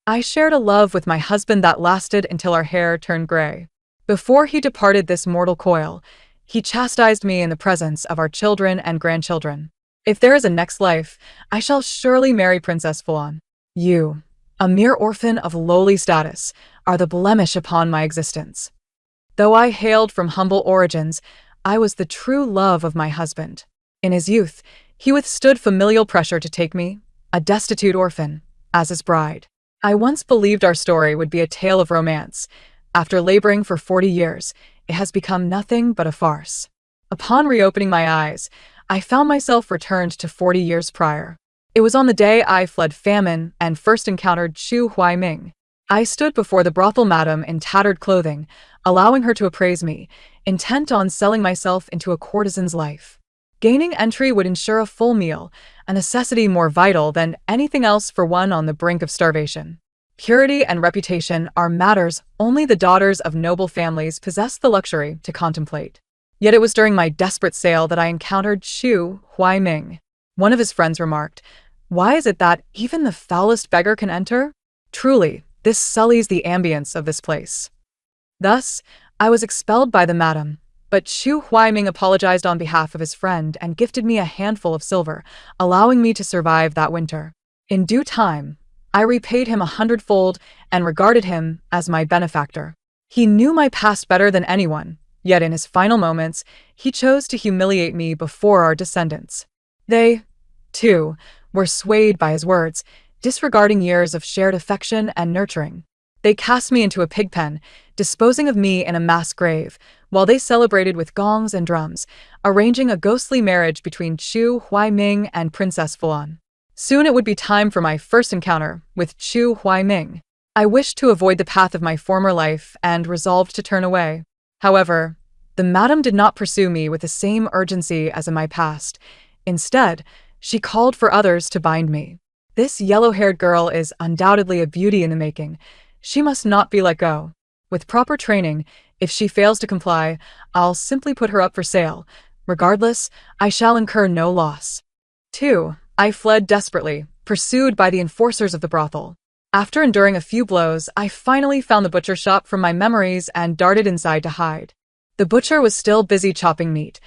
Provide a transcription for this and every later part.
I shared a love with my husband that lasted until our hair turned gray. Before he departed this mortal coil, he chastised me in the presence of our children and grandchildren. If there is a next life, I shall surely marry Princess Fulan. You, a mere orphan of lowly status, are the blemish upon my existence. Though I hailed from humble origins, I was the true love of my husband. In his youth, he withstood familial pressure to take me, a destitute orphan, as his bride. I once believed our story would be a tale of romance. After laboring for 40 years, it has become nothing but a farce. Upon reopening my eyes, I found myself returned to 40 years prior. It was on the day I fled famine and first encountered Chu Huaiming. I stood before the brothel madam in tattered clothing, allowing her to appraise me, intent on selling myself into a courtesan's life. Gaining entry would ensure a full meal, a necessity more vital than anything else for one on the brink of starvation. Purity and reputation are matters only the daughters of noble families possess the luxury to contemplate. Yet it was during my desperate sale that I encountered Chu Huaiming. One of his friends remarked, "Why is it that even the foulest beggar can enter? Truly, this sullies the ambience of this place." Thus, I was expelled by the madam, but Chu Huaiming apologized on behalf of his friend and gifted me a handful of silver, allowing me to survive that winter. In due time, I repaid him 100-fold and regarded him as my benefactor. He knew my past better than anyone, yet in his final moments, he chose to humiliate me before our descendants. They, too, were swayed by his words, disregarding years of shared affection and nurturing. They cast me into a pigpen, disposing of me in a mass grave, while they celebrated with gongs and drums, arranging a ghostly marriage between Chu Huaiming and Princess Fulan. Soon it would be time for my first encounter with Chu Huaiming. I wished to avoid the path of my former life and resolved to turn away. However, the madam did not pursue me with the same urgency as in my past. Instead, she called for others to bind me. This yellow-haired girl is undoubtedly a beauty in the making. She must not be let go. With proper training, if she fails to comply, I'll simply put her up for sale. Regardless, I shall incur no loss. 2. I fled desperately, pursued by the enforcers of the brothel. After enduring a few blows, I finally found the butcher shop from my memories and darted inside to hide. The butcher was still busy chopping meat.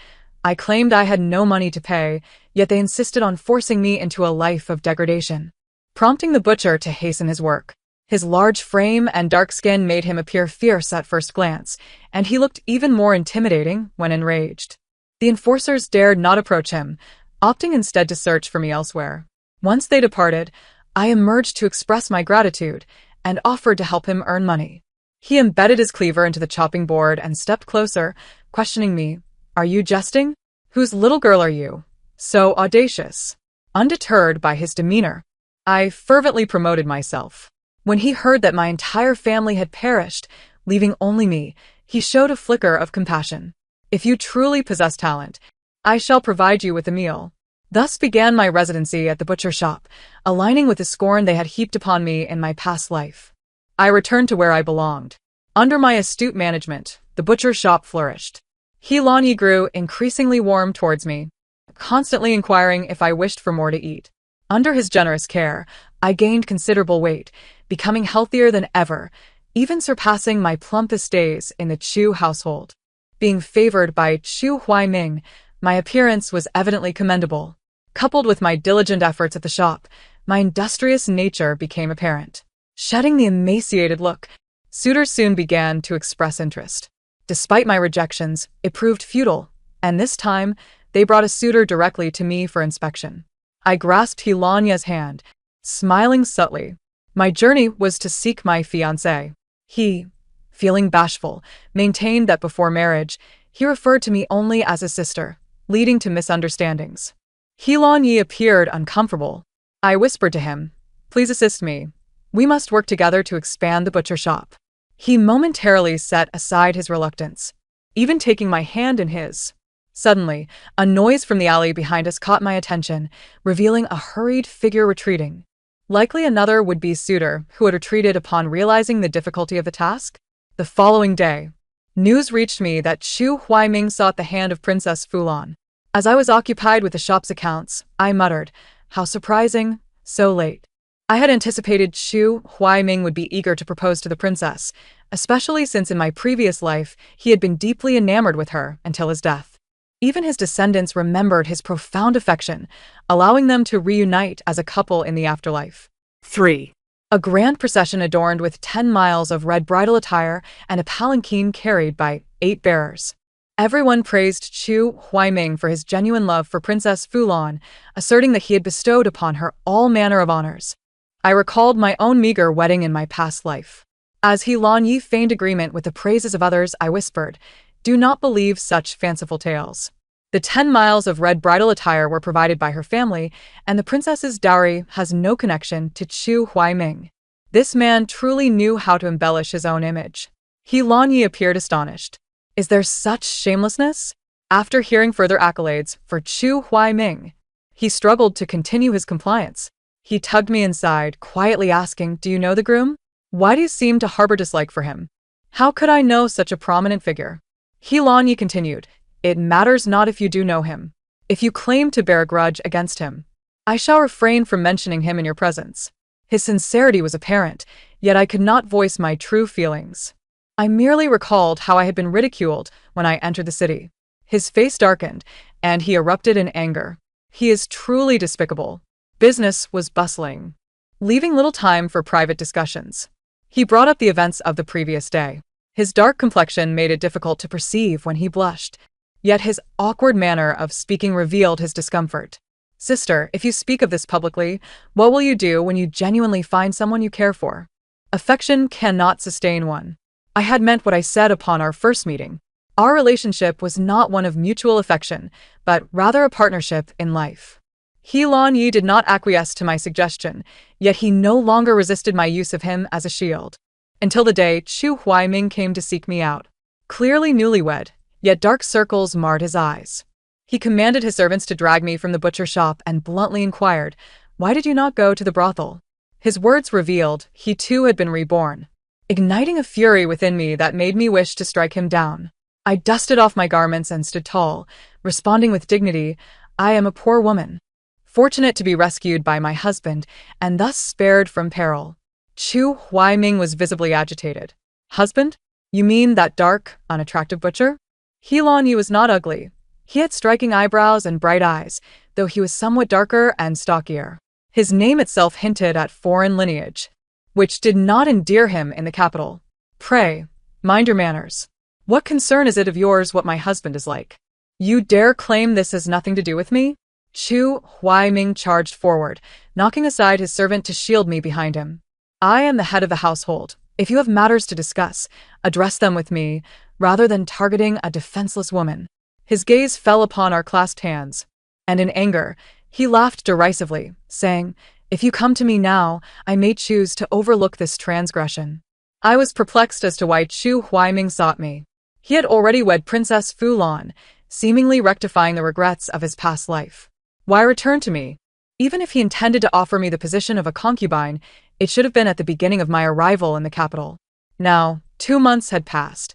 I claimed I had no money to pay, yet they insisted on forcing me into a life of degradation, prompting the butcher to hasten his work. His large frame and dark skin made him appear fierce at first glance, and he looked even more intimidating when enraged. The enforcers dared not approach him, opting instead to search for me elsewhere. Once they departed, I emerged to express my gratitude and offered to help him earn money. He embedded his cleaver into the chopping board and stepped closer, questioning me. "Are you jesting? Whose little girl are you? So audacious." Undeterred by his demeanor, I fervently promoted myself. When he heard that my entire family had perished, leaving only me, he showed a flicker of compassion. "If you truly possess talent, I shall provide you with a meal." Thus began my residency at the butcher shop, aligning with the scorn they had heaped upon me in my past life. I returned to where I belonged. Under my astute management, the butcher shop flourished. Helanyi grew increasingly warm towards me, constantly inquiring if I wished for more to eat. Under his generous care, I gained considerable weight, becoming healthier than ever, even surpassing my plumpest days in the Chu household. Being favored by Chu Huaiming, my appearance was evidently commendable. Coupled with my diligent efforts at the shop, my industrious nature became apparent. Shedding the emaciated look, suitors soon began to express interest. Despite my rejections, it proved futile, and this time, they brought a suitor directly to me for inspection. I grasped Hilanya's hand, smiling subtly. My journey was to seek my fiancé. He, feeling bashful, maintained that before marriage, he referred to me only as a sister, leading to misunderstandings. Helanyi appeared uncomfortable. I whispered to him, "Please assist me. We must work together to expand the butcher shop." He momentarily set aside his reluctance, even taking my hand in his. Suddenly, a noise from the alley behind us caught my attention, revealing a hurried figure retreating. Likely another would-be suitor who had retreated upon realizing the difficulty of the task. The following day, news reached me that Chu Huaiming sought the hand of Princess Fulan. As I was occupied with the shop's accounts, I muttered, "How surprising, so late." I had anticipated Chu Huaiming would be eager to propose to the princess, especially since in my previous life he had been deeply enamored with her until his death. Even his descendants remembered his profound affection, allowing them to reunite as a couple in the afterlife. 3. A grand procession adorned with 10 miles of red bridal attire and a palanquin carried by 8 bearers. Everyone praised Chu Huaiming for his genuine love for Princess Fulan, asserting that he had bestowed upon her all manner of honors. I recalled my own meager wedding in my past life. As He Lan Yi feigned agreement with the praises of others, I whispered, "Do not believe such fanciful tales." The 10 miles of red bridal attire were provided by her family, and the princess's dowry has no connection to Chu Huaiming. This man truly knew how to embellish his own image. He Lan Yi appeared astonished. Is there such shamelessness? After hearing further accolades for Chu Huaiming, he struggled to continue his compliance. He tugged me inside, quietly asking, "Do you know the groom? Why do you seem to harbor dislike for him?" How could I know such a prominent figure? He Lan Yi continued, "It matters not if you do know him. If you claim to bear a grudge against him, I shall refrain from mentioning him in your presence." His sincerity was apparent, yet I could not voice my true feelings. I merely recalled how I had been ridiculed when I entered the city. His face darkened, and he erupted in anger. He is truly despicable. Business was bustling, leaving little time for private discussions. He brought up the events of the previous day. His dark complexion made it difficult to perceive when he blushed, yet his awkward manner of speaking revealed his discomfort. "Sister, if you speak of this publicly, what will you do when you genuinely find someone you care for? Affection cannot sustain one." I had meant what I said upon our first meeting. Our relationship was not one of mutual affection, but rather a partnership in life. He Lan Yi did not acquiesce to my suggestion, yet he no longer resisted my use of him as a shield. Until the day Chu Huaiming came to seek me out. Clearly newlywed, yet dark circles marred his eyes. He commanded his servants to drag me from the butcher shop and bluntly inquired, "Why did you not go to the brothel?" His words revealed he too had been reborn, igniting a fury within me that made me wish to strike him down. I dusted off my garments and stood tall, responding with dignity, "I am a poor woman, fortunate to be rescued by my husband and thus spared from peril." Chu Huaiming was visibly agitated. "Husband? You mean that dark, unattractive butcher?" He Lan Yi was not ugly. He had striking eyebrows and bright eyes, though he was somewhat darker and stockier. His name itself hinted at foreign lineage, which did not endear him in the capital. "Pray, mind your manners. What concern is it of yours what my husband is like? You dare claim this has nothing to do with me?" Chu Huaiming charged forward, knocking aside his servant to shield me behind him. "I am the head of the household. If you have matters to discuss, address them with me, rather than targeting a defenseless woman." His gaze fell upon our clasped hands, and in anger, he laughed derisively, saying, "If you come to me now, I may choose to overlook this transgression." I was perplexed as to why Chu Huaiming sought me. He had already wed Princess Fulan, seemingly rectifying the regrets of his past life. Why return to me? Even if he intended to offer me the position of a concubine, it should have been at the beginning of my arrival in the capital. Now, 2 months had passed,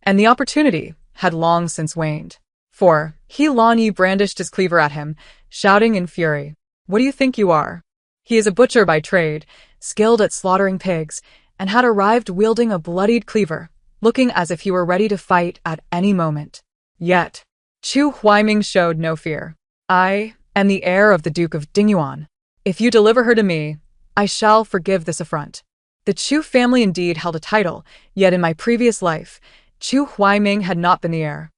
and the opportunity had long since waned. For He Lan Yi brandished his cleaver at him, shouting in fury, "What do you think you are?" He is a butcher by trade, skilled at slaughtering pigs, and had arrived wielding a bloodied cleaver, looking as if he were ready to fight at any moment. Yet, Chu Huaiming showed no fear. "I am the heir of the Duke of Dingyuan. If you deliver her to me, I shall forgive this affront." The Chu family indeed held a title, yet in my previous life, Chu Huaiming had not been the heir.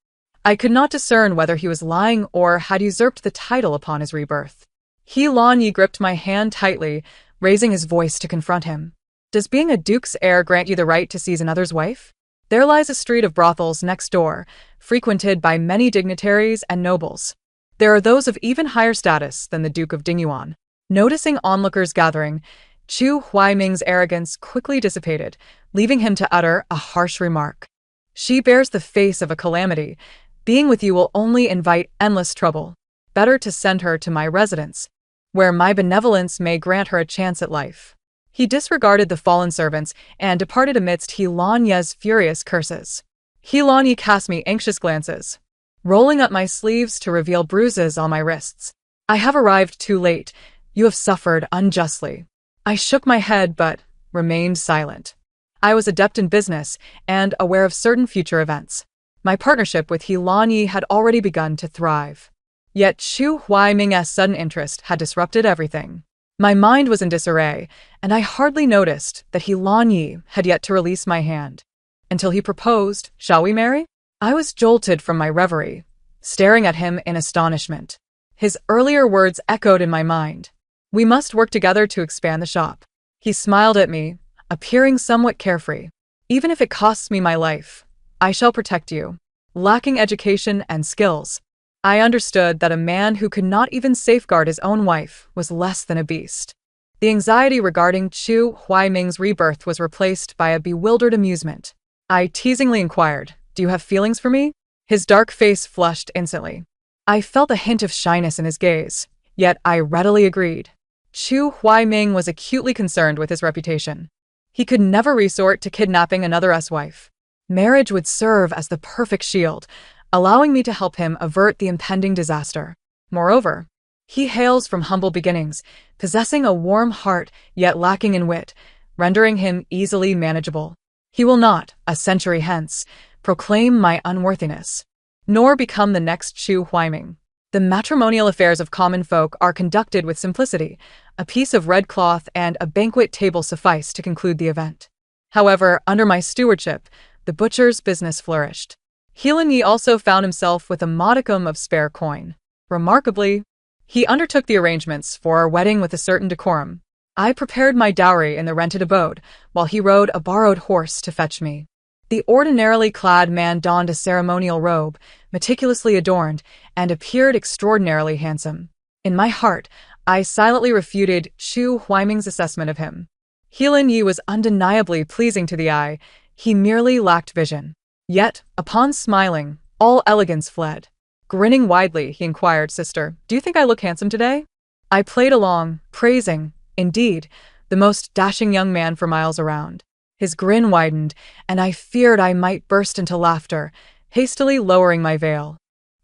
I could not discern whether he was lying or had usurped the title upon his rebirth. He Lan Yi gripped my hand tightly, raising his voice to confront him. "Does being a duke's heir grant you the right to seize another's wife? There lies a street of brothels next door, frequented by many dignitaries and nobles. There are those of even higher status than the Duke of Dingyuan." Noticing onlookers gathering, Chu Huaiming's arrogance quickly dissipated, leaving him to utter a harsh remark. "She bears the face of a calamity. Being with you will only invite endless trouble. Better to send her to my residence, where my benevolence may grant her a chance at life." He disregarded the fallen servants and departed amidst He Lan Yi's furious curses. He Lan Yi cast me anxious glances, rolling up my sleeves to reveal bruises on my wrists. "I have arrived too late. You have suffered unjustly. I shook my head but remained silent. I was adept in business and aware of certain future events. My partnership with He Lanyi had already begun to thrive. Yet Chu Huaiming's sudden interest had disrupted everything. My mind was in disarray, and I hardly noticed that He Lanyi had yet to release my hand. Until he proposed, "Shall we marry?" I was jolted from my reverie, staring at him in astonishment. His earlier words echoed in my mind. "We must work together to expand the shop." He smiled at me, appearing somewhat carefree. "Even if it costs me my life, I shall protect you." Lacking education and skills, I understood that a man who could not even safeguard his own wife was less than a beast. The anxiety regarding Chu Huaiming's rebirth was replaced by a bewildered amusement. I teasingly inquired, "Do you have feelings for me?" His dark face flushed instantly. I felt a hint of shyness in his gaze, yet I readily agreed. Chu Huaiming was acutely concerned with his reputation. He could never resort to kidnapping another wife. Marriage would serve as the perfect shield, allowing me to help him avert the impending disaster. Moreover, he hails from humble beginnings, possessing a warm heart yet lacking in wit, rendering him easily manageable. He will not, a century hence, proclaim my unworthiness, nor become the next Chu Huaiming. The matrimonial affairs of common folk are conducted with simplicity. A piece of red cloth and a banquet table suffice to conclude the event. However, under my stewardship, the butcher's business flourished. He Lanyi also found himself with a modicum of spare coin. Remarkably, he undertook the arrangements for our wedding with a certain decorum. I prepared my dowry in the rented abode, while he rode a borrowed horse to fetch me. The ordinarily clad man donned a ceremonial robe, meticulously adorned, and appeared extraordinarily handsome. In my heart, I silently refuted Chu Huaiming's assessment of him. He Lanyi was undeniably pleasing to the eye, he merely lacked vision. Yet, upon smiling, all elegance fled. Grinning widely, he inquired, "Sister, do you think I look handsome today?" I played along, praising, indeed, the most dashing young man for miles around. His grin widened, and I feared I might burst into laughter, hastily lowering my veil.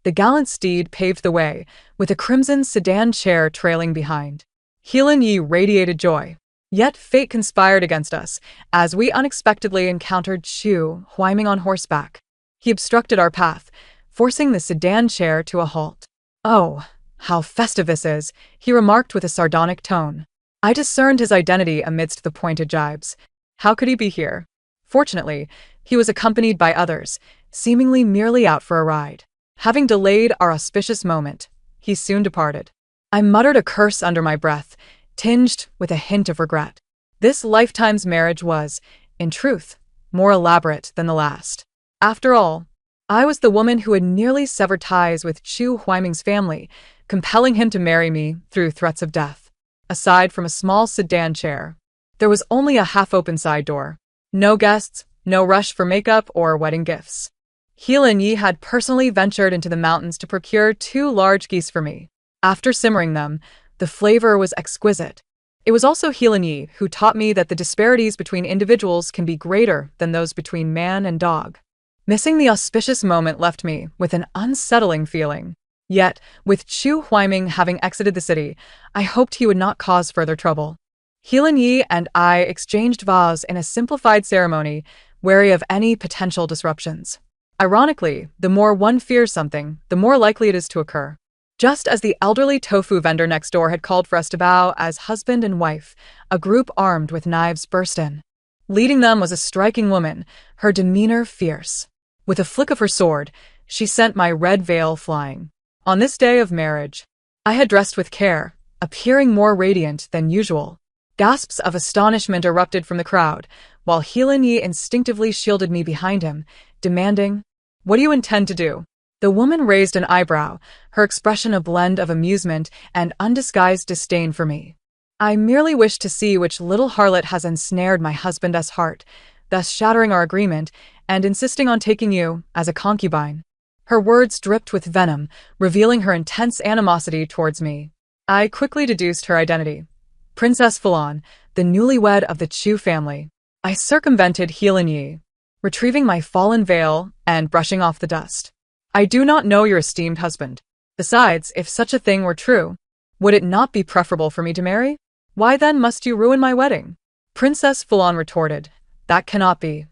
The gallant steed paved the way, with a crimson sedan chair trailing behind. He Lanyi radiated joy. Yet fate conspired against us, as we unexpectedly encountered Chu Huaiming on horseback. He obstructed our path, forcing the sedan chair to a halt. "Oh, how festive this is," he remarked with a sardonic tone. I discerned his identity amidst the pointed jibes. How could he be here? Fortunately, he was accompanied by others, seemingly merely out for a ride. Having delayed our auspicious moment, he soon departed. I muttered a curse under my breath, tinged with a hint of regret. This lifetime's marriage was, in truth, more elaborate than the last. After all, I was the woman who had nearly severed ties with Chu Huaiming's family, compelling him to marry me through threats of death. Aside from a small sedan chair, there was only a half-open side door. No guests, no rush for makeup or wedding gifts. He Lanyi had personally ventured into the mountains to procure 2 large geese for me. After simmering them, the flavor was exquisite. It was also He Lanyi who taught me that the disparities between individuals can be greater than those between man and dog. Missing the auspicious moment left me with an unsettling feeling. Yet, with Chu Huaiming having exited the city, I hoped he would not cause further trouble. He Lanyi and I exchanged vows in a simplified ceremony, wary of any potential disruptions. Ironically, the more one fears something, the more likely it is to occur. Just as the elderly tofu vendor next door had called for us to bow as husband and wife, a group armed with knives burst in. Leading them was a striking woman, her demeanor fierce. With a flick of her sword, she sent my red veil flying. On this day of marriage, I had dressed with care, appearing more radiant than usual. Gasps of astonishment erupted from the crowd, while He Lanyi instinctively shielded me behind him, demanding, "What do you intend to do?" The woman raised an eyebrow, her expression a blend of amusement and undisguised disdain for me. "I merely wish to see which little harlot has ensnared my husband's heart, thus shattering our agreement and insisting on taking you as a concubine." Her words dripped with venom, revealing her intense animosity towards me. I quickly deduced her identity. Princess Falon, the newlywed of the Chu family. I circumvented He Lanyi, retrieving my fallen veil and brushing off the dust. "I do not know your esteemed husband. Besides, if such a thing were true, would it not be preferable for me to marry?" Why then must you ruin my wedding? Princess Fulan retorted, that cannot be.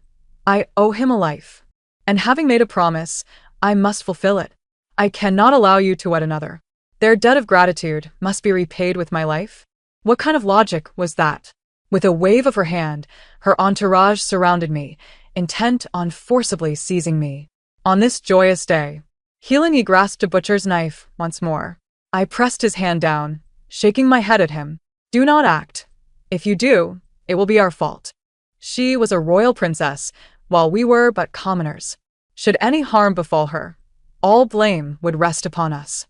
I owe him a life. And having made a promise, I must fulfill it. I cannot allow you to wed another. Their debt of gratitude must be repaid with my life? What kind of logic was that? With a wave of her hand, her entourage surrounded me, intent on forcibly seizing me. On this joyous day, Healing grasped a butcher's knife once more. I pressed his hand down, shaking my head at him. Do not act. If you do, it will be our fault. She was a royal princess, while we were but commoners. Should any harm befall her, all blame would rest upon us.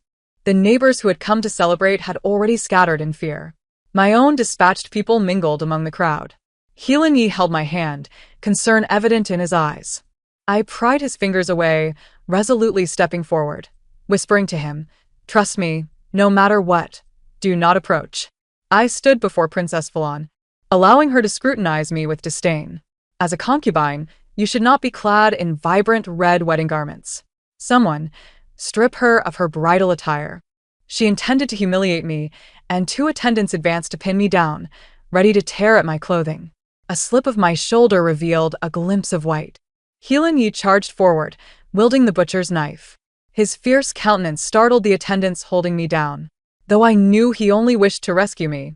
The neighbors who had come to celebrate had already scattered in fear. My own dispatched people mingled among the crowd. Healing held my hand, concern evident in his eyes. I pried his fingers away, resolutely stepping forward, whispering to him, trust me, no matter what, do not approach. I stood before Princess Fulan, allowing her to scrutinize me with disdain. As a concubine, you should not be clad in vibrant red wedding garments. Someone, strip her of her bridal attire. She intended to humiliate me, and 2 attendants advanced to pin me down, ready to tear at my clothing. A slip of my shoulder revealed a glimpse of white. Healing charged forward, wielding the butcher's knife. His fierce countenance startled the attendants holding me down. Though I knew he only wished to rescue me,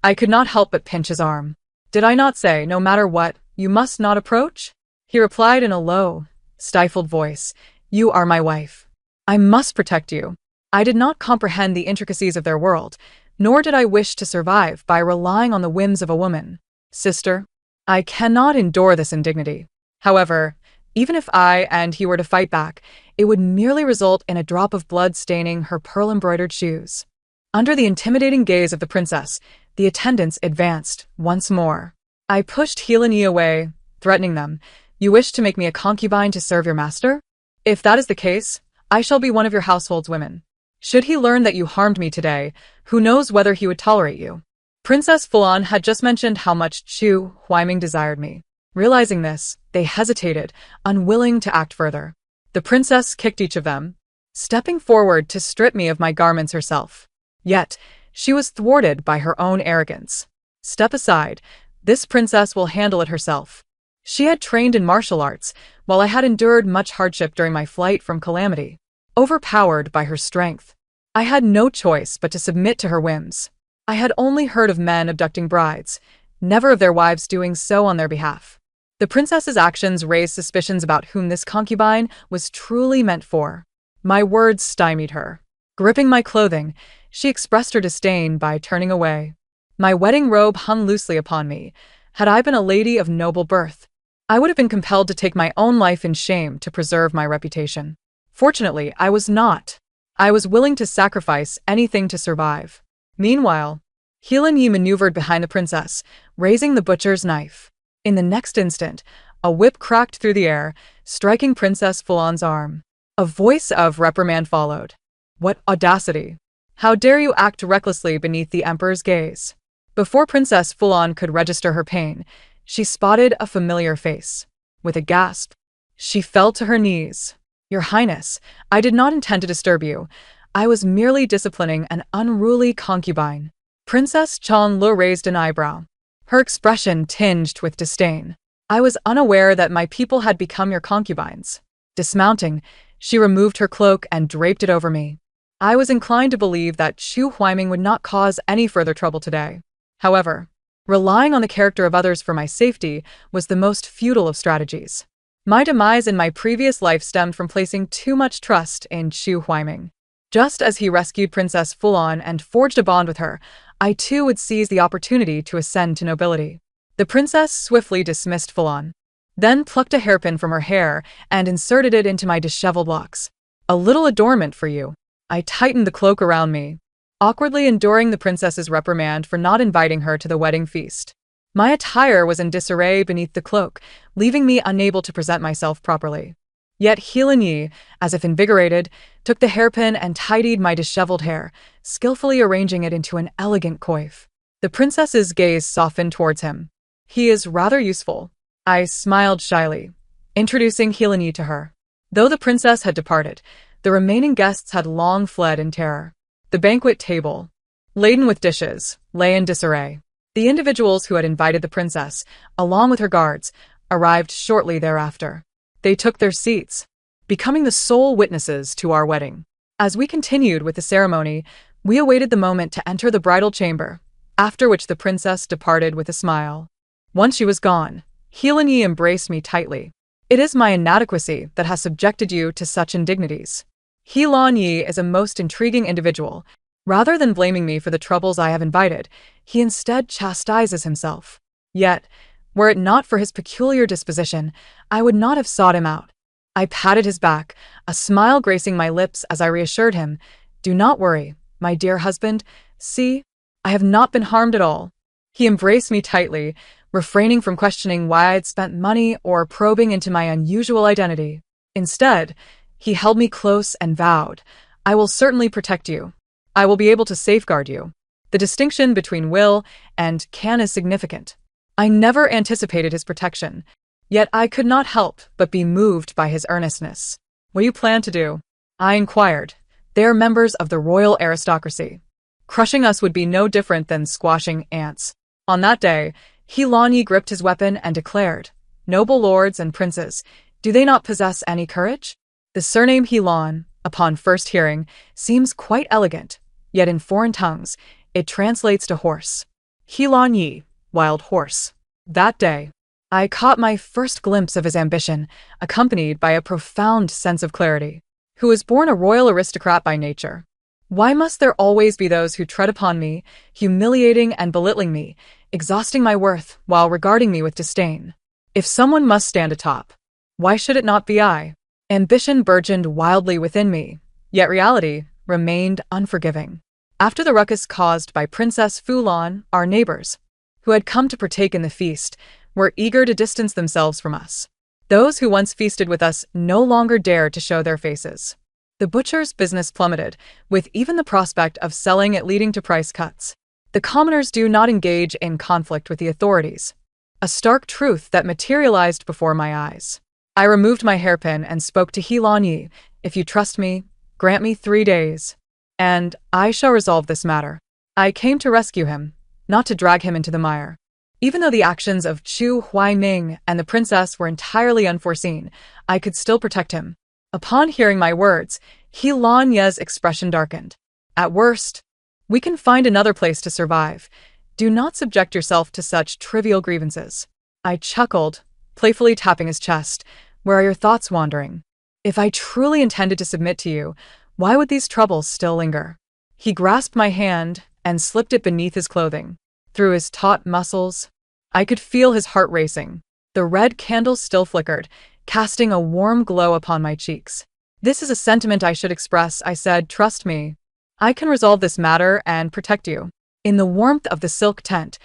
I could not help but pinch his arm. Did I not say, no matter what, you must not approach? He replied in a low, stifled voice, you are my wife. I must protect you. I did not comprehend the intricacies of their world, nor did I wish to survive by relying on the whims of a woman. Sister, I cannot endure this indignity. However, even if I and he were to fight back, it would merely result in a drop of blood staining her pearl-embroidered shoes. Under the intimidating gaze of the princess, the attendants advanced once more. I pushed Healing away, threatening them, you wish to make me a concubine to serve your master? If that is the case, I shall be one of your household's women. Should he learn that you harmed me today, who knows whether he would tolerate you? Princess Fulan had just mentioned how much Chu Huaiming desired me. Realizing this, they hesitated, unwilling to act further. The princess kicked each of them, stepping forward to strip me of my garments herself. Yet, she was thwarted by her own arrogance. Step aside, this princess will handle it herself. She had trained in martial arts, while I had endured much hardship during my flight from calamity. Overpowered by her strength, I had no choice but to submit to her whims. I had only heard of men abducting brides, never of their wives doing so on their behalf. The princess's actions raised suspicions about whom this concubine was truly meant for. My words stymied her. Gripping my clothing, she expressed her disdain by turning away. My wedding robe hung loosely upon me. Had I been a lady of noble birth, I would have been compelled to take my own life in shame to preserve my reputation. Fortunately, I was not. I was willing to sacrifice anything to survive. Meanwhile, Healing maneuvered behind the princess, raising the butcher's knife. In the next instant, a whip cracked through the air, striking Princess Fulan's arm. A voice of reprimand followed. What audacity! How dare you act recklessly beneath the emperor's gaze? Before Princess Fulan could register her pain, she spotted a familiar face. With a gasp, she fell to her knees. Your Highness, I did not intend to disturb you. I was merely disciplining an unruly concubine. Princess Chonlu raised an eyebrow, her expression tinged with disdain. I was unaware that my people had become your concubines. Dismounting, she removed her cloak and draped it over me. I was inclined to believe that Chu Huaiming would not cause any further trouble today. However, relying on the character of others for my safety was the most futile of strategies. My demise in my previous life stemmed from placing too much trust in Chu Huaiming. Just as he rescued Princess Fulan and forged a bond with her, I too would seize the opportunity to ascend to nobility. The princess swiftly dismissed Fulan, then plucked a hairpin from her hair and inserted it into my disheveled locks. A little adornment for you. I tightened the cloak around me, awkwardly enduring the princess's reprimand for not inviting her to the wedding feast. My attire was in disarray beneath the cloak, leaving me unable to present myself properly. Yet Healing, as if invigorated, took the hairpin and tidied my disheveled hair, skillfully arranging it into an elegant coif. The princess's gaze softened towards him. He is rather useful. I smiled shyly, introducing Healing to her. Though the princess had departed, the remaining guests had long fled in terror. The banquet table, laden with dishes, lay in disarray. The individuals who had invited the princess, along with her guards, arrived shortly thereafter. They took their seats, becoming the sole witnesses to our wedding. As we continued with the ceremony, we awaited the moment to enter the bridal chamber, after which the princess departed with a smile. Once she was gone, Heelan embraced me tightly. It is my inadequacy that has subjected you to such indignities. Heelan is a most intriguing individual. Rather than blaming me for the troubles I have invited, he instead chastises himself. Yet, were it not for his peculiar disposition, I would not have sought him out. I patted his back, a smile gracing my lips as I reassured him, "Do not worry, my dear husband. See, I have not been harmed at all." He embraced me tightly, refraining from questioning why I had spent money or probing into my unusual identity. Instead, he held me close and vowed, "I will certainly protect you. I will be able to safeguard you." The distinction between will and can is significant. I never anticipated his protection, yet I could not help but be moved by his earnestness. "What do you plan to do?" I inquired. "They are members of the royal aristocracy. Crushing us would be no different than squashing ants." On that day, Heelan gripped his weapon and declared, "Noble lords and princes, do they not possess any courage?" The surname Heelan, upon first hearing, seems quite elegant, yet in foreign tongues, it translates to horse. Heelan, wild horse. That day, I caught my first glimpse of his ambition, accompanied by a profound sense of clarity. Who was born a royal aristocrat by nature? Why must there always be those who tread upon me, humiliating and belittling me, exhausting my worth while regarding me with disdain? If someone must stand atop, why should it not be I? Ambition burgeoned wildly within me, yet reality remained unforgiving. After the ruckus caused by Princess Fulan, our neighbors, who had come to partake in the feast, were eager to distance themselves from us. Those who once feasted with us no longer dared to show their faces. The butcher's business plummeted, with even the prospect of selling it leading to price cuts. The commoners do not engage in conflict with the authorities. A stark truth that materialized before my eyes. I removed my hairpin and spoke to Heelan. "If you trust me, grant me 3 days, and I shall resolve this matter." I came to rescue him, not to drag him into the mire. Even though the actions of Chu Huaiming and the princess were entirely unforeseen, I could still protect him. Upon hearing my words, Heelan's expression darkened. "At worst, we can find another place to survive. Do not subject yourself to such trivial grievances." I chuckled, playfully tapping his chest. "Where are your thoughts wandering? If I truly intended to submit to you, why would these troubles still linger?" He grasped my hand and slipped it beneath his clothing. Through his taut muscles, I could feel his heart racing. The red candle still flickered, casting a warm glow upon my cheeks. "This is a sentiment I should express," I said. "Trust me. I can resolve this matter and protect you." In the warmth of the silk tent,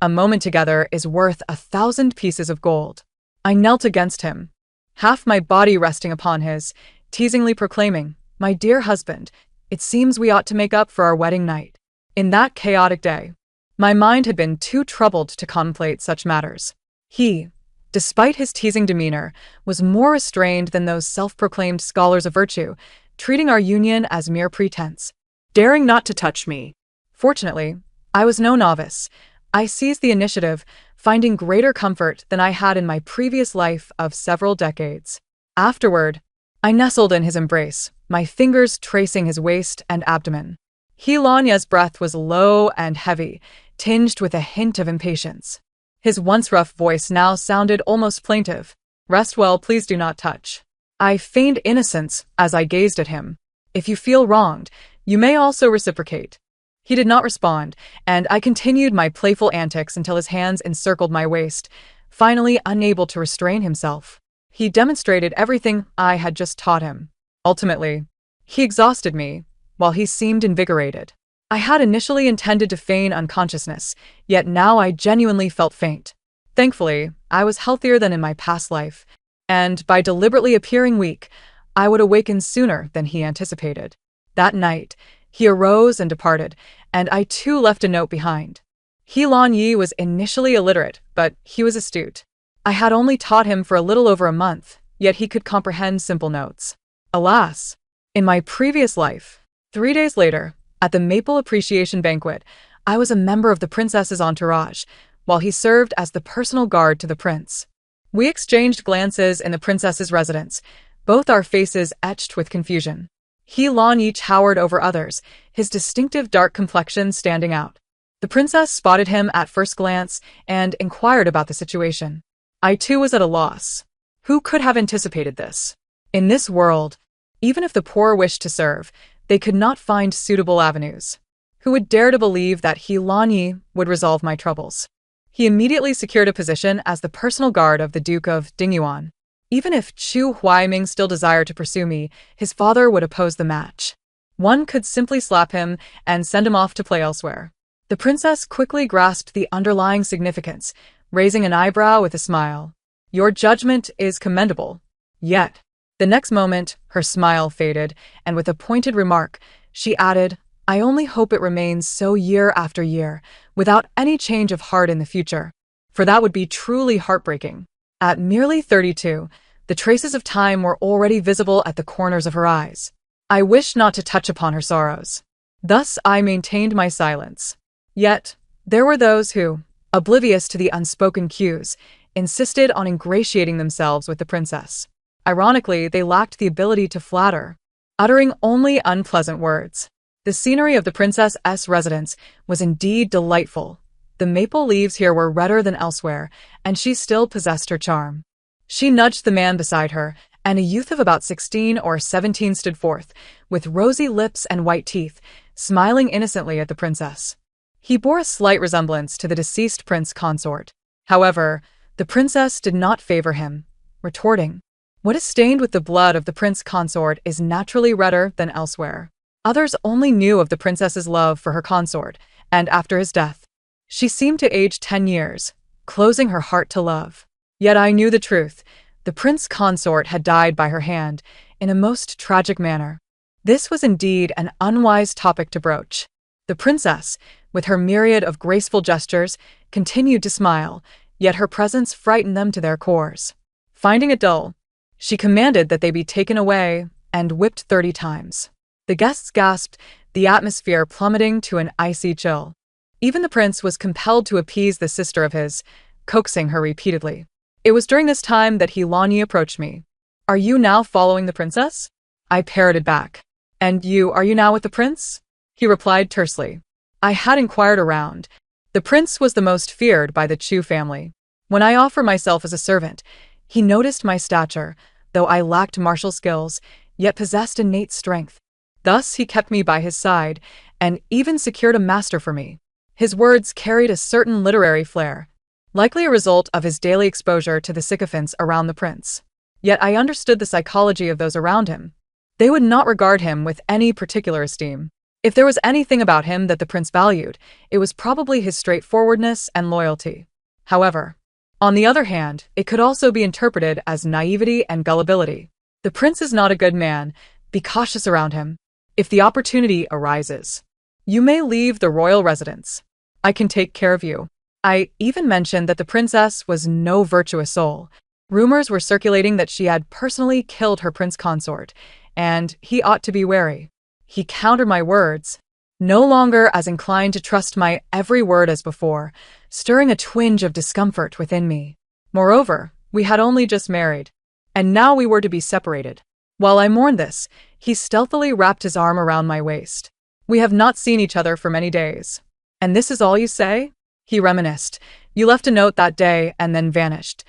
a moment together is worth 1,000 pieces of gold. I knelt against him, half my body resting upon his, teasingly proclaiming, "My dear husband, it seems we ought to make up for our wedding night." In that chaotic day, my mind had been too troubled to contemplate such matters. He, despite his teasing demeanor, was more restrained than those self-proclaimed scholars of virtue, treating our union as mere pretense, daring not to touch me. Fortunately, I was no novice. I seized the initiative, finding greater comfort than I had in my previous life of several decades. Afterward, I nestled in his embrace, my fingers tracing his waist and abdomen. Heelan's breath was low and heavy, tinged with a hint of impatience. His once rough voice now sounded almost plaintive. "Rest well, please do not touch." I feigned innocence as I gazed at him. "If you feel wronged, you may also reciprocate." He did not respond, and I continued my playful antics until his hands encircled my waist, finally unable to restrain himself. He demonstrated everything I had just taught him. Ultimately, he exhausted me, while he seemed invigorated. I had initially intended to feign unconsciousness, yet now I genuinely felt faint. Thankfully, I was healthier than in my past life, and by deliberately appearing weak, I would awaken sooner than he anticipated. That night, he arose and departed, and I too left a note behind. Heelan was initially illiterate, but he was astute. I had only taught him for a little over a month, yet he could comprehend simple notes. Alas, in my previous life, 3 days later, At the Maple Appreciation Banquet, I was a member of the princess's entourage, while he served as the personal guard to the prince. We exchanged glances in the princess's residence, both our faces etched with confusion. He Lanyi towered over others, his distinctive dark complexion standing out. The princess spotted him at first glance and inquired about the situation. I too was at a loss. Who could have anticipated this? In this world, even if the poor wished to serve, they could not find suitable avenues. Who would dare to believe that he Lanyi would resolve my troubles? He immediately secured a position as the personal guard of the Duke of Dingyuan. Even if Chu Huaiming still desired to pursue me, his father would oppose the match. One could simply slap him and send him off to play elsewhere. The princess quickly grasped the underlying significance, raising an eyebrow with a smile. Your judgment is commendable. Yet, the next moment, her smile faded, and with a pointed remark, she added, I only hope it remains so year after year, without any change of heart in the future. For that would be truly heartbreaking. At merely 32, the traces of time were already visible at the corners of her eyes. I wished not to touch upon her sorrows. Thus I maintained my silence. Yet, there were those who, oblivious to the unspoken cues, insisted on ingratiating themselves with the princess. Ironically, they lacked the ability to flatter, uttering only unpleasant words. The scenery of the princess's residence was indeed delightful. The maple leaves here were redder than elsewhere, and she still possessed her charm. She nudged the man beside her, and a youth of about 16 or 17 stood forth, with rosy lips and white teeth, smiling innocently at the princess. He bore a slight resemblance to the deceased prince consort. However, the princess did not favor him, retorting, What is stained with the blood of the prince consort is naturally redder than elsewhere. Others only knew of the princess's love for her consort, and after his death, she seemed to age 10 years, closing her heart to love. Yet I knew the truth. The prince consort had died by her hand, in a most tragic manner. This was indeed an unwise topic to broach. The princess, with her myriad of graceful gestures, continued to smile, yet her presence frightened them to their cores. Finding it dull, she commanded that they be taken away and whipped 30 times. The guests gasped, the atmosphere plummeting to an icy chill. Even the prince was compelled to appease the sister of his, coaxing her repeatedly. It was during this time that he Lanyi approached me. Are you now following the princess? I parroted back. And are you now with the prince? He replied tersely. I had inquired around. The prince was the most feared by the Chu family. When I offered myself as a servant, he noticed my stature, though I lacked martial skills, yet possessed innate strength. Thus he kept me by his side, and even secured a master for me. His words carried a certain literary flair, likely a result of his daily exposure to the sycophants around the prince. Yet I understood the psychology of those around him. They would not regard him with any particular esteem. If there was anything about him that the prince valued, it was probably his straightforwardness and loyalty. However, on the other hand, it could also be interpreted as naivety and gullibility. The prince is not a good man. Be cautious around him. If the opportunity arises, you may leave the royal residence. I can take care of you. I even mentioned that the princess was no virtuous soul. Rumors were circulating that she had personally killed her prince consort, and he ought to be wary. He countered my words, no longer as inclined to trust my every word as before, stirring a twinge of discomfort within me. Moreover, we had only just married, and now we were to be separated. While I mourned this, he stealthily wrapped his arm around my waist. We have not seen each other for many days. And this is all you say? He reminisced. You left a note that day and then vanished.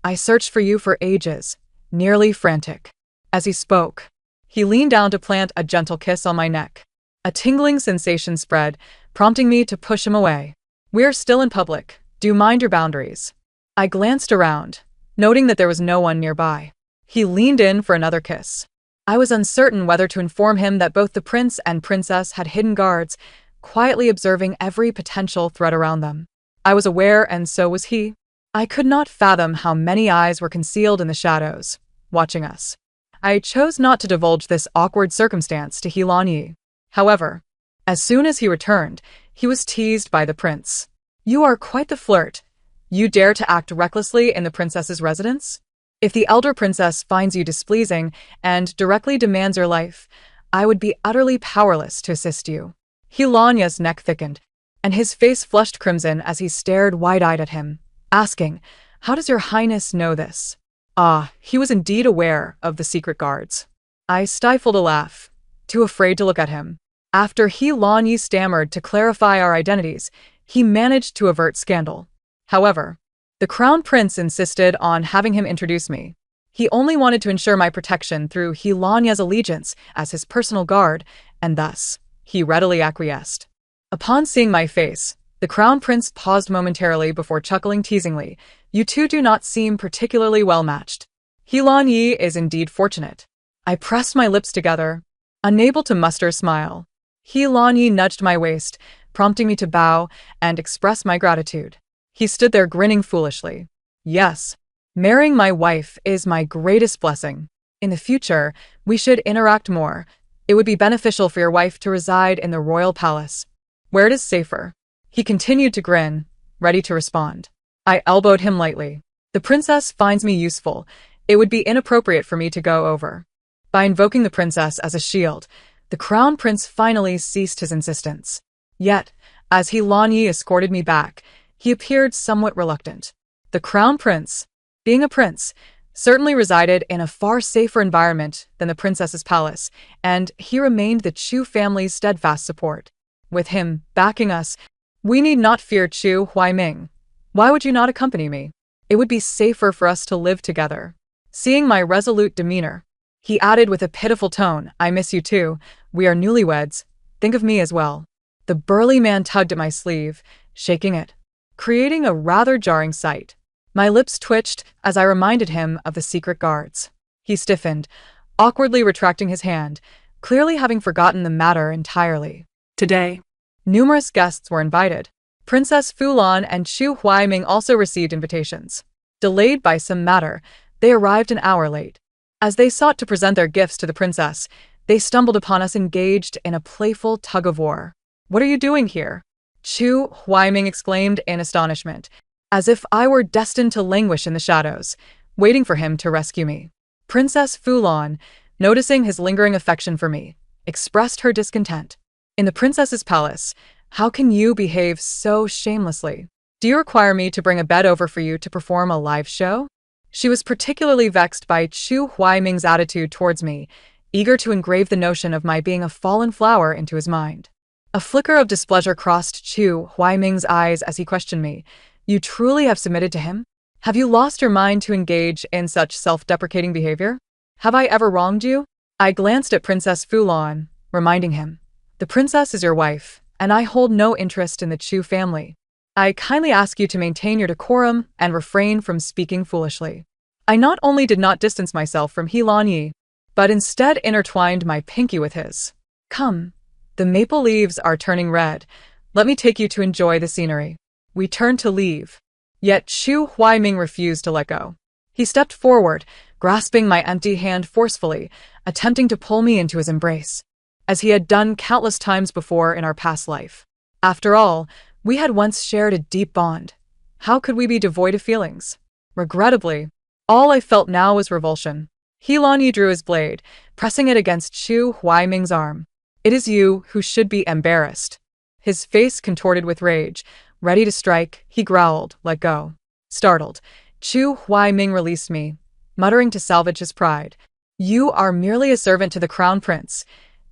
I searched for you for ages, nearly frantic. As he spoke, he leaned down to plant a gentle kiss on my neck. A tingling sensation spread, prompting me to push him away. We're still in public. Do mind your boundaries. I glanced around, noting that there was no one nearby. He leaned in for another kiss. I was uncertain whether to inform him that both the prince and princess had hidden guards, quietly observing every potential threat around them. I was aware, and so was he. I could not fathom how many eyes were concealed in the shadows, watching us. I chose not to divulge this awkward circumstance to He Lanyi. However, as soon as he returned, he was teased by the prince. You are quite the flirt. You dare to act recklessly in the princess's residence? If the elder princess finds you displeasing and directly demands your life, I would be utterly powerless to assist you. He Lanya's neck thickened, and his face flushed crimson as he stared wide-eyed at him, asking, "How does your highness know this?" Ah, he was indeed aware of the secret guards. I stifled a laugh, too afraid to look at him. After He Lanyi stammered to clarify our identities, he managed to avert scandal. However, the crown prince insisted on having him introduce me. He only wanted to ensure my protection through He Lanya's allegiance as his personal guard, and thus, he readily acquiesced. Upon seeing my face, the crown prince paused momentarily before chuckling teasingly. "You two do not seem particularly well matched. He Lanyi is indeed fortunate." I pressed my lips together, unable to muster a smile. He Lanyi nudged my waist, prompting me to bow and express my gratitude. He stood there grinning foolishly. "Yes, marrying my wife is my greatest blessing. In the future, we should interact more. It would be beneficial for your wife to reside in the royal palace, where it is safer." He continued to grin, ready to respond. I elbowed him lightly. "The princess finds me useful. It would be inappropriate for me to go over." By invoking the princess as a shield, the crown prince finally ceased his insistence. Yet, as He Lanyi escorted me back, he appeared somewhat reluctant. The crown prince, being a prince, certainly resided in a far safer environment than the princess's palace, and he remained the Chu family's steadfast support. With him backing us, we need not fear Chu Huaiming. Why would you not accompany me? It would be safer for us to live together. Seeing my resolute demeanor, he added with a pitiful tone, "I miss you too. We are newlyweds. Think of me as well." The burly man tugged at my sleeve, shaking it, creating a rather jarring sight. My lips twitched as I reminded him of the secret guards. He stiffened, awkwardly retracting his hand, clearly having forgotten the matter entirely. Today, numerous guests were invited. Princess Fulan and Chu Huaiming also received invitations. Delayed by some matter, they arrived an hour late. As they sought to present their gifts to the princess, they stumbled upon us engaged in a playful tug-of-war. "What are you doing here?" Chu Huaiming exclaimed in astonishment, as if I were destined to languish in the shadows, waiting for him to rescue me. Princess Fulan, noticing his lingering affection for me, expressed her discontent. "In the princess's palace, how can you behave so shamelessly? Do you require me to bring a bed over for you to perform a live show?" She was particularly vexed by Chu Huaiming's attitude towards me, eager to engrave the notion of my being a fallen flower into his mind. A flicker of displeasure crossed Chu Huaiming's eyes as he questioned me. "You truly have submitted to him? Have you lost your mind to engage in such self-deprecating behavior? Have I ever wronged you?" I glanced at Princess Fulan, reminding him, "The princess is your wife, and I hold no interest in the Chu family. I kindly ask you to maintain your decorum and refrain from speaking foolishly." I not only did not distance myself from He Lanyi, but instead intertwined my pinky with his. "Come, the maple leaves are turning red. Let me take you to enjoy the scenery." We turned to leave, yet Chu Huaiming refused to let go. He stepped forward, grasping my empty hand forcefully, attempting to pull me into his embrace, as he had done countless times before in our past life. After all, we had once shared a deep bond. How could we be devoid of feelings? Regrettably, all I felt now was revulsion. He Lanyi drew his blade, pressing it against Chu Huaiming's arm. "It is you who should be embarrassed." His face contorted with rage. Ready to strike, he growled, "Let go." Startled, Chu Huaiming released me, muttering to salvage his pride, "You are merely a servant to the crown prince.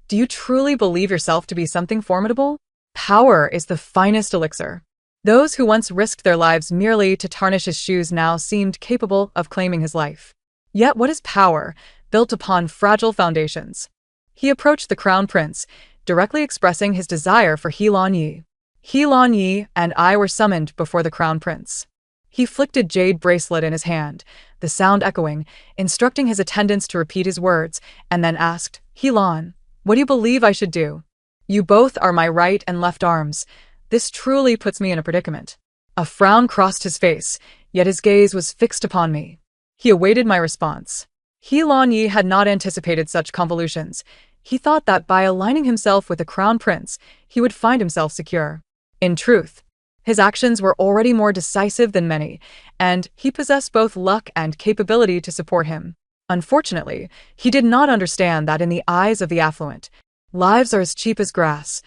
Do you truly believe yourself to be something formidable? Power is the finest elixir." Those who once risked their lives merely to tarnish his shoes now seemed capable of claiming his life. Yet what is power, built upon fragile foundations? He approached the crown prince, directly expressing his desire for He Lanyi. He Lanyi and I were summoned before the crown prince. He flicked a jade bracelet in his hand, the sound echoing, instructing his attendants to repeat his words, and then asked, "He Lan, what do you believe I should do? You both are my right and left arms. This truly puts me in a predicament." A frown crossed his face, yet his gaze was fixed upon me. He awaited my response. He Lanyi had not anticipated such convolutions. He thought that by aligning himself with the crown prince, he would find himself secure. In truth, his actions were already more decisive than many, and he possessed both luck and capability to support him. Unfortunately, he did not understand that in the eyes of the affluent, lives are as cheap as grass.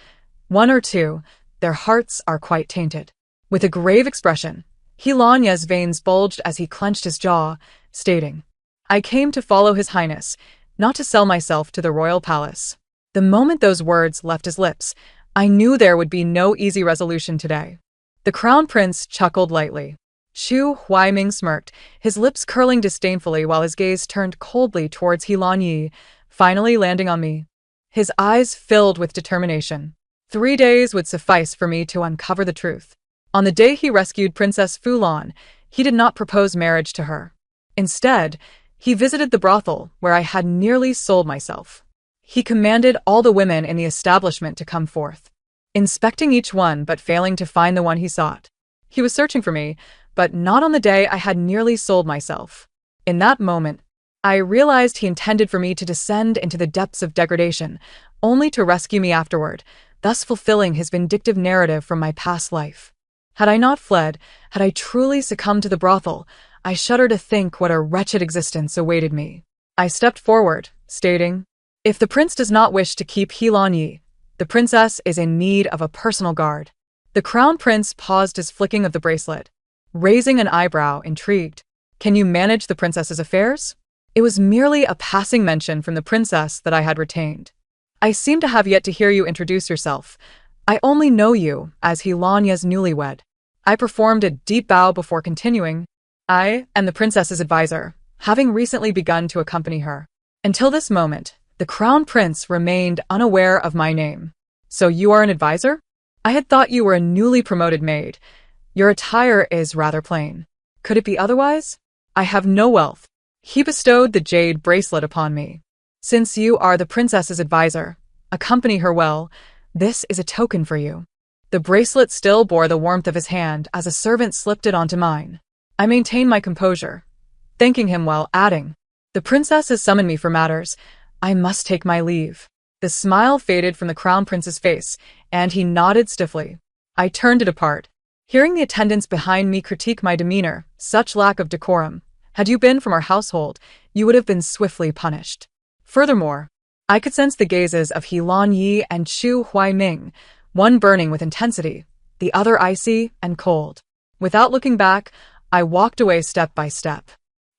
One or two, their hearts are quite tainted. With a grave expression, Hilanya's veins bulged as he clenched his jaw, stating, "I came to follow His Highness, not to sell myself to the royal palace." The moment those words left his lips, I knew there would be no easy resolution today. The crown prince chuckled lightly. Chu Huaiming smirked, his lips curling disdainfully while his gaze turned coldly towards He Lanyi, finally landing on me. His eyes filled with determination. 3 days would suffice for me to uncover the truth. On the day he rescued Princess Fulan, he did not propose marriage to her. Instead, he visited the brothel where I had nearly sold myself. He commanded all the women in the establishment to come forth, inspecting each one but failing to find the one he sought. He was searching for me, but not on the day I had nearly sold myself. In that moment, I realized he intended for me to descend into the depths of degradation, only to rescue me afterward, thus fulfilling his vindictive narrative from my past life. Had I not fled, had I truly succumbed to the brothel, I shudder to think what a wretched existence awaited me. I stepped forward, stating, "If the prince does not wish to keep He Lanyi, the princess is in need of a personal guard." The crown prince paused his flicking of the bracelet, raising an eyebrow, intrigued. "Can you manage the princess's affairs?" It was merely a passing mention from the princess that I had retained. "I seem to have yet to hear you introduce yourself. I only know you as Hilanya's newlywed." I performed a deep bow before continuing. "I am the princess's advisor, having recently begun to accompany her." Until this moment, the crown prince remained unaware of my name. "So you are an advisor? I had thought you were a newly promoted maid. Your attire is rather plain. Could it be otherwise?" "I have no wealth." He bestowed the jade bracelet upon me. "Since you are the princess's advisor, accompany her well. This is a token for you." The bracelet still bore the warmth of his hand as a servant slipped it onto mine. I maintained my composure, thanking him while adding, "The princess has summoned me for matters. I must take my leave." The smile faded from the crown prince's face, and he nodded stiffly. I turned to depart, hearing the attendants behind me critique my demeanor. Such lack of decorum. Had you been from our household, you would have been swiftly punished. Furthermore, I could sense the gazes of He Lanyi and Chu Huaiming, one burning with intensity, the other icy and cold. Without looking back, I walked away step by step.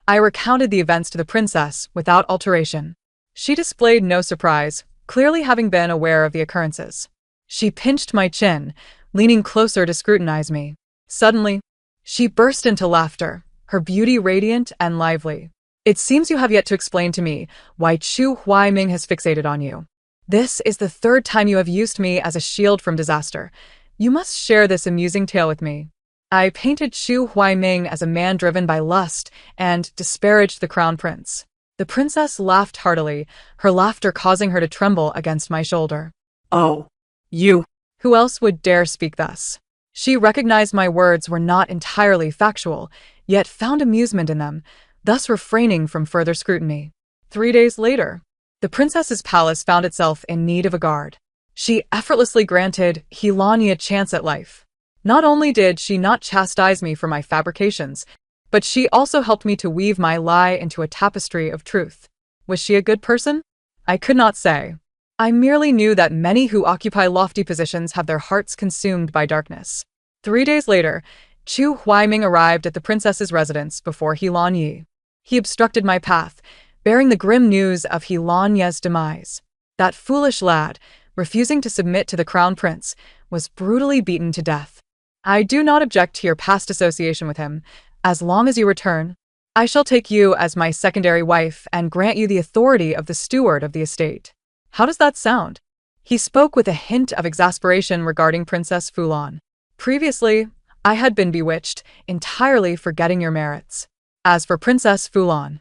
I recounted the events to the princess without alteration. She displayed no surprise, clearly having been aware of the occurrences. She pinched my chin, leaning closer to scrutinize me. Suddenly, she burst into laughter, her beauty radiant and lively. "It seems you have yet to explain to me why Chu Huaiming has fixated on you. This is the 3rd time you have used me as a shield from disaster. You must share this amusing tale with me." I painted Chu Huaiming as a man driven by lust and disparaged the crown prince. The princess laughed heartily, her laughter causing her to tremble against my shoulder. "Oh, you." Who else would dare speak thus? She recognized my words were not entirely factual, yet found amusement in them, thus refraining from further scrutiny. 3 days later, the princess's palace found itself in need of a guard. She effortlessly granted He Lanyi a chance at life. Not only did she not chastise me for my fabrications, but she also helped me to weave my lie into a tapestry of truth. Was she a good person? I could not say. I merely knew that many who occupy lofty positions have their hearts consumed by darkness. 3 days later, Chu Huaiming arrived at the princess's residence before He Lanyi. He obstructed my path, bearing the grim news of He Lanyi's demise. That foolish lad, refusing to submit to the crown prince, was brutally beaten to death. I do not object to your past association with him. As long as you return, I shall take you as my secondary wife and grant you the authority of the steward of the estate. How does that sound? He spoke with a hint of exasperation regarding Princess Fulan. Previously, I had been bewitched, entirely forgetting your merits. As for Princess Fulan,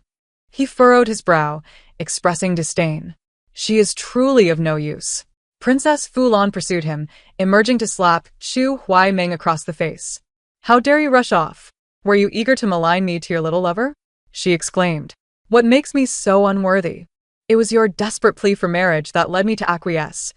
he furrowed his brow, expressing disdain. She is truly of no use. Princess Fulan pursued him, emerging to slap Chu Huaiming across the face. How dare you rush off? Were you eager to malign me to your little lover? She exclaimed. What makes me so unworthy? It was your desperate plea for marriage that led me to acquiesce.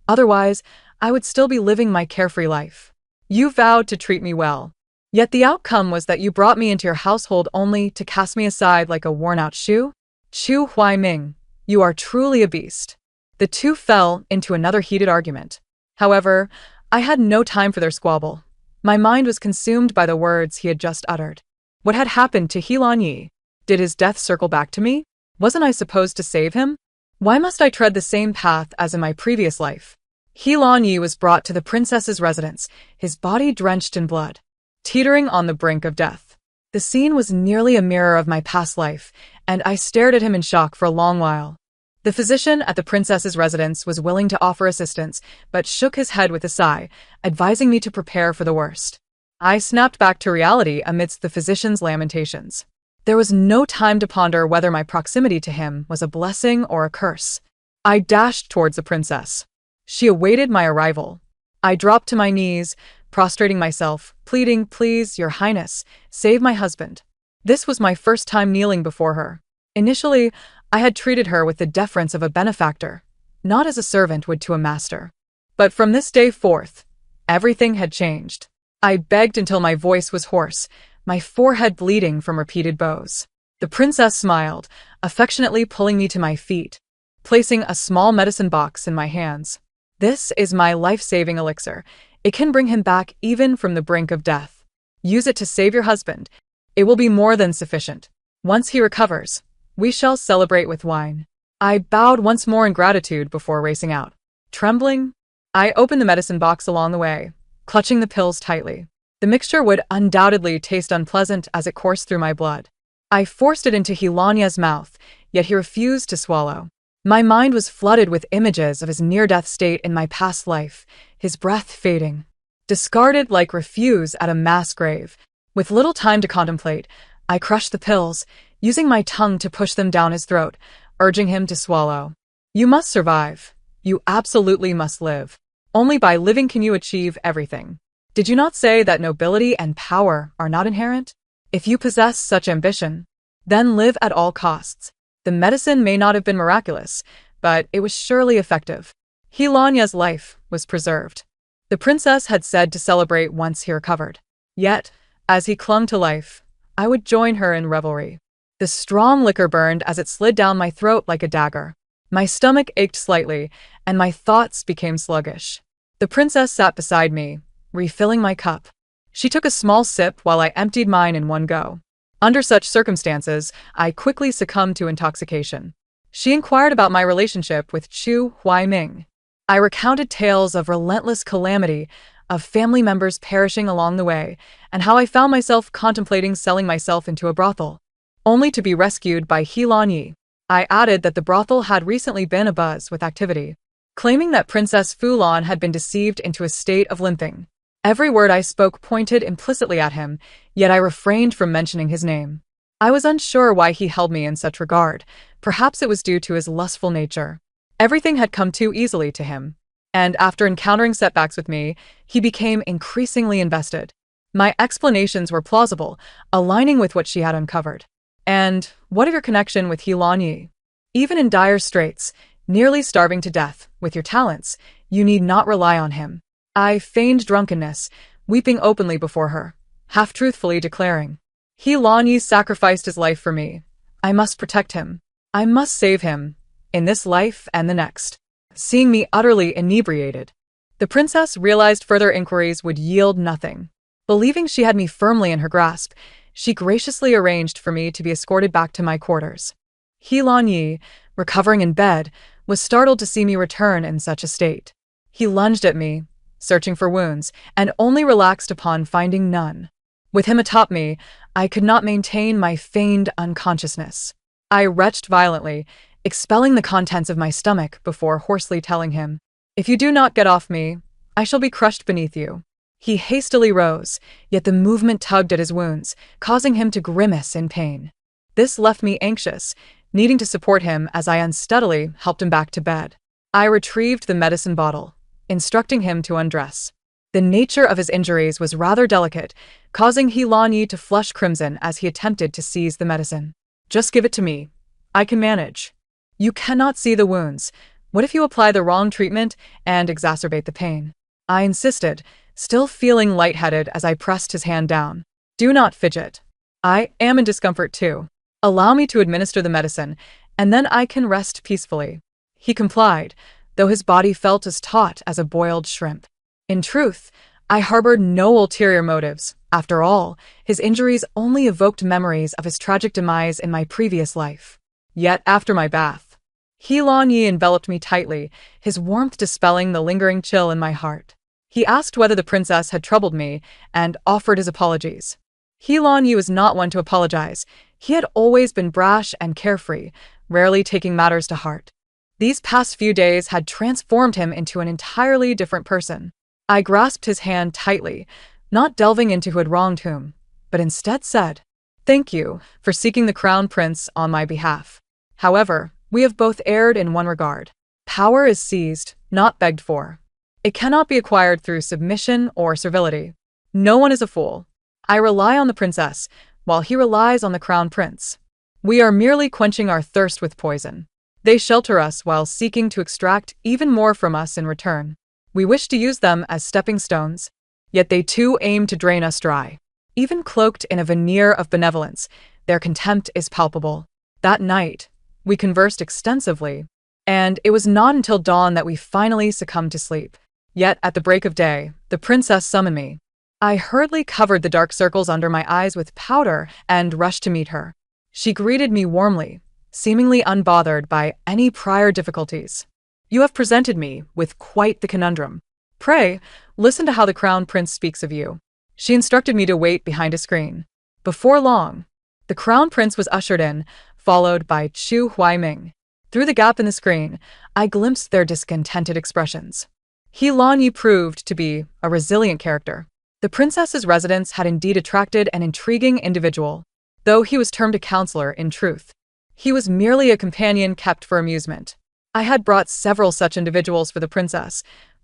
Otherwise, I would still be living my carefree life. You vowed to treat me well. Yet the outcome was that you brought me into your household only to cast me aside like a worn-out shoe? Chu Huaiming, you are truly a beast. The two fell into another heated argument. However, I had no time for their squabble. My mind was consumed by the words he had just uttered. What had happened to He Lan Yi? Did his death circle back to me? Wasn't I supposed to save him? Why must I tread the same path as in my previous life? He Lan Yi was brought to the princess's residence, his body drenched in blood, teetering on the brink of death. The scene was nearly a mirror of my past life, and I stared at him in shock for a long while. The physician at the princess's residence was willing to offer assistance, but shook his head with a sigh, advising me to prepare for the worst. I snapped back to reality amidst the physician's lamentations. There was no time to ponder whether my proximity to him was a blessing or a curse. I dashed towards the princess. She awaited my arrival. I dropped to my knees, prostrating myself, pleading, "Please, Your Highness, save my husband." This was my first time kneeling before her. Initially, I had treated her with the deference of a benefactor, not as a servant would to a master. But from this day forth, everything had changed. I begged until my voice was hoarse, my forehead bleeding from repeated blows. The princess smiled, affectionately pulling me to my feet, placing a small medicine box in my hands. "This is my life-saving elixir. It can bring him back even from the brink of death. Use it to save your husband. It will be more than sufficient. Once he recovers, we shall celebrate with wine." I bowed once more in gratitude before racing out. Trembling, I opened the medicine box along the way, clutching the pills tightly. The mixture would undoubtedly taste unpleasant as it coursed through my blood. I forced it into He Lan Yi's mouth, yet he refused to swallow. My mind was flooded with images of his near-death state in my past life, his breath fading, discarded like refuse at a mass grave. With little time to contemplate, I crushed the pills, using my tongue to push them down his throat, urging him to swallow. "You must survive. You absolutely must live. Only by living can you achieve everything. Did you not say that nobility and power are not inherent? If you possess such ambition, then live at all costs." The medicine may not have been miraculous, but it was surely effective. He Lan Yi's life was preserved. The princess had said to celebrate once he recovered. Yet, as he clung to life, I would join her in revelry. The strong liquor burned as it slid down my throat like a dagger. My stomach ached slightly, and my thoughts became sluggish. The princess sat beside me, refilling my cup. She took a small sip while I emptied mine in one go. Under such circumstances, I quickly succumbed to intoxication. She inquired about my relationship with Chu Huaiming. I recounted tales of relentless calamity, of family members perishing along the way, and how I found myself contemplating selling myself into a brothel, only to be rescued by He Lan Yi. I added that the brothel had recently been abuzz with activity, claiming that Princess Fu Lan had been deceived into a state of limping. Every word I spoke pointed implicitly at him, yet I refrained from mentioning his name. I was unsure why he held me in such regard. Perhaps it was due to his lustful nature. Everything had come too easily to him, and after encountering setbacks with me, he became increasingly invested. My explanations were plausible, aligning with what she had uncovered. "And what of your connection with He Lan Yi? Even in dire straits, nearly starving to death, with your talents, you need not rely on him." I feigned drunkenness, weeping openly before her, half-truthfully declaring, "He Lan Yi sacrificed his life for me. I must protect him. I must save him, in this life and the next." Seeing me utterly inebriated, the princess realized further inquiries would yield nothing. Believing she had me firmly in her grasp, she graciously arranged for me to be escorted back to my quarters. He Lan Yi, recovering in bed, was startled to see me return in such a state. He lunged at me, searching for wounds, and only relaxed upon finding none. With him atop me, I could not maintain my feigned unconsciousness. I retched violently, expelling the contents of my stomach before hoarsely telling him, "If you do not get off me, I shall be crushed beneath you." He hastily rose, yet the movement tugged at his wounds, causing him to grimace in pain. This left me anxious, needing to support him as I unsteadily helped him back to bed. I retrieved the medicine bottle, instructing him to undress. The nature of his injuries was rather delicate, causing He Lan Yi to flush crimson as he attempted to seize the medicine. "Just give it to me. I can manage." "You cannot see the wounds. What if you apply the wrong treatment and exacerbate the pain?" I insisted, still feeling lightheaded as I pressed his hand down. "Do not fidget. I am in discomfort too. Allow me to administer the medicine, and then I can rest peacefully." He complied, though his body felt as taut as a boiled shrimp. In truth, I harbored no ulterior motives. After all, his injuries only evoked memories of his tragic demise in my previous life. Yet after my bath, He Lan Yi enveloped me tightly, his warmth dispelling the lingering chill in my heart. He asked whether the princess had troubled me, and offered his apologies. He Lan Yi was not one to apologize. He had always been brash and carefree, rarely taking matters to heart. These past few days had transformed him into an entirely different person. I grasped his hand tightly, not delving into who had wronged whom, but instead said, "Thank you for seeking the crown prince on my behalf. However, we have both erred in one regard. Power is seized, not begged for. It cannot be acquired through submission or servility. No one is a fool. I rely on the princess, while he relies on the crown prince. We are merely quenching our thirst with poison. They shelter us while seeking to extract even more from us in return. We wish to use them as stepping stones, yet they too aim to drain us dry. Even cloaked in a veneer of benevolence, their contempt is palpable." That night, we conversed extensively, and it was not until dawn that we finally succumbed to sleep. Yet at the break of day, the princess summoned me. I hurriedly covered the dark circles under my eyes with powder and rushed to meet her. She greeted me warmly, seemingly unbothered by any prior difficulties. "You have presented me with quite the conundrum. Pray, listen to how the crown prince speaks of you." She instructed me to wait behind a screen. Before long, the crown prince was ushered in, followed by Chu Huaiming. Through the gap in the screen, I glimpsed their discontented expressions. He Lan Yi proved to be a resilient character. The princess's residence had indeed attracted an intriguing individual, though he was termed a counselor in truth. He was merely a companion kept for amusement. I had brought several such individuals for the princess.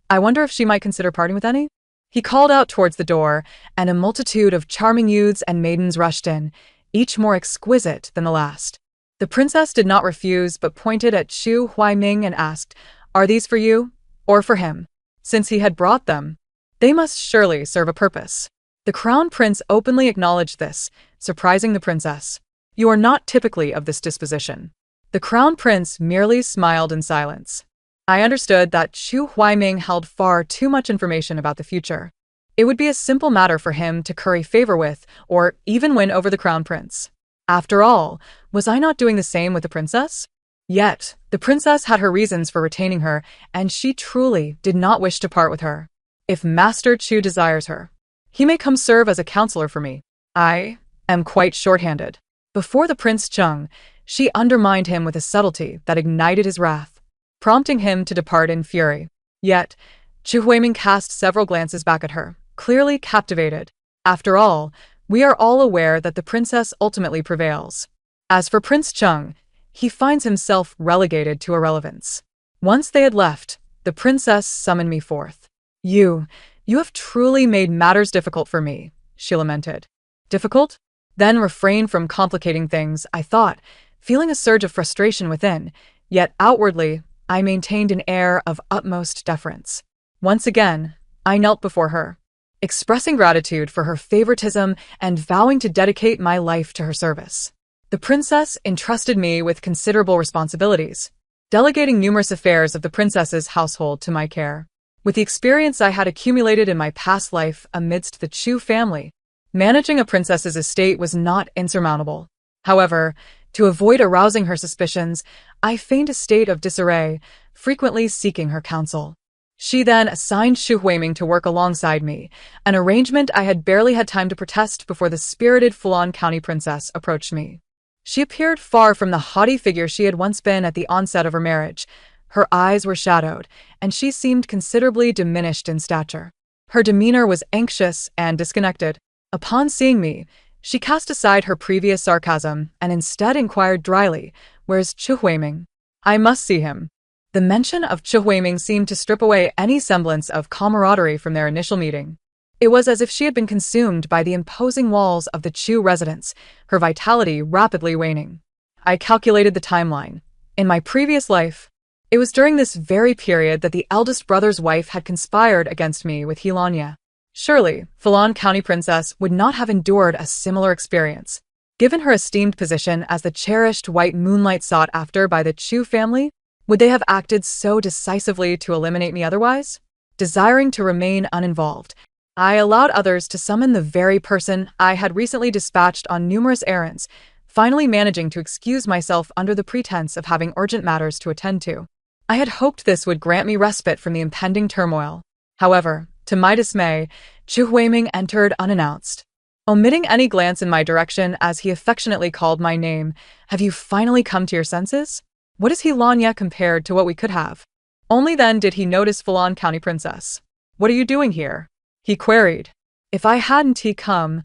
I wonder if she might consider parting with any? He called out towards the door, and a multitude of charming youths and maidens rushed in, each more exquisite than the last. The princess did not refuse, but pointed at Chu Huaiming and asked, "Are these for you, or for him?" Since he had brought them, they must surely serve a purpose. The crown prince openly acknowledged this, surprising the princess. "You are not typically of this disposition." The crown prince merely smiled in silence. I understood that Chu Huaiming held far too much information about the future. It would be a simple matter for him to curry favor with, or even win over the crown prince. After all, was I not doing the same with the princess? Yet, the princess had her reasons for retaining her, and she truly did not wish to part with her. If Master Chu desires her, he may come serve as a counselor for me. I am quite short-handed. Before the Prince Chung, she undermined him with a subtlety that ignited his wrath, prompting him to depart in fury. Yet, Chu Huiming cast several glances back at her, clearly captivated. After all, we are all aware that the princess ultimately prevails. As for Prince Chung, he finds himself relegated to irrelevance. Once they had left, the princess summoned me forth. You have truly made matters difficult for me," she lamented. "Difficult? Then refrain from complicating things," I thought, feeling a surge of frustration within, yet outwardly, I maintained an air of utmost deference. Once again, I knelt before her, expressing gratitude for her favoritism and vowing to dedicate my life to her service. The princess entrusted me with considerable responsibilities, delegating numerous affairs of the princess's household to my care. With the experience I had accumulated in my past life amidst the Chu family, managing a princess's estate was not insurmountable. However, to avoid arousing her suspicions, I feigned a state of disarray, frequently seeking her counsel. She then assigned Chu Huiming to work alongside me, an arrangement I had barely had time to protest before the spirited Fulan County princess approached me. She appeared far from the haughty figure she had once been at the onset of her marriage. Her eyes were shadowed, and she seemed considerably diminished in stature. Her demeanor was anxious and disconnected. Upon seeing me, she cast aside her previous sarcasm and instead inquired dryly, "Where's Chu Huiming? I must see him." The mention of Chu Huiming seemed to strip away any semblance of camaraderie from their initial meeting. It was as if she had been consumed by the imposing walls of the Chu residence, her vitality rapidly waning. I calculated the timeline. In my previous life, it was during this very period that the eldest brother's wife had conspired against me with Hilanya. Surely, Fulan County Princess would not have endured a similar experience. Given her esteemed position as the cherished white moonlight sought after by the Chu family, Would they have acted so decisively to eliminate me otherwise? Desiring to remain uninvolved, I allowed others to summon the very person I had recently dispatched on numerous errands, finally managing to excuse myself under the pretense of having urgent matters to attend to. I had hoped this would grant me respite from the impending turmoil. However, to my dismay, Chu Huiming entered unannounced. Omitting any glance in my direction as he affectionately called my name, "Have you finally come to your senses? What is Heilanya compared to what we could have?" Only then did he notice Fulan County Princess. "What are you doing here?" he queried. "If I hadn't come,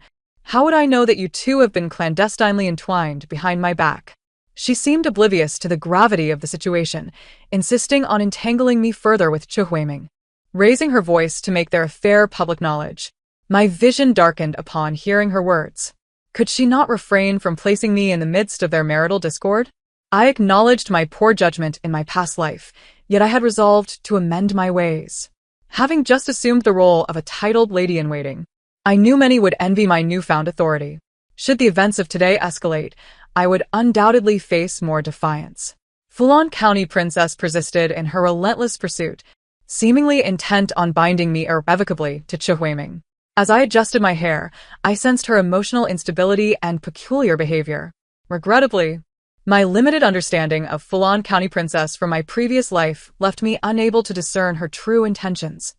how would I know that you two have been clandestinely entwined behind my back?" She seemed oblivious to the gravity of the situation, insisting on entangling me further with Chu Huiming, raising her voice to make their affair public knowledge. My vision darkened upon hearing her words. Could she not refrain from placing me in the midst of their marital discord? I acknowledged my poor judgment in my past life, yet I had resolved to amend my ways. Having just assumed the role of a titled lady-in-waiting, I knew many would envy my newfound authority. Should the events of today escalate, I would undoubtedly face more defiance. Fulan County Princess persisted in her relentless pursuit, seemingly intent on binding me irrevocably to Chu Huiming. As I adjusted my hair, I sensed her emotional instability and peculiar behavior. Regrettably, my limited understanding of Fulan County Princess from my previous life left me unable to discern her true intentions.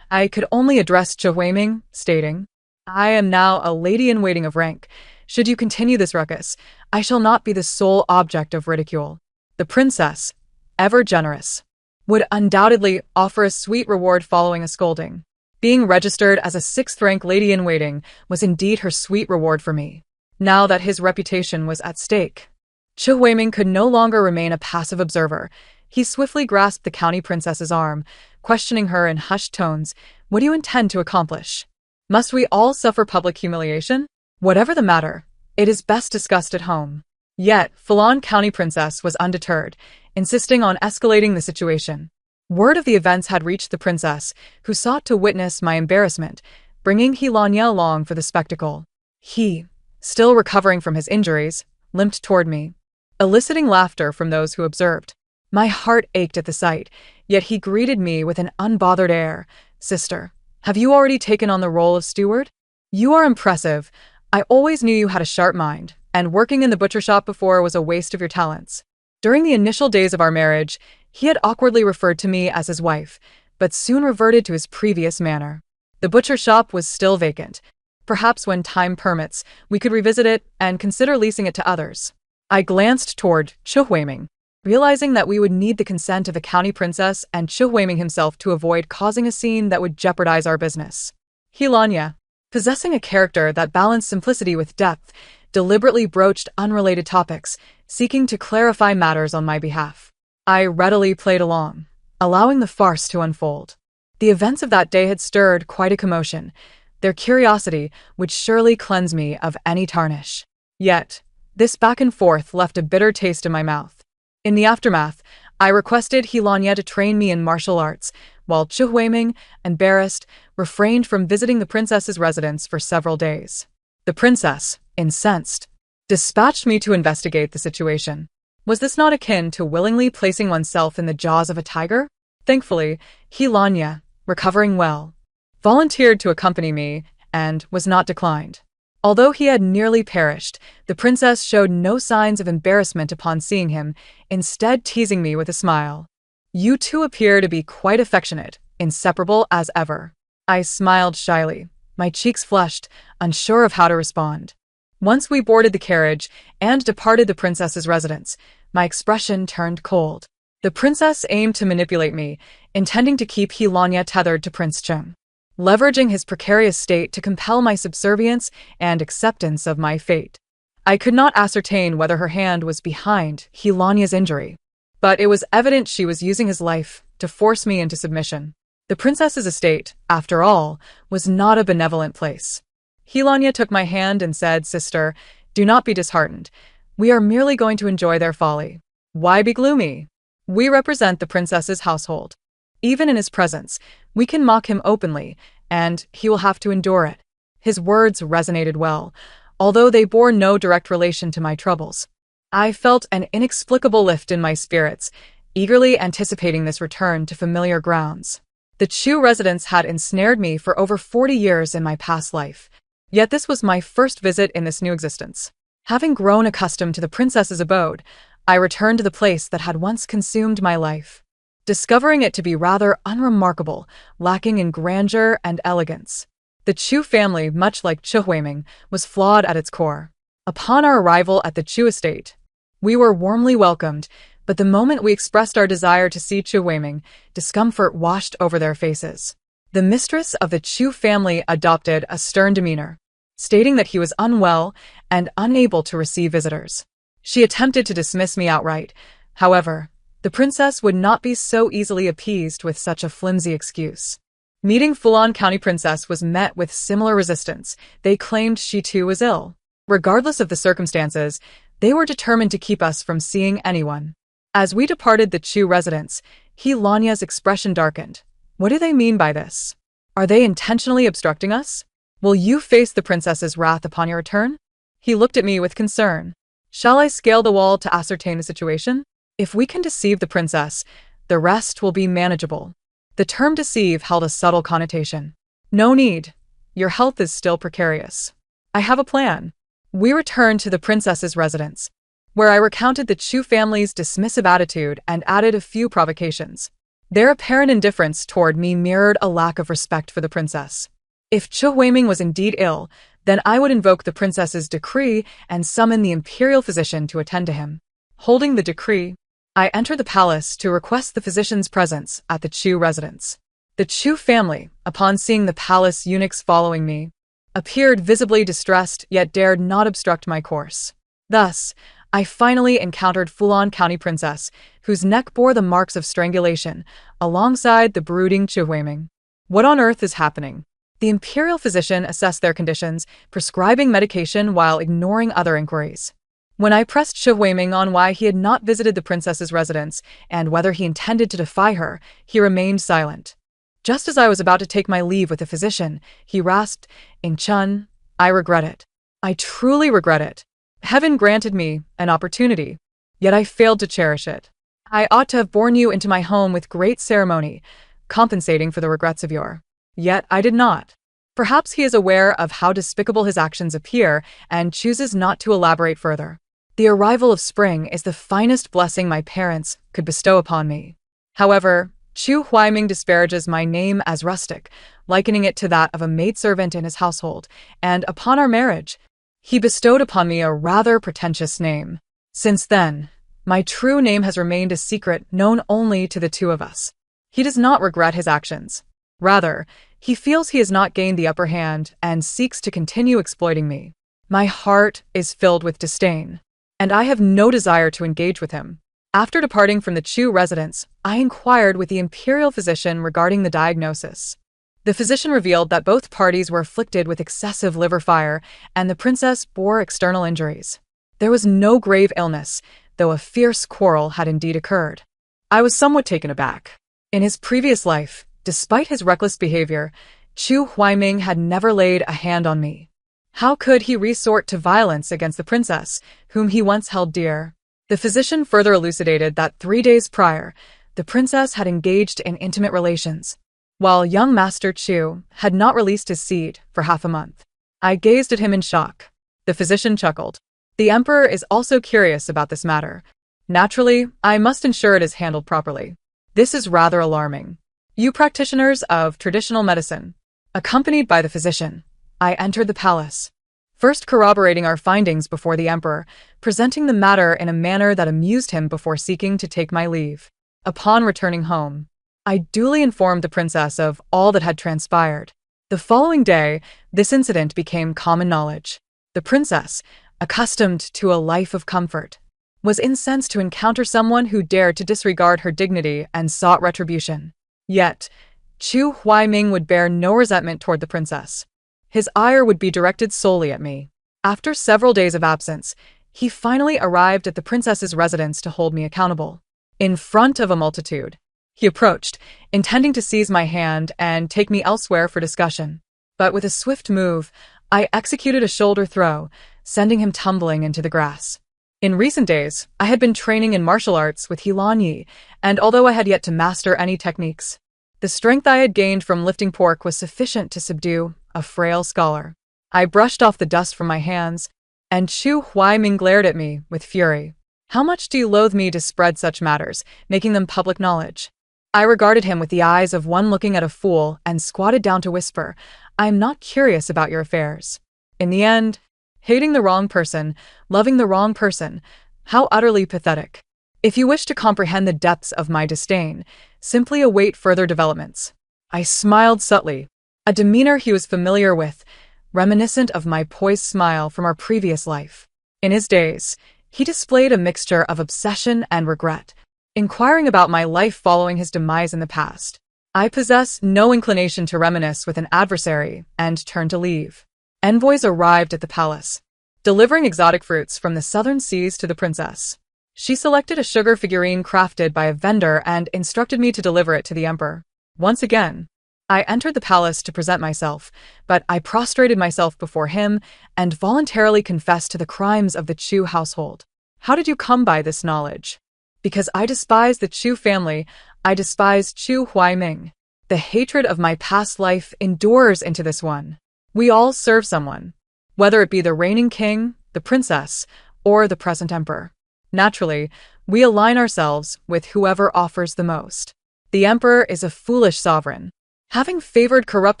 I could only address Chu Huiming, stating, "I am now a lady-in-waiting of rank. Should you continue this ruckus, I shall not be the sole object of ridicule." The princess, ever generous, would undoubtedly offer a sweet reward following a scolding. Being registered as a sixth-rank lady-in-waiting was indeed her sweet reward for me, now that his reputation was at stake. Chu Huiming could no longer remain a passive observer. He swiftly grasped the county princess's arm, questioning her in hushed tones. "What do you intend to accomplish? Must we all suffer public humiliation? Whatever the matter, it is best discussed at home." Yet, Fulan County Princess was undeterred, insisting on escalating the situation. Word of the events had reached the princess, who sought to witness my embarrassment, bringing Heilanya along for the spectacle. He, still recovering from his injuries, limped toward me, eliciting laughter from those who observed. My heart ached at the sight, yet he greeted me with an unbothered air. "Sister, have you already taken on the role of steward? You are impressive. I always knew you had a sharp mind, and working in the butcher shop before was a waste of your talents." During the initial days of our marriage, he had awkwardly referred to me as his wife, but soon reverted to his previous manner. The butcher shop was still vacant. Perhaps when time permits, we could revisit it and consider leasing it to others. I glanced toward Chu Huiming, realizing that we would need the consent of the county princess and Chu Huiming himself to avoid causing a scene that would jeopardize our business. Heilanya, possessing a character that balanced simplicity with depth, deliberately broached unrelated topics, seeking to clarify matters on my behalf. I readily played along, allowing the farce to unfold. The events of that day had stirred quite a commotion. Their curiosity would surely cleanse me of any tarnish. Yet, this back and forth left a bitter taste in my mouth. In the aftermath, I requested Heilanya to train me in martial arts, while Chu Huiming, embarrassed, refrained from visiting the princess's residence for several days. The princess, incensed, dispatched me to investigate the situation. Was this not akin to willingly placing oneself in the jaws of a tiger? Thankfully, Heilanya, recovering well, volunteered to accompany me and was not declined. Although he had nearly perished, the princess showed no signs of embarrassment upon seeing him, instead teasing me with a smile. "You two appear to be quite affectionate, inseparable as ever." I smiled shyly, my cheeks flushed, unsure of how to respond. Once we boarded the carriage and departed the princess's residence, my expression turned cold. The princess aimed to manipulate me, intending to keep Heilanya tethered to Prince Chung, leveraging his precarious state to compel my subservience and acceptance of my fate. I could not ascertain whether her hand was behind Heilanya's injury, but it was evident she was using his life to force me into submission. The princess's estate, after all, was not a benevolent place. Heilanya took my hand and said, "Sister, do not be disheartened. We are merely going to enjoy their folly. Why be gloomy? We represent the princess's household. Even in his presence, we can mock him openly, and he will have to endure it." His words resonated well, although they bore no direct relation to my troubles. I felt an inexplicable lift in my spirits, eagerly anticipating this return to familiar grounds. The Chu residence had ensnared me for over 40 years in my past life, yet this was my first visit in this new existence. Having grown accustomed to the princess's abode, I returned to the place that had once consumed my life, discovering it to be rather unremarkable, lacking in grandeur and elegance. The Chu family, much like Chu Huiming, was flawed at its core. Upon our arrival at the Chu estate, we were warmly welcomed, but the moment we expressed our desire to see Chu Huiming, discomfort washed over their faces. The mistress of the Chu family adopted a stern demeanor, stating that he was unwell and unable to receive visitors. She attempted to dismiss me outright. However, the princess would not be so easily appeased with such a flimsy excuse. Meeting Fulan County Princess was met with similar resistance. They claimed she too was ill. Regardless of the circumstances, they were determined to keep us from seeing anyone. As we departed the Chu residence, Lanya's expression darkened. What do they mean by this? Are they intentionally obstructing us? Will you face the princess's wrath upon your return? He looked at me with concern. Shall I scale the wall to ascertain the situation? If we can deceive the princess, the rest will be manageable. The term deceive held a subtle connotation. No need. Your health is still precarious. I have a plan. We returned to the princess's residence, where I recounted the Chu family's dismissive attitude and added a few provocations. Their apparent indifference toward me mirrored a lack of respect for the princess. If Chu Huiming was indeed ill, then I would invoke the princess's decree and summon the imperial physician to attend to him. Holding the decree, I entered the palace to request the physician's presence at the Chu residence. The Chu family, upon seeing the palace eunuchs following me, appeared visibly distressed yet dared not obstruct my course. Thus, I finally encountered Fulan County Princess, whose neck bore the marks of strangulation, alongside the brooding Chu Huiming. What on earth is happening? The imperial physician assessed their conditions, prescribing medication while ignoring other inquiries. When I pressed Chu Huiming on why he had not visited the princess's residence and whether he intended to defy her, he remained silent. Just as I was about to take my leave with the physician, he rasped, "In Chun, I regret it. I truly regret it. Heaven granted me an opportunity, yet I failed to cherish it. I ought to have borne you into my home with great ceremony, compensating for the regrets of yore. Yet I did not." Perhaps he is aware of how despicable his actions appear and chooses not to elaborate further. The arrival of spring is the finest blessing my parents could bestow upon me. However, Chu Huiming disparages my name as rustic, likening it to that of a maidservant in his household, and upon our marriage, he bestowed upon me a rather pretentious name. Since then, my true name has remained a secret known only to the two of us. He does not regret his actions. Rather, he feels he has not gained the upper hand and seeks to continue exploiting me. My heart is filled with disdain, and I have no desire to engage with him. After departing from the Chu residence, I inquired with the imperial physician regarding the diagnosis. The physician revealed that both parties were afflicted with excessive liver fire, and the princess bore external injuries. There was no grave illness, though a fierce quarrel had indeed occurred. I was somewhat taken aback. In his previous life, despite his reckless behavior, Chu Huiming had never laid a hand on me. How could he resort to violence against the princess, whom he once held dear? The physician further elucidated that 3 days prior, the princess had engaged in intimate relations, while young Master Chu had not released his seed for half a month. I gazed at him in shock. The physician chuckled. The emperor is also curious about this matter. Naturally, I must ensure it is handled properly. This is rather alarming. You practitioners of traditional medicine, accompanied by the physician, I entered the palace, first corroborating our findings before the emperor, presenting the matter in a manner that amused him before seeking to take my leave. Upon returning home, I duly informed the princess of all that had transpired. The following day, this incident became common knowledge. The princess, accustomed to a life of comfort, was incensed to encounter someone who dared to disregard her dignity and sought retribution. Yet, Chu Huiming would bear no resentment toward the princess. His ire would be directed solely at me. After several days of absence, he finally arrived at the princess's residence to hold me accountable. In front of a multitude, he approached, intending to seize my hand and take me elsewhere for discussion. But with a swift move, I executed a shoulder throw, sending him tumbling into the grass. In recent days, I had been training in martial arts with Helan Yi, and although I had yet to master any techniques, the strength I had gained from lifting pork was sufficient to subdue a frail scholar. I brushed off the dust from my hands, and Chu Huaiming glared at me with fury. How much do you loathe me to spread such matters, making them public knowledge? I regarded him with the eyes of one looking at a fool and squatted down to whisper, I am not curious about your affairs. In the end, hating the wrong person, loving the wrong person, how utterly pathetic. If you wish to comprehend the depths of my disdain, simply await further developments. I smiled subtly, a demeanor he was familiar with, reminiscent of my poised smile from our previous life. In his days, he displayed a mixture of obsession and regret, inquiring about my life following his demise in the past. I possess no inclination to reminisce with an adversary and turned to leave. Envoys arrived at the palace, delivering exotic fruits from the southern seas to the princess. She selected a sugar figurine crafted by a vendor and instructed me to deliver it to the emperor. Once again, I entered the palace to present myself, but I prostrated myself before him and voluntarily confessed to the crimes of the Chu household. How did you come by this knowledge? Because I despise the Chu family, I despise Chu Huaiming. The hatred of my past life endures into this one. We all serve someone, whether it be the reigning king, the princess, or the present emperor. Naturally, we align ourselves with whoever offers the most. The emperor is a foolish sovereign. Having favored corrupt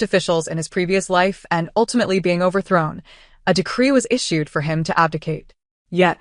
officials in his previous life and ultimately being overthrown, a decree was issued for him to abdicate. Yet,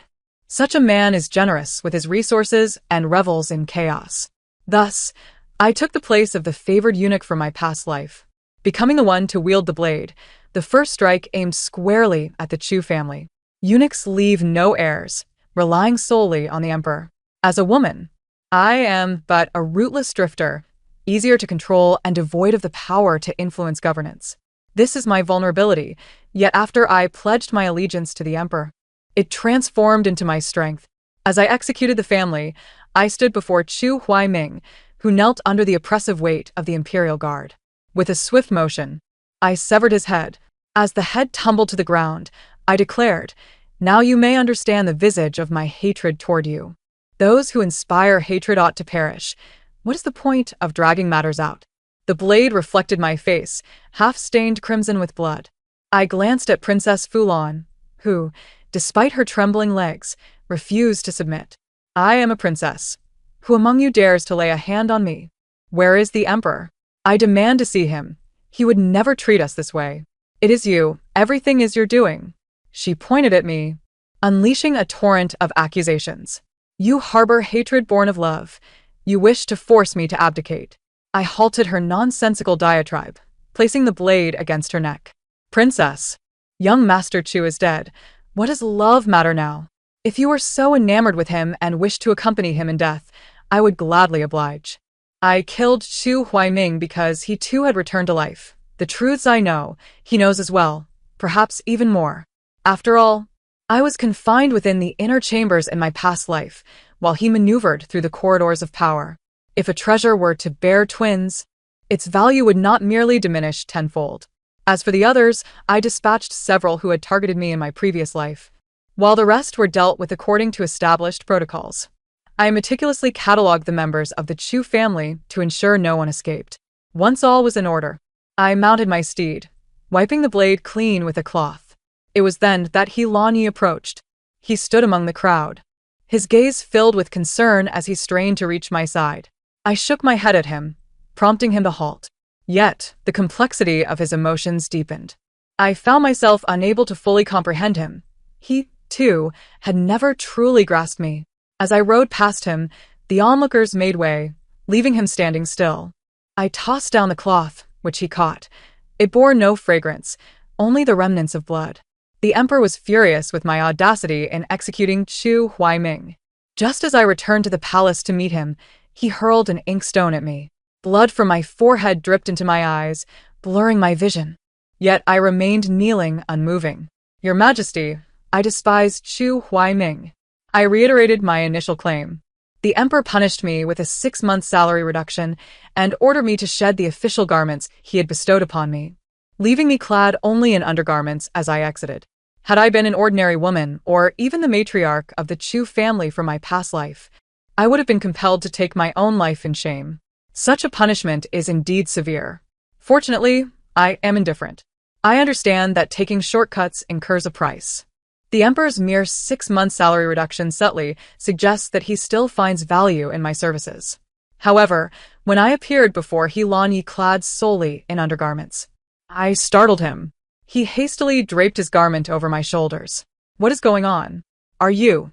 such a man is generous with his resources and revels in chaos. Thus, I took the place of the favored eunuch from my past life, becoming the one to wield the blade, the first strike aimed squarely at the Chu family. Eunuchs leave no heirs, relying solely on the emperor. As a woman, I am but a rootless drifter, easier to control and devoid of the power to influence governance. This is my vulnerability, yet after I pledged my allegiance to the emperor, it transformed into my strength. As I executed the family, I stood before Chu Huaiming, who knelt under the oppressive weight of the imperial guard. With a swift motion, I severed his head. As the head tumbled to the ground, I declared, now you may understand the visage of my hatred toward you. Those who inspire hatred ought to perish. What is the point of dragging matters out? The blade reflected my face, half stained crimson with blood. I glanced at Princess Fulan, who, despite her trembling legs, refused to submit. I am a princess. Who among you dares to lay a hand on me? Where is the emperor? I demand to see him. He would never treat us this way. It is you. Everything is your doing. She pointed at me, unleashing a torrent of accusations. You harbor hatred born of love. You wish to force me to abdicate. I halted her nonsensical diatribe, placing the blade against her neck. Princess, young Master Chu is dead. What does love matter now? If you are so enamored with him and wish to accompany him in death, I would gladly oblige. I killed Chu Huaiming because he too had returned to life. The truths I know, he knows as well, perhaps even more. After all, I was confined within the inner chambers in my past life, while he maneuvered through the corridors of power. If a treasure were to bear twins, its value would not merely diminish tenfold. As for the others, I dispatched several who had targeted me in my previous life, while the rest were dealt with according to established protocols. I meticulously catalogued the members of the Chu family to ensure no one escaped. Once all was in order, I mounted my steed, wiping the blade clean with a cloth. It was then that Helan Yi approached. He stood among the crowd, his gaze filled with concern as he strained to reach my side. I shook my head at him, prompting him to halt. Yet, the complexity of his emotions deepened. I found myself unable to fully comprehend him. He, too, had never truly grasped me. As I rode past him, the onlookers made way, leaving him standing still. I tossed down the cloth, which he caught. It bore no fragrance, only the remnants of blood. The emperor was furious with my audacity in executing Chu Huaiming. Just as I returned to the palace to meet him, he hurled an inkstone at me. Blood from my forehead dripped into my eyes, blurring my vision. Yet I remained kneeling, unmoving. Your Majesty, I despise Chu Huaiming. I reiterated my initial claim. The emperor punished me with a 6-month salary reduction and ordered me to shed the official garments he had bestowed upon me, leaving me clad only in undergarments as I exited. Had I been an ordinary woman, or even the matriarch of the Chu family from my past life, I would have been compelled to take my own life in shame. Such a punishment is indeed severe. Fortunately, I am indifferent. I understand that taking shortcuts incurs a price. The Emperor's mere 6-month salary reduction subtly suggests that he still finds value in my services. However, when I appeared before He Lanyi clad solely in undergarments, I startled him. He hastily draped his garment over my shoulders. "What is going on? Are you?"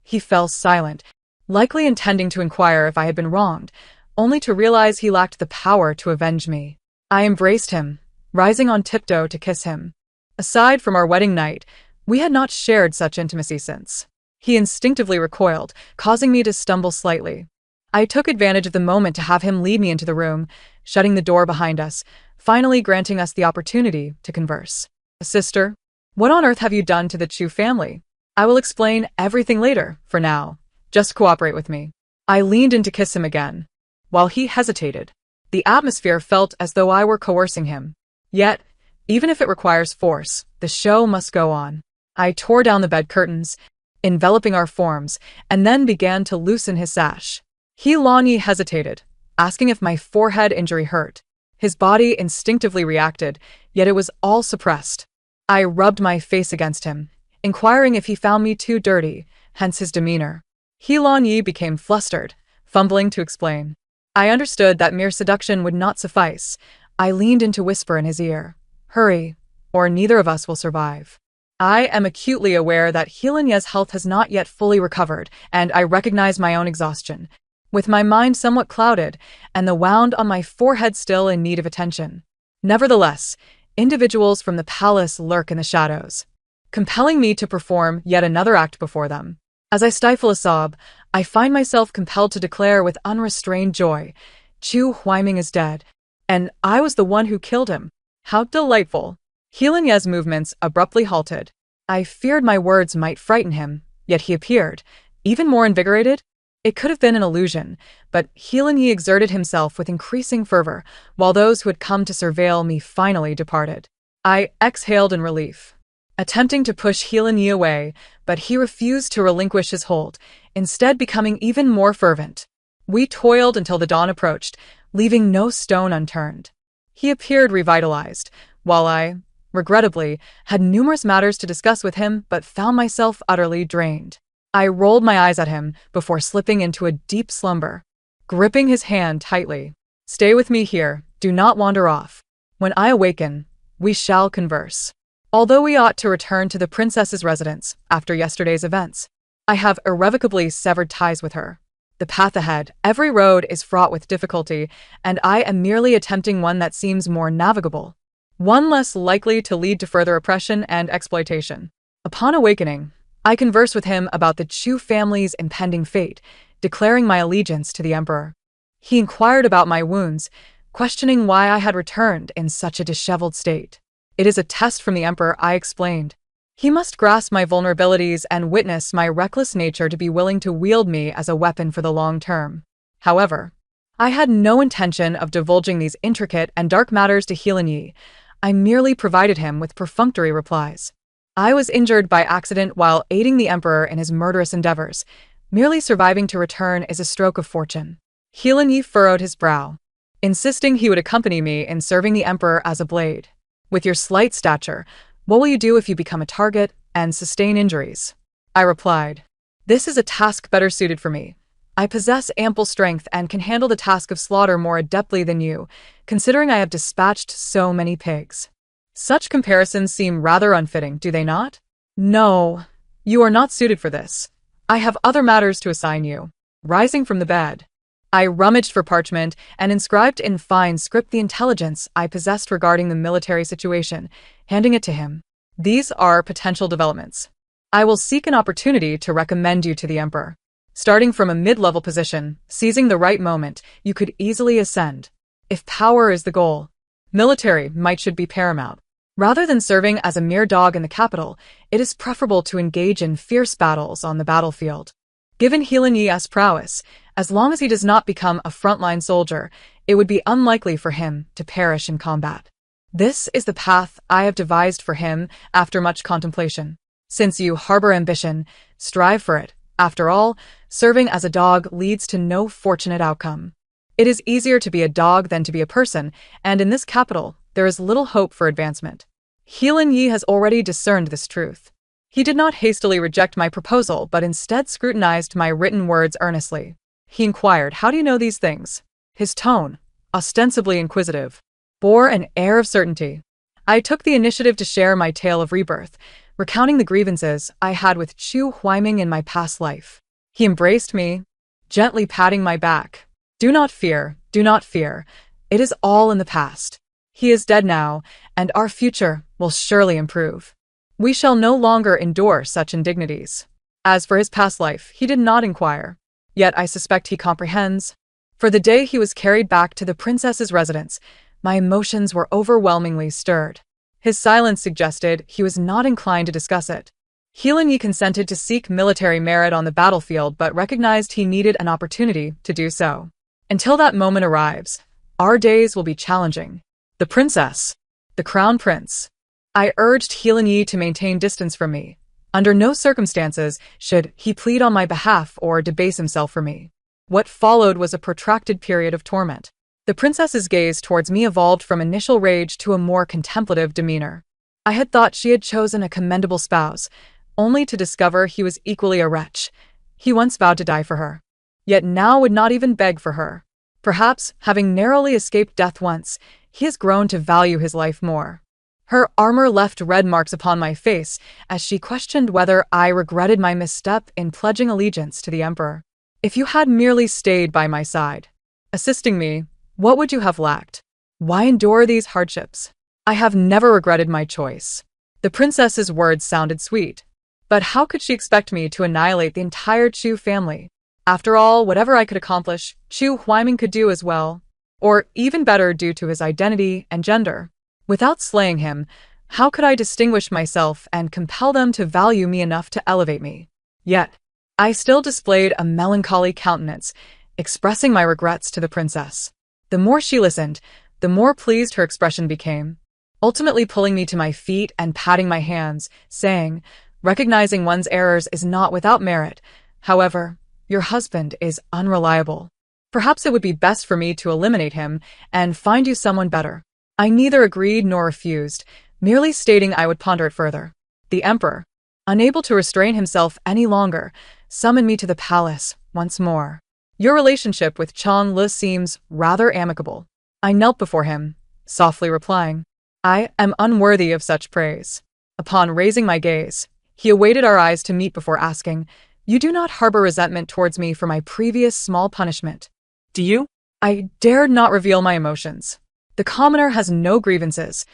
He fell silent, likely intending to inquire if I had been wronged, only to realize he lacked the power to avenge me. I embraced him, rising on tiptoe to kiss him. Aside from our wedding night, we had not shared such intimacy since. He instinctively recoiled, causing me to stumble slightly. I took advantage of the moment to have him lead me into the room, shutting the door behind us, finally granting us the opportunity to converse. "Sister, what on earth have you done to the Chu family? I will explain everything later, for now. Just cooperate with me." I leaned in to kiss him again. While he hesitated, the atmosphere felt as though I were coercing him. Yet, even if it requires force, the show must go on. I tore down the bed curtains, enveloping our forms, and then began to loosen his sash. He Lanyi hesitated, asking if my forehead injury hurt. His body instinctively reacted, yet it was all suppressed. I rubbed my face against him, inquiring if he found me too dirty, hence his demeanor. He Lanyi became flustered, fumbling to explain. I understood that mere seduction would not suffice. I leaned in to whisper in his ear, "Hurry, or neither of us will survive." I am acutely aware that Helanye's health has not yet fully recovered, and I recognize my own exhaustion, with my mind somewhat clouded and the wound on my forehead still in need of attention. Nevertheless, individuals from the palace lurk in the shadows, compelling me to perform yet another act before them. As I stifle a sob, I find myself compelled to declare with unrestrained joy, "Chu Huaiming is dead, and I was the one who killed him. How delightful." Helanye's movements abruptly halted. I feared my words might frighten him, yet he appeared, even more invigorated. It could have been an illusion, but Helanyi exerted himself with increasing fervor, while those who had come to surveil me finally departed. I exhaled in relief, attempting to push Helanyi away, but he refused to relinquish his hold, instead becoming even more fervent. We toiled until the dawn approached, leaving no stone unturned. He appeared revitalized, while I, regrettably, had numerous matters to discuss with him but found myself utterly drained. I rolled my eyes at him before slipping into a deep slumber, gripping his hand tightly. "Stay with me here, do not wander off. When I awaken, we shall converse. Although we ought to return to the princess's residence after yesterday's events, I have irrevocably severed ties with her. The path ahead, every road is fraught with difficulty, and I am merely attempting one that seems more navigable, one less likely to lead to further oppression and exploitation." Upon awakening, I conversed with him about the Chu family's impending fate, declaring my allegiance to the emperor. He inquired about my wounds, questioning why I had returned in such a disheveled state. "It is a test from the emperor," I explained. "He must grasp my vulnerabilities and witness my reckless nature to be willing to wield me as a weapon for the long term." However, I had no intention of divulging these intricate and dark matters to Helanyi. I merely provided him with perfunctory replies. I was injured by accident while aiding the emperor in his murderous endeavors. Merely surviving to return is a stroke of fortune. Helanyi furrowed his brow, insisting he would accompany me in serving the emperor as a blade. "With your slight stature, what will you do if you become a target and sustain injuries?" I replied. "This is a task better suited for me. I possess ample strength and can handle the task of slaughter more adeptly than you, considering I have dispatched so many pigs." Such comparisons seem rather unfitting, do they not? "No, you are not suited for this. I have other matters to assign you." Rising from the bed, I rummaged for parchment and inscribed in fine script the intelligence I possessed regarding the military situation, handing it to him. "These are potential developments. I will seek an opportunity to recommend you to the emperor. Starting from a mid-level position, seizing the right moment, you could easily ascend. If power is the goal, military might should be paramount. Rather than serving as a mere dog in the capital, it is preferable to engage in fierce battles on the battlefield. Given Helanyi's prowess, as long as he does not become a frontline soldier, it would be unlikely for him to perish in combat. This is the path I have devised for him after much contemplation. Since you harbor ambition, strive for it. After all, serving as a dog leads to no fortunate outcome. It is easier to be a dog than to be a person, and in this capital, there is little hope for advancement. Heelin Yi has already discerned this truth. He did not hastily reject my proposal, but instead scrutinized my written words earnestly. He inquired, "How do you know these things?" His tone, ostensibly inquisitive, bore an air of certainty. I took the initiative to share my tale of rebirth, recounting the grievances I had with Chu Huaiming in my past life. He embraced me, gently patting my back. Do not fear, do not fear. It is all in the past. He is dead now, and our future will surely improve. We shall no longer endure such indignities." As for his past life, he did not inquire. Yet I suspect he comprehends. For the day he was carried back to the princess's residence, my emotions were overwhelmingly stirred. His silence suggested he was not inclined to discuss it. Heelin Yi consented to seek military merit on the battlefield but recognized he needed an opportunity to do so. Until that moment arrives, our days will be challenging. The princess, the crown prince. I urged Heelin Yi to maintain distance from me. Under no circumstances should he plead on my behalf or debase himself for me. What followed was a protracted period of torment. The princess's gaze towards me evolved from initial rage to a more contemplative demeanor. I had thought she had chosen a commendable spouse, only to discover he was equally a wretch. He once vowed to die for her, yet now would not even beg for her. Perhaps, having narrowly escaped death once, he has grown to value his life more. Her armor left red marks upon my face as she questioned whether I regretted my misstep in pledging allegiance to the emperor. If you had merely stayed by my side, assisting me, what would you have lacked? Why endure these hardships? I have never regretted my choice. The princess's words sounded sweet. But how could she expect me to annihilate the entire Chu family? After all, whatever I could accomplish, Chu Huaiming could do as well. Or even better due to his identity and gender. Without slaying him, how could I distinguish myself and compel them to value me enough to elevate me? Yet, I still displayed a melancholy countenance, expressing my regrets to the princess. The more she listened, the more pleased her expression became, ultimately pulling me to my feet and patting my hands, saying, "Recognizing one's errors is not without merit. However, your husband is unreliable. Perhaps it would be best for me to eliminate him and find you someone better." I neither agreed nor refused, merely stating I would ponder it further. The emperor, unable to restrain himself any longer, summoned me to the palace once more. "Your relationship with Chong Lu seems rather amicable." I knelt before him, softly replying, "I am unworthy of such praise." Upon raising my gaze, he awaited our eyes to meet before asking, "You do not harbor resentment towards me for my previous small punishment, do you?" I dared not reveal my emotions. The commoner has no grievances.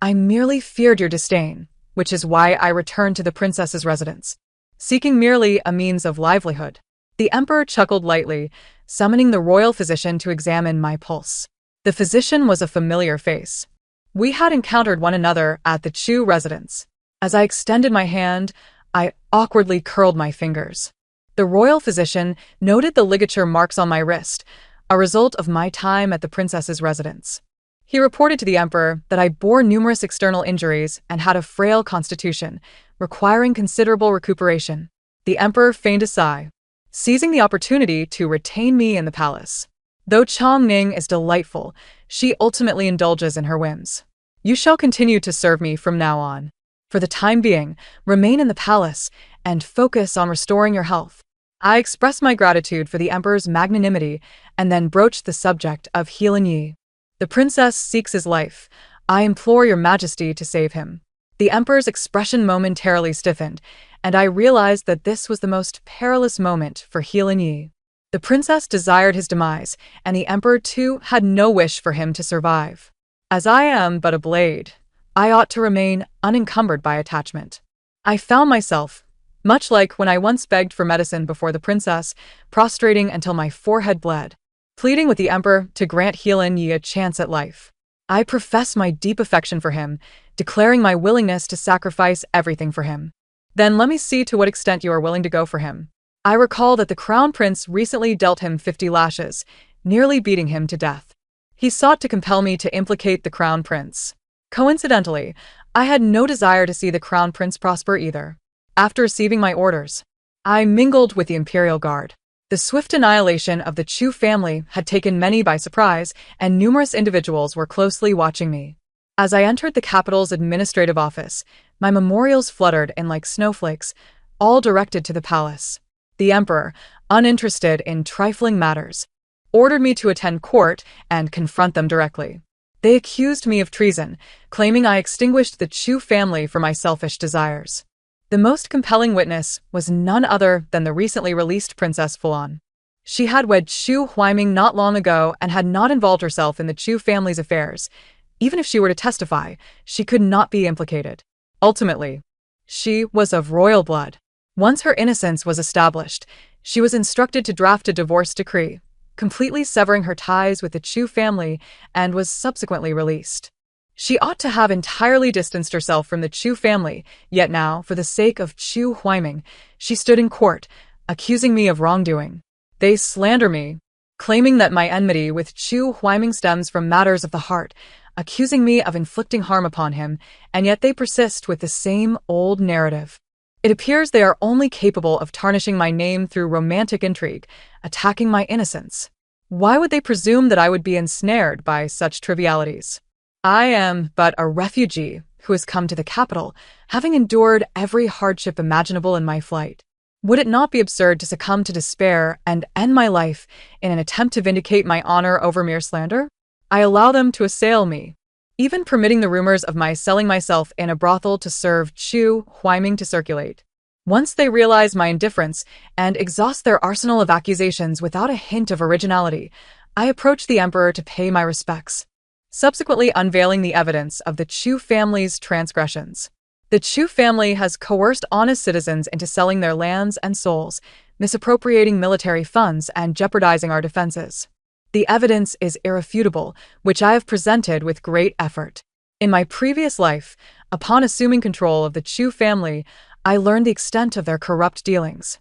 I merely feared your disdain, which is why I returned to the princess's residence, seeking merely a means of livelihood. The emperor chuckled lightly, summoning the royal physician to examine my pulse. The physician was a familiar face. We had encountered one another at the Chu residence. As I extended my hand, I awkwardly curled my fingers. The royal physician noted the ligature marks on my wrist, a result of my time at the princess's residence. He reported to the emperor that I bore numerous external injuries and had a frail constitution, requiring considerable recuperation. The emperor feigned a sigh, seizing the opportunity to retain me in the palace. Though Chong Ning is delightful, she ultimately indulges in her whims. You shall continue to serve me from now on. For the time being, remain in the palace and focus on restoring your health. I expressed my gratitude for the emperor's magnanimity and then broached the subject of Heelin Yi. The princess seeks his life. I implore your majesty to save him. The emperor's expression momentarily stiffened, and I realized that this was the most perilous moment for Heelin Yi. The princess desired his demise, and the emperor too had no wish for him to survive. As I am but a blade, I ought to remain unencumbered by attachment. I found myself, much like when I once begged for medicine before the princess, prostrating until my forehead bled, pleading with the emperor to grant Heelin Yi a chance at life. I profess my deep affection for him, declaring my willingness to sacrifice everything for him. Then let me see to what extent you are willing to go for him. I recall that the crown prince recently dealt him 50 lashes, nearly beating him to death. He sought to compel me to implicate the crown prince. Coincidentally, I had no desire to see the crown prince prosper either. After receiving my orders, I mingled with the Imperial Guard. The swift annihilation of the Chu family had taken many by surprise, and numerous individuals were closely watching me. As I entered the capital's administrative office, my memorials fluttered in like snowflakes, all directed to the palace. The emperor, uninterested in trifling matters, ordered me to attend court and confront them directly. They accused me of treason, claiming I extinguished the Chu family for my selfish desires. The most compelling witness was none other than the recently released Princess Fulan. She had wed Chu Huaiming not long ago and had not involved herself in the Chu family's affairs. Even if she were to testify, she could not be implicated. Ultimately, she was of royal blood. Once her innocence was established, she was instructed to draft a divorce decree, completely severing her ties with the Chu family, and was subsequently released. She ought to have entirely distanced herself from the Chu family, yet now, for the sake of Chu Huaiming, she stood in court, accusing me of wrongdoing. They slander me, claiming that my enmity with Chu Huaiming stems from matters of the heart, accusing me of inflicting harm upon him, and yet they persist with the same old narrative. It appears they are only capable of tarnishing my name through romantic intrigue, attacking my innocence. Why would they presume that I would be ensnared by such trivialities? I am but a refugee who has come to the capital, having endured every hardship imaginable in my flight. Would it not be absurd to succumb to despair and end my life in an attempt to vindicate my honor over mere slander? I allow them to assail me, even permitting the rumors of my selling myself in a brothel to serve Chu Huaiming to circulate. Once they realize my indifference and exhaust their arsenal of accusations without a hint of originality, I approach the emperor to pay my respects, subsequently unveiling the evidence of the Chu family's transgressions. The Chu family has coerced honest citizens into selling their lands and souls, misappropriating military funds, and jeopardizing our defenses. The evidence is irrefutable, which I have presented with great effort. In my previous life, upon assuming control of the Chu family, I learned the extent of their corrupt dealings.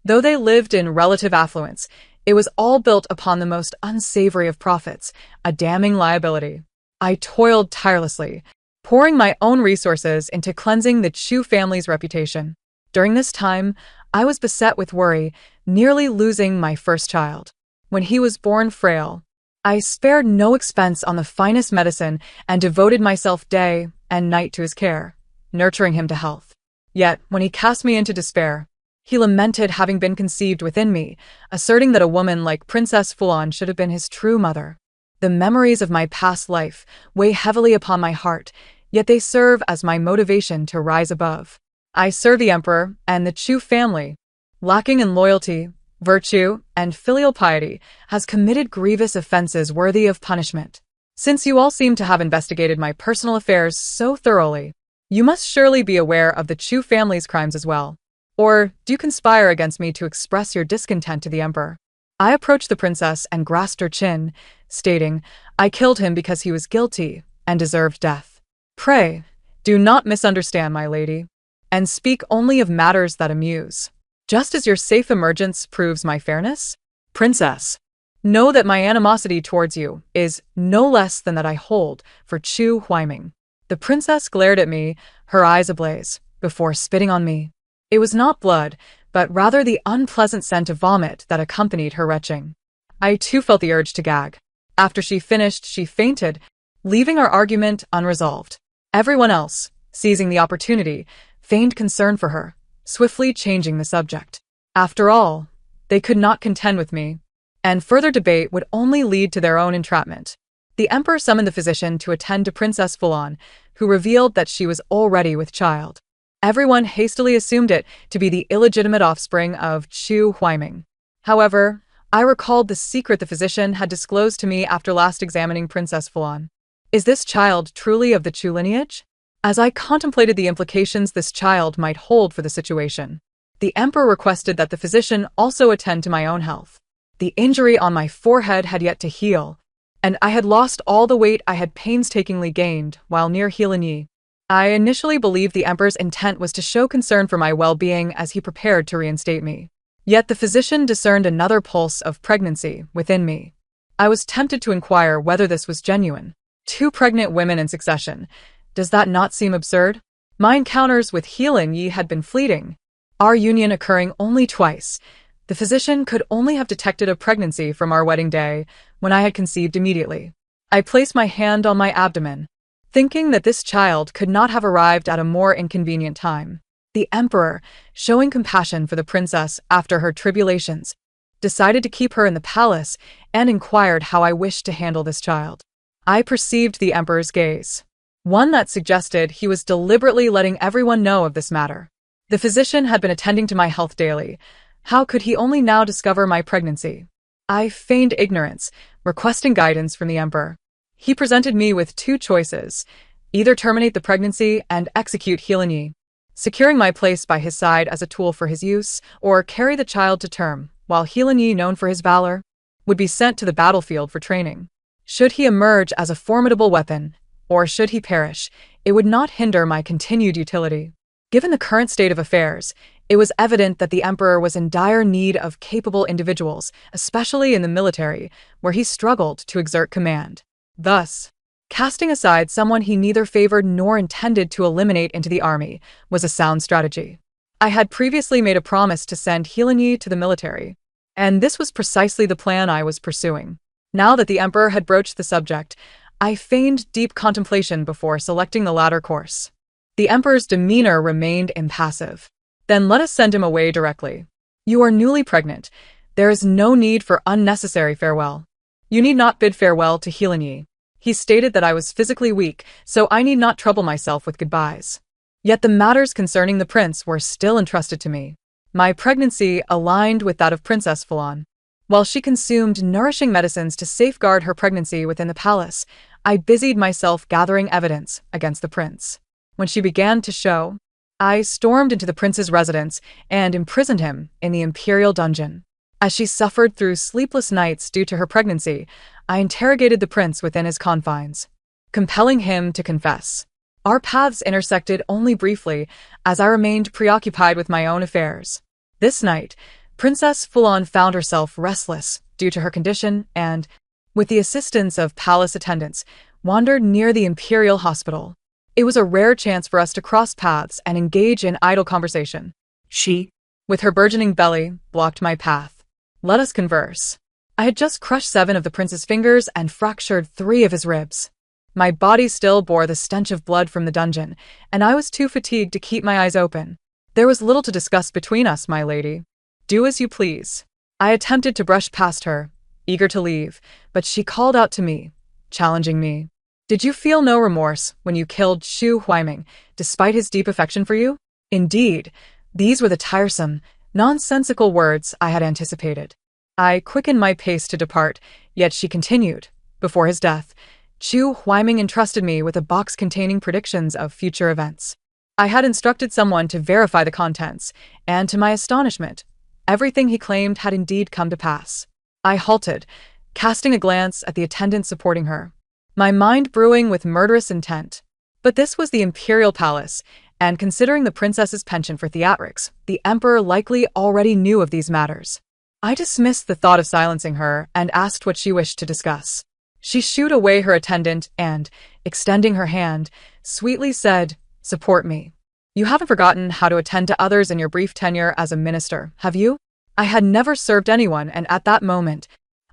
Though they lived in relative affluence, it was all built upon the most unsavory of profits, a damning liability. I toiled tirelessly, pouring my own resources into cleansing the Chu family's reputation. During this time, I was beset with worry, nearly losing my first child. When he was born frail, I spared no expense on the finest medicine and devoted myself day and night to his care, nurturing him to health. Yet, when he cast me into despair, he lamented having been conceived within me, asserting that a woman like Princess Fulan should have been his true mother. The memories of my past life weigh heavily upon my heart, yet they serve as my motivation to rise above. I serve the emperor and the Chu family, lacking in loyalty, virtue, and filial piety, has committed grievous offenses worthy of punishment. Since you all seem to have investigated my personal affairs so thoroughly, you must surely be aware of the Chu family's crimes as well. Or do you conspire against me to express your discontent to the emperor? I approached the princess and grasped her chin, stating, I killed him because he was guilty and deserved death. Pray, do not misunderstand, my lady, and speak only of matters that amuse. Just as your safe emergence proves my fairness, Princess, know that my animosity towards you is no less than that I hold for Chu Huaiming. The princess glared at me, her eyes ablaze, before spitting on me. It was not blood, but rather the unpleasant scent of vomit that accompanied her retching. I too felt the urge to gag. After she finished, she fainted, leaving our argument unresolved. Everyone else, seizing the opportunity, feigned concern for her, swiftly changing the subject. After all, they could not contend with me, and further debate would only lead to their own entrapment. The emperor summoned the physician to attend to Princess Fulan, who revealed that she was already with child. Everyone hastily assumed it to be the illegitimate offspring of Chu Huaiming. However, I recalled the secret the physician had disclosed to me after last examining Princess Fulan. Is this child truly of the Chu lineage? As I contemplated the implications this child might hold for the situation, the emperor requested that the physician also attend to my own health. The injury on my forehead had yet to heal, and I had lost all the weight I had painstakingly gained while near Healinyi. I initially believed the emperor's intent was to show concern for my well-being as he prepared to reinstate me. Yet the physician discerned another pulse of pregnancy within me. I was tempted to inquire whether this was genuine. 2 pregnant women in succession, Does that not seem absurd? My encounters with Healing Yi had been fleeting, our union occurring only twice. The physician could only have detected a pregnancy from our wedding day, when I had conceived immediately. I placed my hand on my abdomen, thinking that this child could not have arrived at a more inconvenient time. The emperor, showing compassion for the princess after her tribulations, decided to keep her in the palace and inquired how I wished to handle this child. I perceived the emperor's gaze, one that suggested he was deliberately letting everyone know of this matter. The physician had been attending to my health daily. How could he only now discover my pregnancy? I feigned ignorance, requesting guidance from the emperor. He presented me with two choices: either terminate the pregnancy and execute Healing Yi, securing my place by his side as a tool for his use, or carry the child to term, while Healing Yi, known for his valor, would be sent to the battlefield for training. Should he emerge as a formidable weapon, or should he perish, it would not hinder my continued utility. Given the current state of affairs, it was evident that the emperor was in dire need of capable individuals, especially in the military, where he struggled to exert command. Thus, casting aside someone he neither favored nor intended to eliminate into the army was a sound strategy. I had previously made a promise to send Healing Yi to the military, and this was precisely the plan I was pursuing. Now that the emperor had broached the subject, I feigned deep contemplation before selecting the latter course. The emperor's demeanor remained impassive. Then let us send him away directly. You are newly pregnant. There is no need for unnecessary farewell. You need not bid farewell to Healing Yi. He stated that I was physically weak, so I need not trouble myself with goodbyes. Yet the matters concerning the prince were still entrusted to me. My pregnancy aligned with that of Princess Fulan. While she consumed nourishing medicines to safeguard her pregnancy within the palace, I busied myself gathering evidence against the prince. When she began to show, I stormed into the prince's residence and imprisoned him in the imperial dungeon. As she suffered through sleepless nights due to her pregnancy, I interrogated the prince within his confines, compelling him to confess. Our paths intersected only briefly, as I remained preoccupied with my own affairs. This night, Princess Fulan found herself restless due to her condition and, with the assistance of palace attendants, wandered near the imperial hospital. It was a rare chance for us to cross paths and engage in idle conversation. She, with her burgeoning belly, blocked my path. Let us converse. I had just crushed 7 of the prince's fingers and fractured 3 of his ribs. My body still bore the stench of blood from the dungeon, and I was too fatigued to keep my eyes open. There was little to discuss between us, my lady. Do as you please. I attempted to brush past her, eager to leave, but she called out to me, challenging me. Did you feel no remorse when you killed Xu Huaiming, despite his deep affection for you? Indeed, these were the tiresome, nonsensical words I had anticipated. I quickened my pace to depart, yet she continued. Before his death, Xu Huaiming entrusted me with a box containing predictions of future events. I had instructed someone to verify the contents, and to my astonishment, everything he claimed had indeed come to pass. I halted, casting a glance at the attendant supporting her, my mind brewing with murderous intent. But this was the imperial palace, and considering the princess's penchant for theatrics, the emperor likely already knew of these matters. I dismissed the thought of silencing her and asked what she wished to discuss. She shooed away her attendant and, extending her hand, sweetly said, "Support me. You haven't forgotten how to attend to others in your brief tenure as a minister, have you?" I had never served anyone, and at that moment,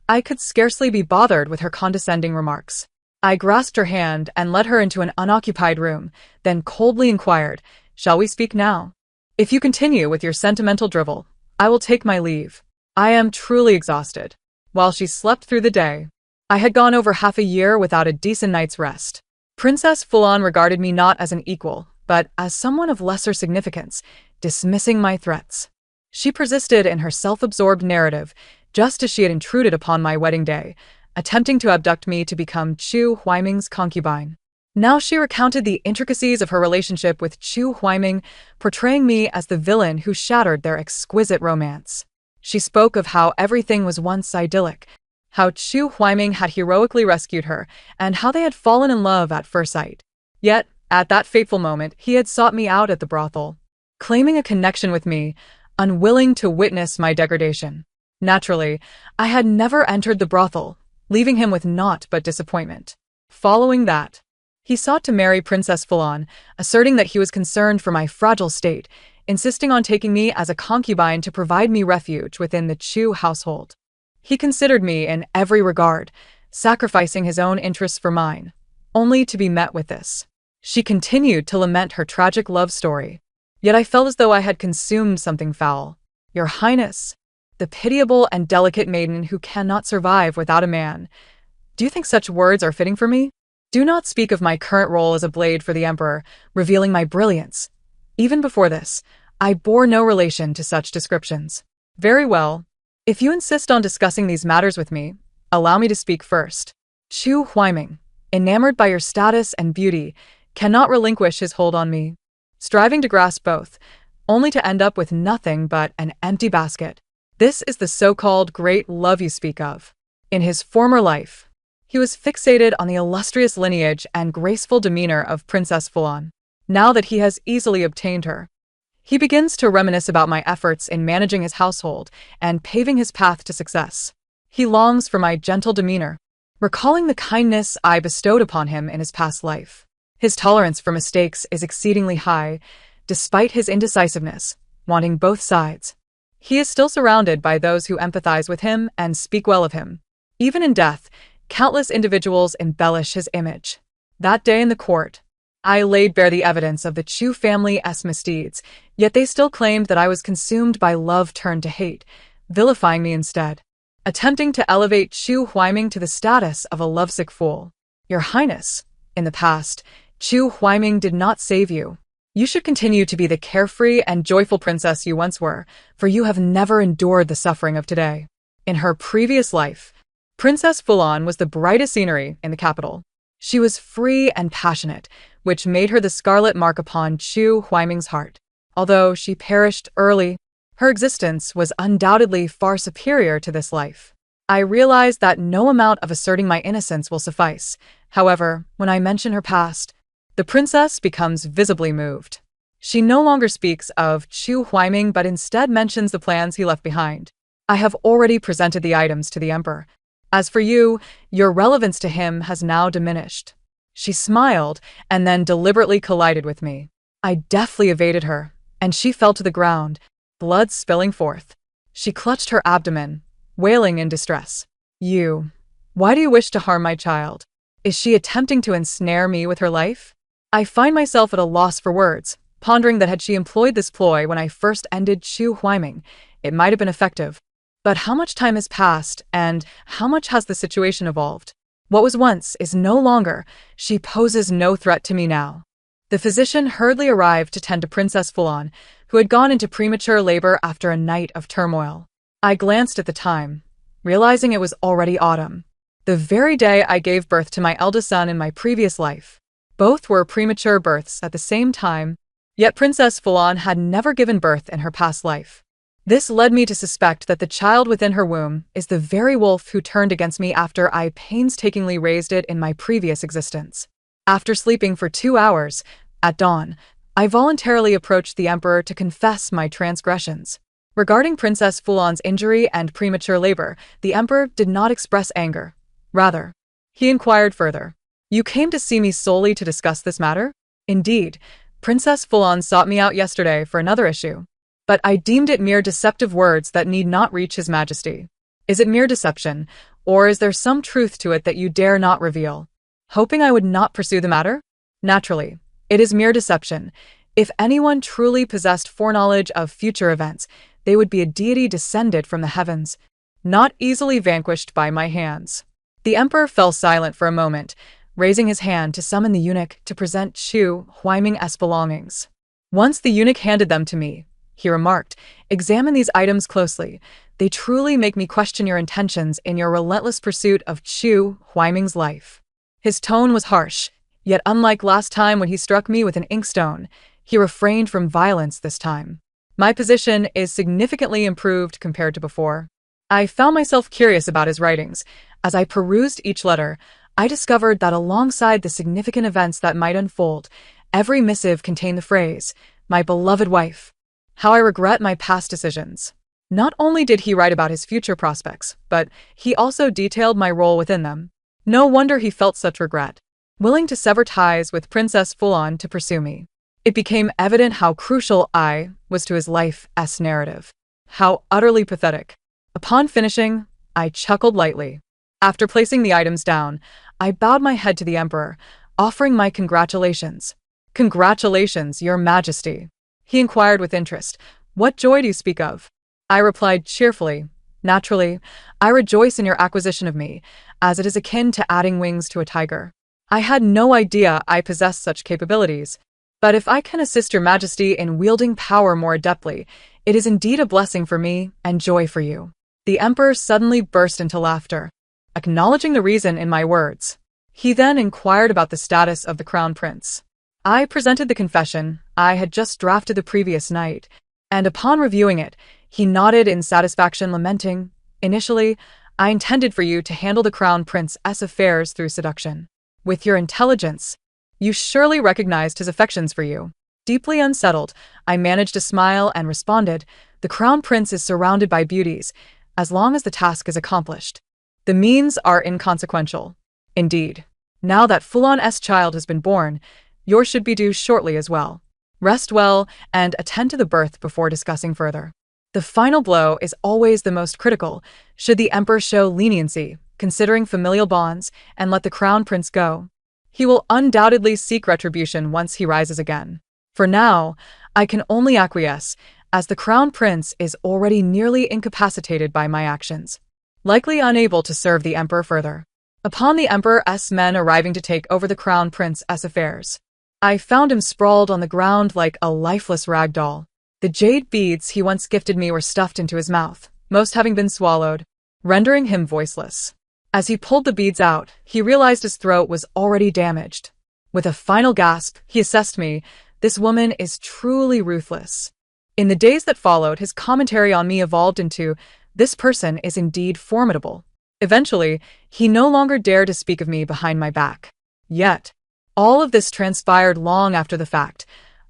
I could scarcely be bothered with her condescending remarks. I grasped her hand and led her into an unoccupied room, then coldly inquired, "Shall we speak now? If you continue with your sentimental drivel, I will take my leave. I am truly exhausted." While she slept through the day, I had gone over half a year without a decent night's rest. Princess Fulan regarded me not as an equal, but as someone of lesser significance, dismissing my threats. She persisted in her self-absorbed narrative, just as she had intruded upon my wedding day, attempting to abduct me to become Xu Huaiming's concubine. Now she recounted the intricacies of her relationship with Xu Huaiming, portraying me as the villain who shattered their exquisite romance. She spoke of how everything was once idyllic, how Xu Huaiming had heroically rescued her, and how they had fallen in love at first sight. Yet, at that fateful moment, he had sought me out at the brothel, claiming a connection with me, unwilling to witness my degradation. Naturally, I had never entered the brothel, leaving him with naught but disappointment. Following that, He sought to marry Princess Fulan, asserting that he was concerned for my fragile state, insisting on taking me as a concubine to provide me refuge within the Chu household. He considered me in every regard, sacrificing his own interests for mine, only to be met with this. She continued to lament her tragic love story. Yet I felt as though I had consumed something foul. Your Highness, the pitiable and delicate maiden who cannot survive without a man. Do you think such words are fitting for me? Do not speak of my current role as a blade for the Emperor, revealing my brilliance. Even before this, I bore no relation to such descriptions. Very well. If you insist on discussing these matters with me, allow me to speak first. Chu Huaiming, enamored by your status and beauty, cannot relinquish his hold on me, striving to grasp both, only to end up with nothing but an empty basket. This is the so-called great love you speak of. In his former life, he was fixated on the illustrious lineage and graceful demeanor of Princess Fulan. Now that he has easily obtained her, he begins to reminisce about my efforts in managing his household and paving his path to success. He longs for my gentle demeanor, recalling the kindness I bestowed upon him in his past life. His tolerance for mistakes is exceedingly high, despite his indecisiveness, wanting both sides. He is still surrounded by those who empathize with him and speak well of him. Even in death, countless individuals embellish his image. That day in the court, I laid bare the evidence of the Chu family's misdeeds, yet they still claimed that I was consumed by love turned to hate, vilifying me instead, attempting to elevate Chu Huaiming to the status of a lovesick fool. Your Highness, in the past, Chu Huaiming did not save you. You should continue to be the carefree and joyful princess you once were, for you have never endured the suffering of today. In her previous life, Princess Fulan was the brightest scenery in the capital. She was free and passionate, which made her the scarlet mark upon Chu Huaiming's heart. Although she perished early, her existence was undoubtedly far superior to this life. I realized that no amount of asserting my innocence will suffice. However, when I mention her past, the princess becomes visibly moved. She no longer speaks of Chu Huaiming but instead mentions the plans he left behind. I have already presented the items to the Emperor. As for you, your relevance to him has now diminished. She smiled and then deliberately collided with me. I deftly evaded her, and she fell to the ground, blood spilling forth. She clutched her abdomen, wailing in distress. Why do you wish to harm my child? Is she attempting to ensnare me with her life? I find myself at a loss for words, pondering that had she employed this ploy when I first ended Chu Huaiming, it might have been effective. But how much time has passed, and how much has the situation evolved? What was once is no longer. She poses no threat to me now. The physician hurriedly arrived to tend to Princess Fulan, who had gone into premature labor after a night of turmoil. I glanced at the time, realizing it was already autumn, the very day I gave birth to my eldest son in my previous life. Both were premature births at the same time, yet Princess Fulan had never given birth in her past life. This led me to suspect that the child within her womb is the very wolf who turned against me after I painstakingly raised it in my previous existence. After sleeping for 2 hours, at dawn, I voluntarily approached the Emperor to confess my transgressions. Regarding Princess Fulan's injury and premature labor, the Emperor did not express anger. Rather, he inquired further. You came to see me solely to discuss this matter? Indeed, Princess Fulan sought me out yesterday for another issue. But I deemed it mere deceptive words that need not reach His Majesty. Is it mere deception, or is there some truth to it that you dare not reveal? Hoping I would not pursue the matter? Naturally, it is mere deception. If anyone truly possessed foreknowledge of future events, they would be a deity descended from the heavens, not easily vanquished by my hands. The Emperor fell silent for a moment, raising his hand to summon the eunuch to present Chu Huaiming's belongings. Once the eunuch handed them to me, he remarked, "Examine these items closely. They truly make me question your intentions in your relentless pursuit of Chu Huaiming's life." His tone was harsh, yet unlike last time when he struck me with an inkstone, he refrained from violence this time. My position is significantly improved compared to before. I found myself curious about his writings. As I perused each letter, I discovered that alongside the significant events that might unfold, every missive contained the phrase, "My beloved wife. How I regret my past decisions." Not only did he write about his future prospects, but he also detailed my role within them. No wonder he felt such regret. willing to sever ties with Princess Fulan to pursue me. It became evident how crucial I was to his life's narrative. How utterly pathetic. Upon finishing, I chuckled lightly. After placing the items down, I bowed my head to the Emperor, offering my congratulations. Congratulations, Your Majesty. He inquired with interest. What joy do you speak of? I replied cheerfully. Naturally, I rejoice in your acquisition of me, as it is akin to adding wings to a tiger. I had no idea I possessed such capabilities. But if I can assist Your Majesty in wielding power more adeptly, it is indeed a blessing for me and joy for you. The Emperor suddenly burst into laughter, acknowledging the reason in my words. He then inquired about the status of the Crown Prince. I presented the confession I had just drafted the previous night, and upon reviewing it, he nodded in satisfaction, lamenting, "Initially, I intended for you to handle the Crown Prince's affairs through seduction. With your intelligence, you surely recognized his affections for you." Deeply unsettled, I managed a smile and responded, "The Crown Prince is surrounded by beauties, as long as the task is accomplished. The means are inconsequential. Indeed, now that Fulan's child has been born, yours should be due shortly as well. Rest well and attend to the birth before discussing further. The final blow is always the most critical, should the Emperor show leniency, considering familial bonds, and let the Crown Prince go. He will undoubtedly seek retribution once he rises again. For now, I can only acquiesce, as the Crown Prince is already nearly incapacitated by my actions, likely unable to serve the Emperor further." Upon the Emperor's men arriving to take over the Crown Prince's affairs, I found him sprawled on the ground like a lifeless rag doll. The jade beads he once gifted me were stuffed into his mouth, most having been swallowed, rendering him voiceless. As he pulled the beads out, he realized his throat was already damaged. With a final gasp, he assessed me. This woman is truly ruthless. In the days that followed, his commentary on me evolved into, "This person is indeed formidable." Eventually, he no longer dared to speak of me behind my back. Yet, all of this transpired long after the fact.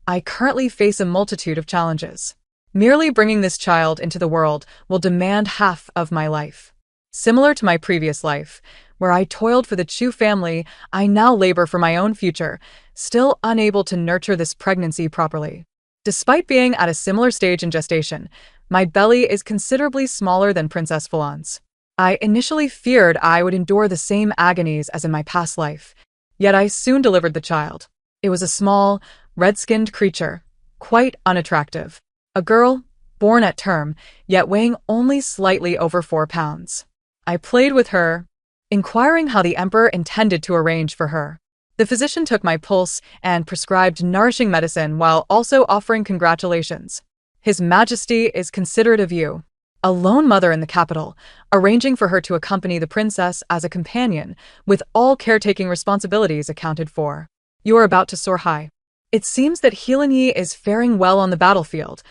I currently face a multitude of challenges. Merely bringing this child into the world will demand half of my life. Similar to my previous life, where I toiled for the Chu family, I now labor for my own future, still unable to nurture this pregnancy properly. Despite being at a similar stage in gestation, my belly is considerably smaller than Princess Fulan's. I initially feared I would endure the same agonies as in my past life, yet I soon delivered the child. It was a small, red-skinned creature, quite unattractive. A girl, born at term, yet weighing only slightly over 4 pounds. I played with her, inquiring how the Emperor intended to arrange for her. The physician took my pulse and prescribed nourishing medicine while also offering congratulations. His Majesty is considerate of you. A lone mother in the capital, arranging for her to accompany the princess as a companion, with all caretaking responsibilities accounted for. You are about to soar high. It seems that Healing is faring well on the battlefield.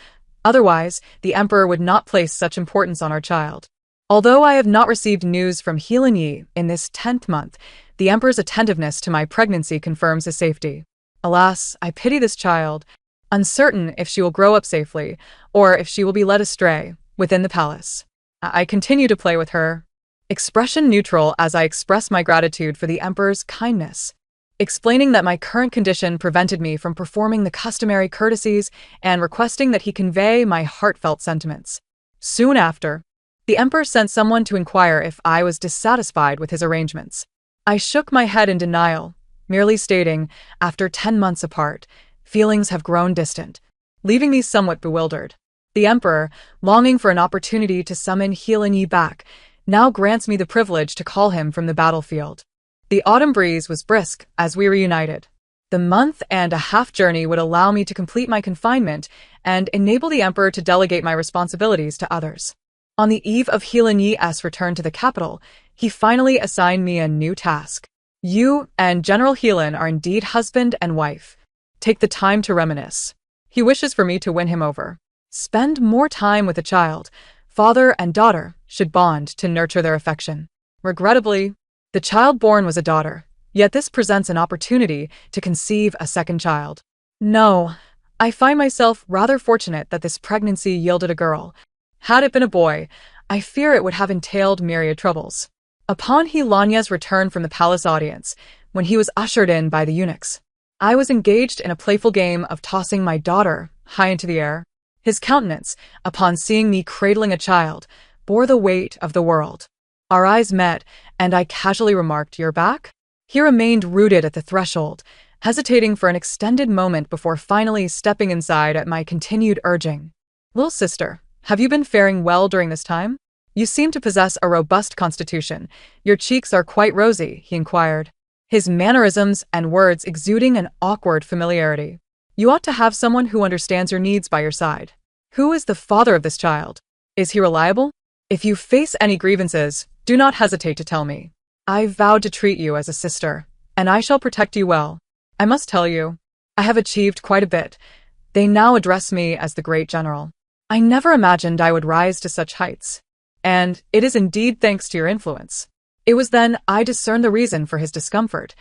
Otherwise, the Emperor would not place such importance on our child. Although I have not received news from Healing in this 10th month, the Emperor's attentiveness to my pregnancy confirms his safety. Alas, I pity this child, uncertain if she will grow up safely, or if she will be led astray within the palace. I continue to play with her, expression neutral as I express my gratitude for the Emperor's kindness, explaining that my current condition prevented me from performing the customary courtesies and requesting that he convey my heartfelt sentiments. Soon after, the Emperor sent someone to inquire if I was dissatisfied with his arrangements. I shook my head in denial, merely stating, after 10 months apart, feelings have grown distant, leaving me somewhat bewildered. The Emperor, longing for an opportunity to summon Healing back, now grants me the privilege to call him from the battlefield. The autumn breeze was brisk as we reunited. The month-and-a-half journey would allow me to complete my confinement and enable the Emperor to delegate my responsibilities to others. On the eve of Healing's return to the capital, he finally assigned me a new task. You and General Healing are indeed husband and wife. Take the time to reminisce. He wishes for me to win him over. Spend more time with the child. Father and daughter should bond to nurture their affection. Regrettably, the child born was a daughter, yet this presents an opportunity to conceive a second child. No, I find myself rather fortunate that this pregnancy yielded a girl. Had it been a boy, I fear it would have entailed myriad troubles. Upon Healing's return from the palace audience, when he was ushered in by the eunuchs. I was engaged in a playful game of tossing my daughter high into the air. His countenance, upon seeing me cradling a child, bore the weight of the world. Our eyes met, and I casually remarked, "You're back?" He remained rooted at the threshold, hesitating for an extended moment before finally stepping inside at my continued urging. "Little sister, have you been faring well during this time? You seem to possess a robust constitution. Your cheeks are quite rosy," he inquired, his mannerisms and words exuding an awkward familiarity. "You ought to have someone who understands your needs by your side. Who is the father of this child? Is he reliable? If you face any grievances, do not hesitate to tell me. I vowed to treat you as a sister, and I shall protect you well. I must tell you, I have achieved quite a bit. They now address me as the great general. I never imagined I would rise to such heights. And it is indeed thanks to your influence." It was then I discerned the reason for his discomfort.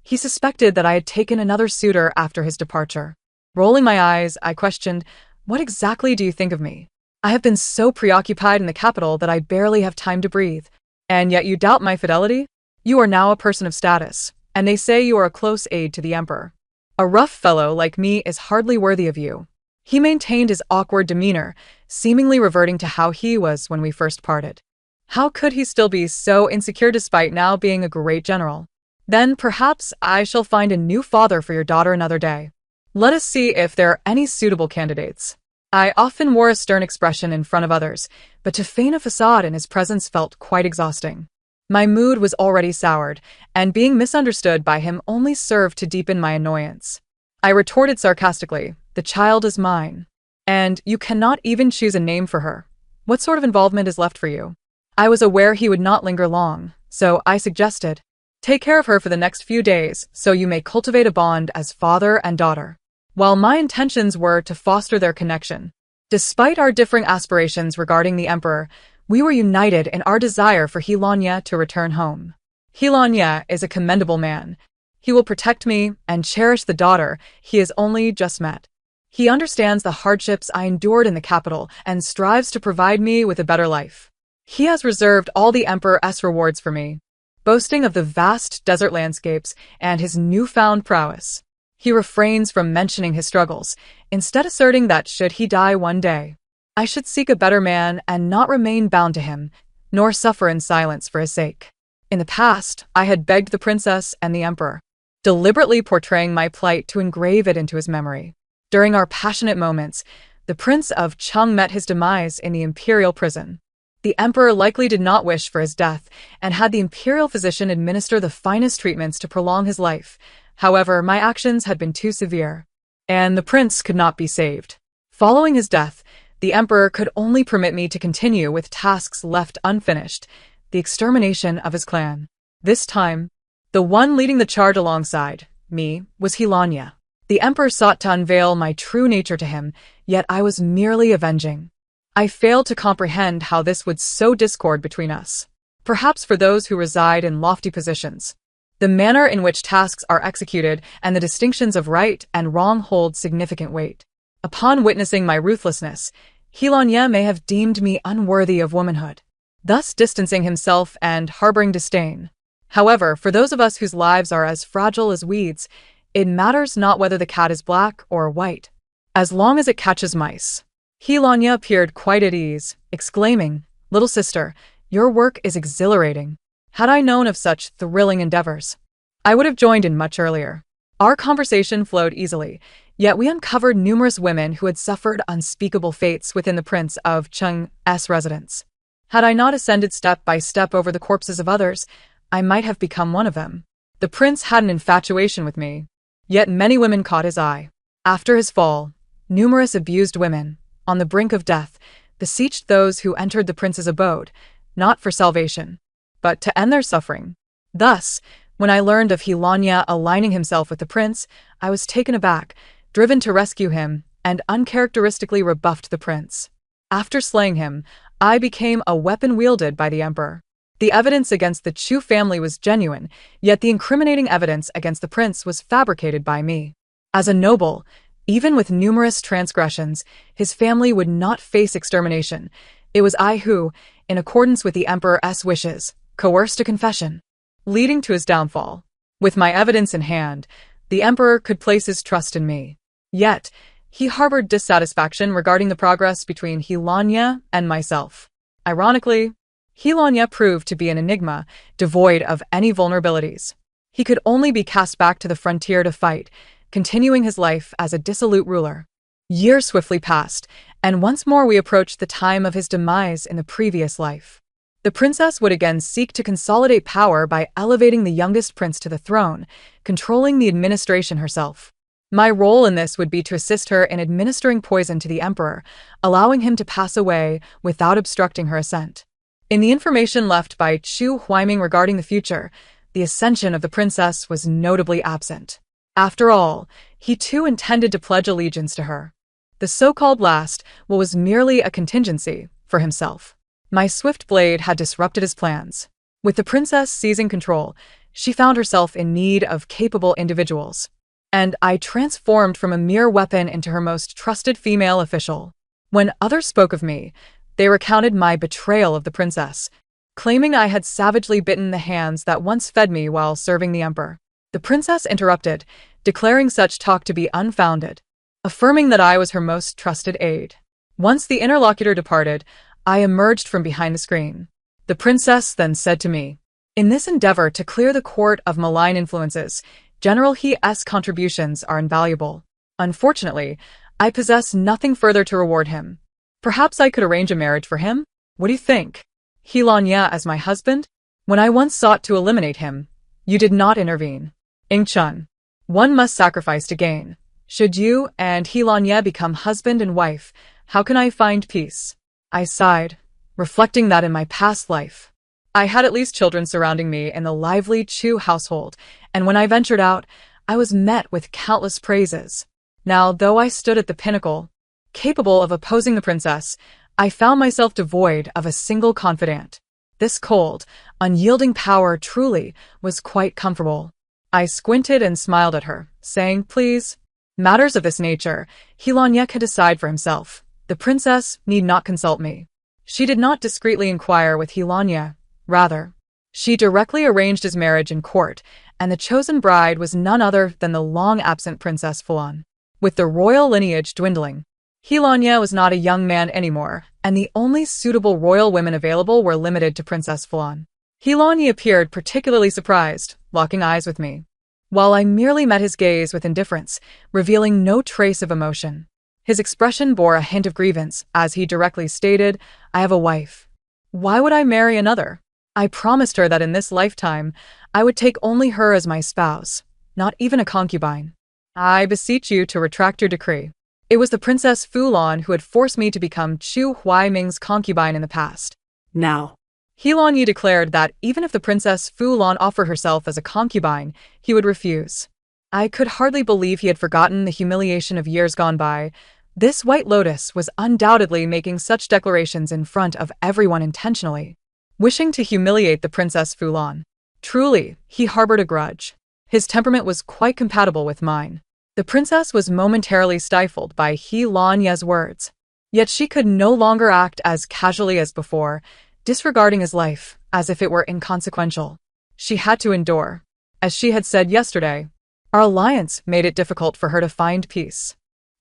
He suspected that I had taken another suitor after his departure. Rolling my eyes, I questioned, "What exactly do you think of me? I have been so preoccupied in the capital that I barely have time to breathe. And yet you doubt my fidelity? You are now a person of status, and they say you are a close aide to the emperor. A rough fellow like me is hardly worthy of you." He maintained his awkward demeanor, seemingly reverting to how he was when we first parted. How could he still be so insecure despite now being a great general? "Then perhaps I shall find a new father for your daughter another day. Let us see if there are any suitable candidates." I often wore a stern expression in front of others, but to feign a facade in his presence felt quite exhausting. My mood was already soured, and being misunderstood by him only served to deepen my annoyance. I retorted sarcastically, "The child is mine. And you cannot even choose a name for her. What sort of involvement is left for you?" I was aware he would not linger long, so I suggested, "Take care of her for the next few days so you may cultivate a bond as father and daughter." While my intentions were to foster their connection, despite our differing aspirations regarding the emperor, we were united in our desire for Hilanya to return home. Hilanya is a commendable man. He will protect me and cherish the daughter he has only just met. He understands the hardships I endured in the capital and strives to provide me with a better life. He has reserved all the emperor's rewards for me, boasting of the vast desert landscapes and his newfound prowess. He refrains from mentioning his struggles, instead asserting that should he die one day, I should seek a better man and not remain bound to him, nor suffer in silence for his sake. In the past, I had begged the princess and the emperor, deliberately portraying my plight to engrave it into his memory. During our passionate moments, the Prince of Chung met his demise in the imperial prison. The emperor likely did not wish for his death and had the imperial physician administer the finest treatments to prolong his life. However, my actions had been too severe, and the prince could not be saved. Following his death, the emperor could only permit me to continue with tasks left unfinished, the extermination of his clan. This time, the one leading the charge alongside me was Hilanya. The emperor sought to unveil my true nature to him, yet I was merely avenging. I failed to comprehend how this would sow discord between us. Perhaps for those who reside in lofty positions, the manner in which tasks are executed and the distinctions of right and wrong hold significant weight. Upon witnessing my ruthlessness, Hilanya may have deemed me unworthy of womanhood, thus distancing himself and harboring disdain. However, for those of us whose lives are as fragile as weeds, it matters not whether the cat is black or white, as long as it catches mice. Hilanya appeared quite at ease, exclaiming, "Little sister, your work is exhilarating. Had I known of such thrilling endeavors, I would have joined in much earlier." Our conversation flowed easily, yet we uncovered numerous women who had suffered unspeakable fates within the Prince of Chung's residence. Had I not ascended step by step over the corpses of others, I might have become one of them. The prince had an infatuation with me, yet many women caught his eye. After his fall, numerous abused women, on the brink of death, beseeched those who entered the prince's abode, not for salvation, but to end their suffering. Thus, when I learned of Hilanya aligning himself with the prince, I was taken aback, driven to rescue him, and uncharacteristically rebuffed the prince. After slaying him, I became a weapon wielded by the emperor. The evidence against the Chu family was genuine, yet the incriminating evidence against the prince was fabricated by me. As a noble, even with numerous transgressions, his family would not face extermination. It was I who, in accordance with the emperor's wishes, coerced a confession, leading to his downfall. With my evidence in hand, the emperor could place his trust in me. Yet, he harbored dissatisfaction regarding the progress between Helanya and myself. Ironically, Helanya proved to be an enigma, devoid of any vulnerabilities. He could only be cast back to the frontier to fight, continuing his life as a dissolute ruler. Years swiftly passed, and once more we approached the time of his demise in the previous life. The princess would again seek to consolidate power by elevating the youngest prince to the throne, controlling the administration herself. My role in this would be to assist her in administering poison to the emperor, allowing him to pass away without obstructing her ascent. In the information left by Chu Huaiming regarding the future, the ascension of the princess was notably absent. After all, he too intended to pledge allegiance to her. The so-called last was merely a contingency for himself. My swift blade had disrupted his plans. With the princess seizing control, she found herself in need of capable individuals. And I transformed from a mere weapon into her most trusted female official. When others spoke of me, they recounted my betrayal of the princess, claiming I had savagely bitten the hands that once fed me while serving the emperor. The princess interrupted, declaring such talk to be unfounded, affirming that I was her most trusted aide. Once the interlocutor departed, I emerged from behind the screen. The princess then said to me, "In this endeavor to clear the court of malign influences, General He's contributions are invaluable. Unfortunately, I possess nothing further to reward him. Perhaps I could arrange a marriage for him? What do you think? Helanya as my husband? When I once sought to eliminate him, you did not intervene. Ingchun, one must sacrifice to gain. Should you and Helanya become husband and wife, how can I find peace?" I sighed, reflecting that in my past life, I had at least children surrounding me in the lively Chu household, and when I ventured out, I was met with countless praises. Now, though I stood at the pinnacle, capable of opposing the princess, I found myself devoid of a single confidant. This cold, unyielding power truly was quite comfortable. I squinted and smiled at her, saying, "Please." Matters of this nature, Helanya could decide for himself. The princess need not consult me. She did not discreetly inquire with Helanya. Rather, she directly arranged his marriage in court, and the chosen bride was none other than the long-absent Princess Fulan. With the royal lineage dwindling, Helanya was not a young man anymore, and the only suitable royal women available were limited to Princess Fulan. Helanya appeared particularly surprised, locking eyes with me, while I merely met his gaze with indifference, revealing no trace of emotion. His expression bore a hint of grievance, as he directly stated, "I have a wife. Why would I marry another? I promised her that in this lifetime, I would take only her as my spouse, not even a concubine. I beseech you to retract your decree." It was the Princess Fulan who had forced me to become Chu Huaiming's concubine in the past. Now, Helanya declared that even if the Princess Fulan offered herself as a concubine, he would refuse. I could hardly believe he had forgotten the humiliation of years gone by. This White Lotus was undoubtedly making such declarations in front of everyone intentionally, wishing to humiliate the Princess Fulan. Truly, he harbored a grudge. His temperament was quite compatible with mine. The princess was momentarily stifled by Helanya's words. Yet she could no longer act as casually as before, disregarding his life as if it were inconsequential. She had to endure. As she had said yesterday, our alliance made it difficult for her to find peace.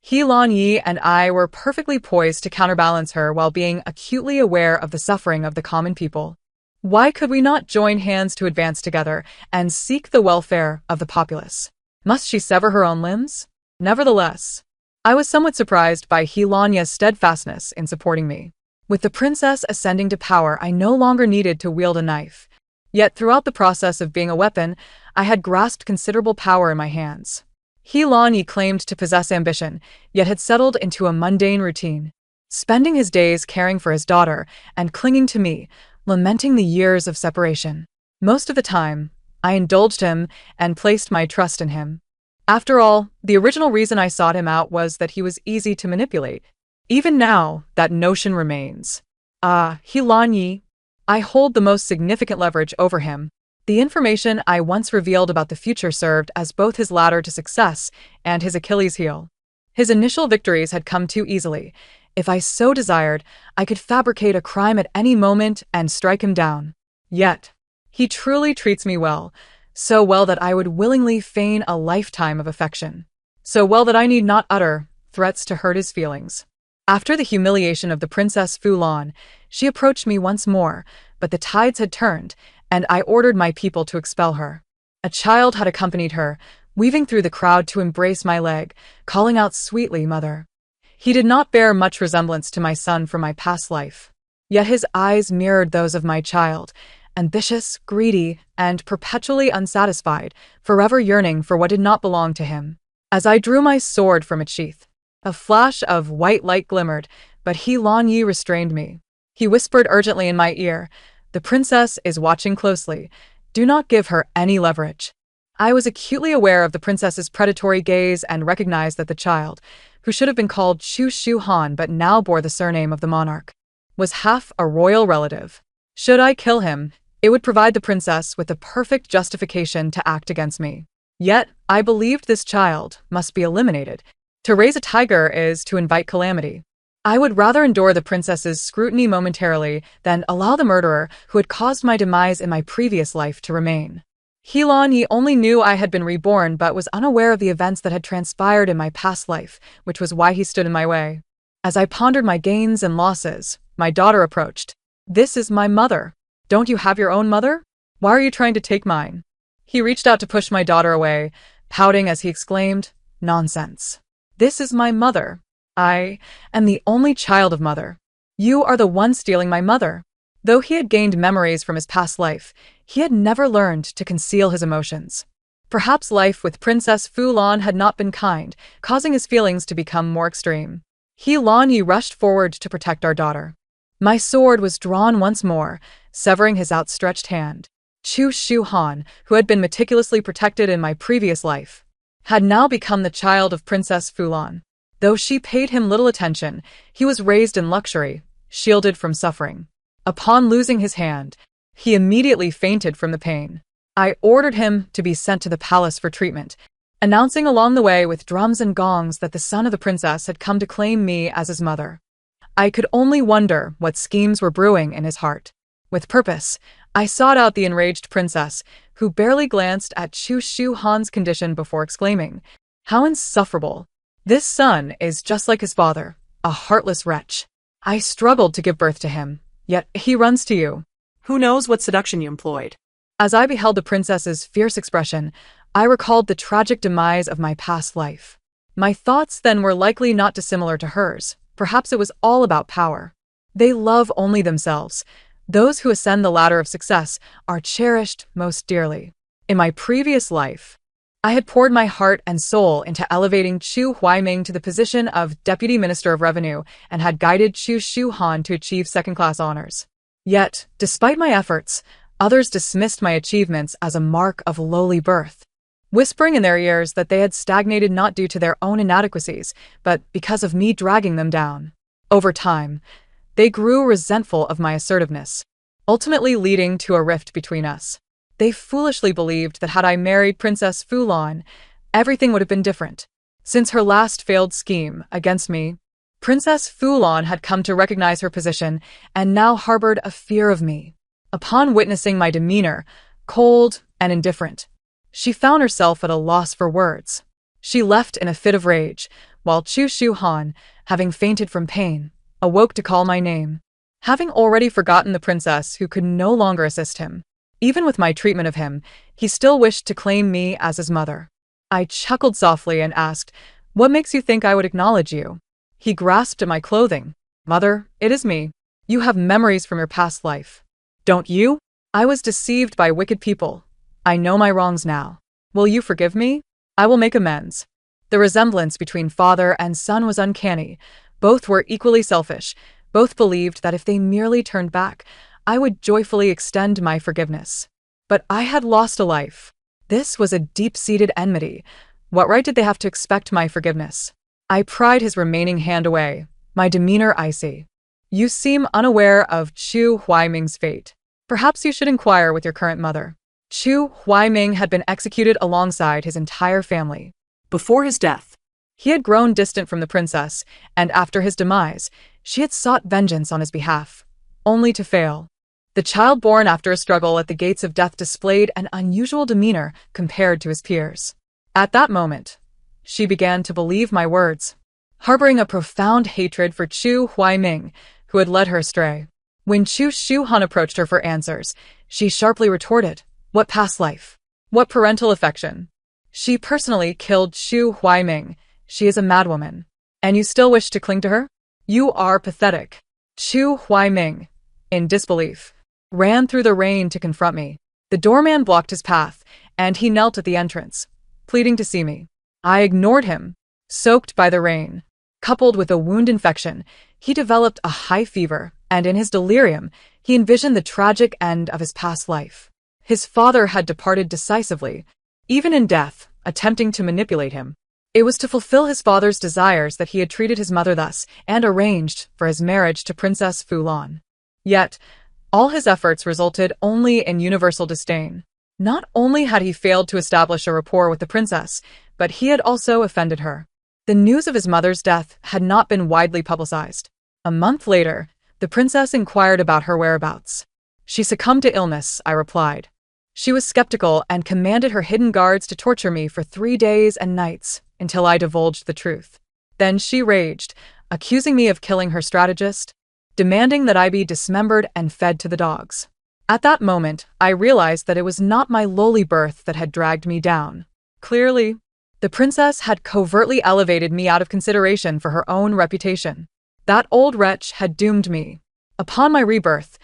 Helanya and I were perfectly poised to counterbalance her while being acutely aware of the suffering of the common people. Why could we not join hands to advance together and seek the welfare of the populace? Must she sever her own limbs? Nevertheless, I was somewhat surprised by Helanya's steadfastness in supporting me. With the princess ascending to power, I no longer needed to wield a knife. Yet throughout the process of being a weapon, I had grasped considerable power in my hands. Helanya claimed to possess ambition, yet had settled into a mundane routine, spending his days caring for his daughter and clinging to me, lamenting the years of separation. Most of the time, I indulged him and placed my trust in him. After all, the original reason I sought him out was that he was easy to manipulate. Even now, that notion remains. Helanya, I hold the most significant leverage over him. The information I once revealed about the future served as both his ladder to success and his Achilles heel. His initial victories had come too easily. If I so desired, I could fabricate a crime at any moment and strike him down. Yet, he truly treats me well, so well that I would willingly feign a lifetime of affection, so well that I need not utter threats to hurt his feelings. After the humiliation of the Princess Fulan, she approached me once more, but the tides had turned, and I ordered my people to expel her. A child had accompanied her, weaving through the crowd to embrace my leg, calling out sweetly, "Mother." He did not bear much resemblance to my son from my past life. Yet his eyes mirrored those of my child, ambitious, greedy, and perpetually unsatisfied, forever yearning for what did not belong to him. As I drew my sword from its sheath, a flash of white light glimmered, but He Lan Yi restrained me. He whispered urgently in my ear, "The princess is watching closely. Do not give her any leverage." I was acutely aware of the princess's predatory gaze and recognized that the child, who should have been called Chu Shu Han but now bore the surname of the monarch, was half a royal relative. Should I kill him, it would provide the princess with the perfect justification to act against me. Yet, I believed this child must be eliminated. To raise a tiger is to invite calamity. I would rather endure the princess's scrutiny momentarily than allow the murderer who had caused my demise in my previous life to remain. He Lan Yi only knew I had been reborn but was unaware of the events that had transpired in my past life, which was why he stood in my way. As I pondered my gains and losses, my daughter approached. "This is my mother. Don't you have your own mother? Why are you trying to take mine?" He reached out to push my daughter away, pouting as he exclaimed, "Nonsense. This is my mother. I am the only child of mother. You are the one stealing my mother." Though he had gained memories from his past life, he had never learned to conceal his emotions. Perhaps life with Princess Fulan had not been kind, causing his feelings to become more extreme. He Lan Yi rushed forward to protect our daughter. My sword was drawn once more, severing his outstretched hand. Chu Shu Han, who had been meticulously protected in my previous life, had now become the child of Princess Fulan. Though she paid him little attention, he was raised in luxury, shielded from suffering. Upon losing his hand, he immediately fainted from the pain. I ordered him to be sent to the palace for treatment, announcing along the way with drums and gongs that the son of the princess had come to claim me as his mother. I could only wonder what schemes were brewing in his heart. With purpose, I sought out the enraged princess, who barely glanced at Chu Shu Han's condition before exclaiming, "How insufferable! This son is just like his father, a heartless wretch. I struggled to give birth to him, yet he runs to you." Who knows what seduction you employed? As I beheld the princess's fierce expression, I recalled the tragic demise of my past life. My thoughts then were likely not dissimilar to hers. Perhaps it was all about power. They love only themselves. Those who ascend the ladder of success are cherished most dearly. In my previous life, I had poured my heart and soul into elevating Chu Huaiming to the position of Deputy Minister of Revenue and had guided Chu Shu Han to achieve second-class honors. Yet, despite my efforts, others dismissed my achievements as a mark of lowly birth, whispering in their ears that they had stagnated not due to their own inadequacies, but because of me dragging them down. Over time, they grew resentful of my assertiveness, ultimately leading to a rift between us. They foolishly believed that had I married Princess Fulan, everything would have been different. Since her last failed scheme against me, Princess Fulan had come to recognize her position and now harbored a fear of me. Upon witnessing my demeanor, cold and indifferent, she found herself at a loss for words. She left in a fit of rage, while Chu Shu Han, having fainted from pain, awoke to call my name. Having already forgotten the princess who could no longer assist him, even with my treatment of him, he still wished to claim me as his mother. I chuckled softly and asked, "What makes you think I would acknowledge you?" He grasped at my clothing. "Mother, it is me. You have memories from your past life. Don't you? I was deceived by wicked people. I know my wrongs now. Will you forgive me? I will make amends." The resemblance between father and son was uncanny. Both were equally selfish. Both believed that if they merely turned back, I would joyfully extend my forgiveness. But I had lost a life. This was a deep-seated enmity. What right did they have to expect my forgiveness? I pried his remaining hand away, my demeanor icy. "You seem unaware of Chu Huaiming's fate. Perhaps you should inquire with your current mother." Chu Huaiming had been executed alongside his entire family. Before his death, He had grown distant from the princess, and after his demise, she had sought vengeance on his behalf, only to fail. The child born after a struggle at the gates of death displayed an unusual demeanor compared to his peers. At that moment, she began to believe my words, harboring a profound hatred for Chu Huaiming, who had led her astray. When Chu Shuhan approached her for answers, she sharply retorted, "What past life? What parental affection? She personally killed Chu Huaiming. She is a madwoman. And you still wish to cling to her? You are pathetic." Chu Huaiming, in disbelief, ran through the rain to confront me. The doorman blocked his path, and he knelt at the entrance, pleading to see me. I ignored him. Soaked by the rain, coupled with a wound infection, he developed a high fever, and in his delirium, he envisioned the tragic end of his past life. His father had departed decisively, even in death, attempting to manipulate him. It was to fulfill his father's desires that he had treated his mother thus and arranged for his marriage to Princess Fulan. Yet, all his efforts resulted only in universal disdain. Not only had he failed to establish a rapport with the princess, but he had also offended her. The news of his mother's death had not been widely publicized. A month later, the princess inquired about her whereabouts. "She succumbed to illness," I replied. She was skeptical and commanded her hidden guards to torture me for 3 days and nights until I divulged the truth. Then she raged, accusing me of killing her strategist, demanding that I be dismembered and fed to the dogs. At that moment, I realized that it was not my lowly birth that had dragged me down. Clearly, the princess had covertly elevated me out of consideration for her own reputation. That old wretch had doomed me. Upon my rebirth,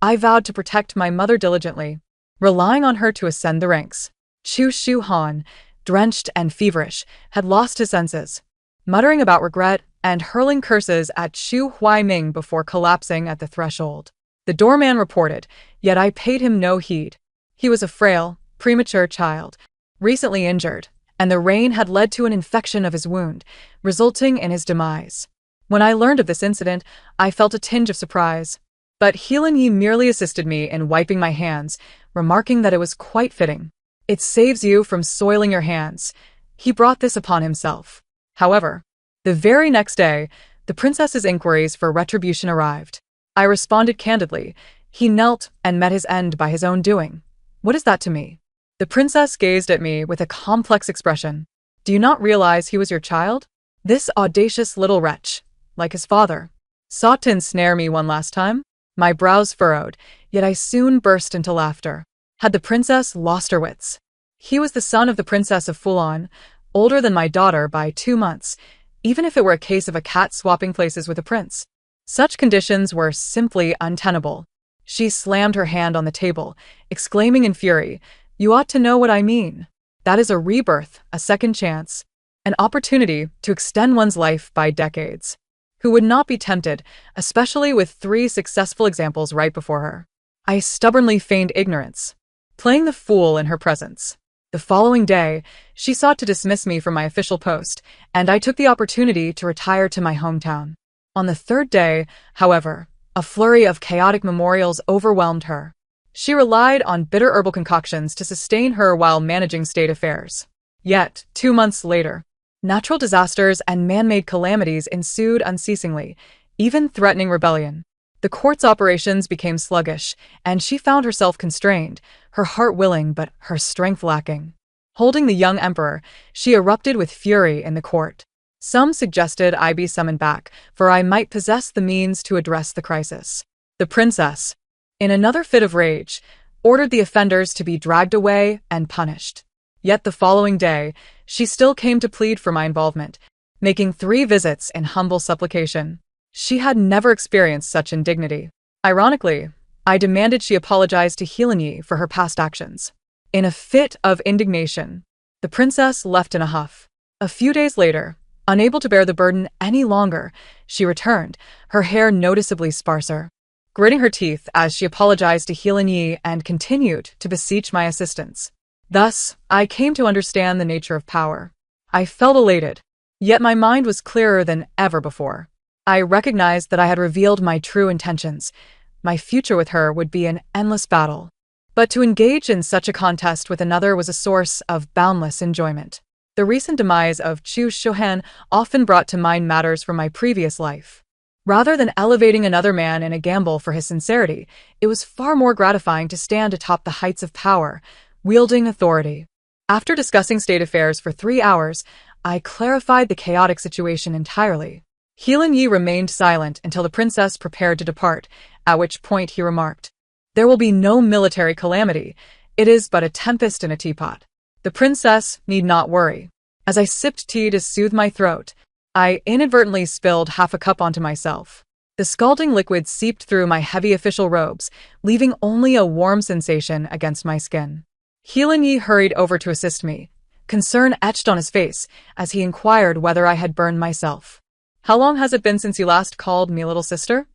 I vowed to protect my mother diligently, relying on her to ascend the ranks. Chu Shuhan, drenched and feverish, had lost his senses, muttering about regret and hurling curses at Chu Huaiming before collapsing at the threshold. The doorman reported, yet I paid him no heed. He was a frail, premature child, recently injured, and the rain had led to an infection of his wound, resulting in his demise. When I learned of this incident, I felt a tinge of surprise. But Heelan Yi merely assisted me in wiping my hands, remarking that it was quite fitting. "It saves you from soiling your hands." He brought this upon himself. However, the very next day, the princess's inquiries for retribution arrived. I responded candidly. He knelt and met his end by his own doing. "What is that to me?" The princess gazed at me with a complex expression. "Do you not realize he was your child? This audacious little wretch, like his father, sought to ensnare me one last time?" My brows furrowed, yet I soon burst into laughter. Had the princess lost her wits? He was the son of the princess of Fulan, older than my daughter by 2 months, even if it were a case of a cat swapping places with a prince. Such conditions were simply untenable. She slammed her hand on the table, exclaiming in fury, "You ought to know what I mean. That is a rebirth, a second chance, an opportunity to extend one's life by decades. Who would not be tempted, especially with 3 successful examples right before her?" I stubbornly feigned ignorance, playing the fool in her presence. The following day, she sought to dismiss me from my official post, and I took the opportunity to retire to my hometown. On the 3rd day, however, a flurry of chaotic memorials overwhelmed her. She relied on bitter herbal concoctions to sustain her while managing state affairs. Yet, 2 months later, natural disasters and man-made calamities ensued unceasingly, even threatening rebellion. The court's operations became sluggish, and she found herself constrained, her heart willing but her strength lacking. Holding the young emperor, she erupted with fury in the court. Some suggested I be summoned back, for I might possess the means to address the crisis. The princess, in another fit of rage, ordered the offenders to be dragged away and punished. Yet the following day, she still came to plead for my involvement, making 3 visits in humble supplication. She had never experienced such indignity. Ironically, I demanded she apologize to Heelan Yi for her past actions. In a fit of indignation, the princess left in a huff. A few days later, unable to bear the burden any longer, she returned, her hair noticeably sparser, gritting her teeth as she apologized to Heelan Yi and continued to beseech my assistance. Thus, I came to understand the nature of power. I felt elated, yet my mind was clearer than ever before. I recognized that I had revealed my true intentions. My future with her would be an endless battle. But to engage in such a contest with another was a source of boundless enjoyment. The recent demise of Chu Shohan often brought to mind matters from my previous life. Rather than elevating another man in a gamble for his sincerity, it was far more gratifying to stand atop the heights of power, wielding authority. After discussing state affairs for 3 hours, I clarified the chaotic situation entirely. Heelan Yi remained silent until the princess prepared to depart, at which point he remarked, "There will be no military calamity. It is but a tempest in a teapot. The princess need not worry." As I sipped tea to soothe my throat, I inadvertently spilled half a cup onto myself. The scalding liquid seeped through my heavy official robes, leaving only a warm sensation against my skin. Heelan Yi hurried over to assist me, concern etched on his face as he inquired whether I had burned myself. "How long has it been since you last called me little sister?"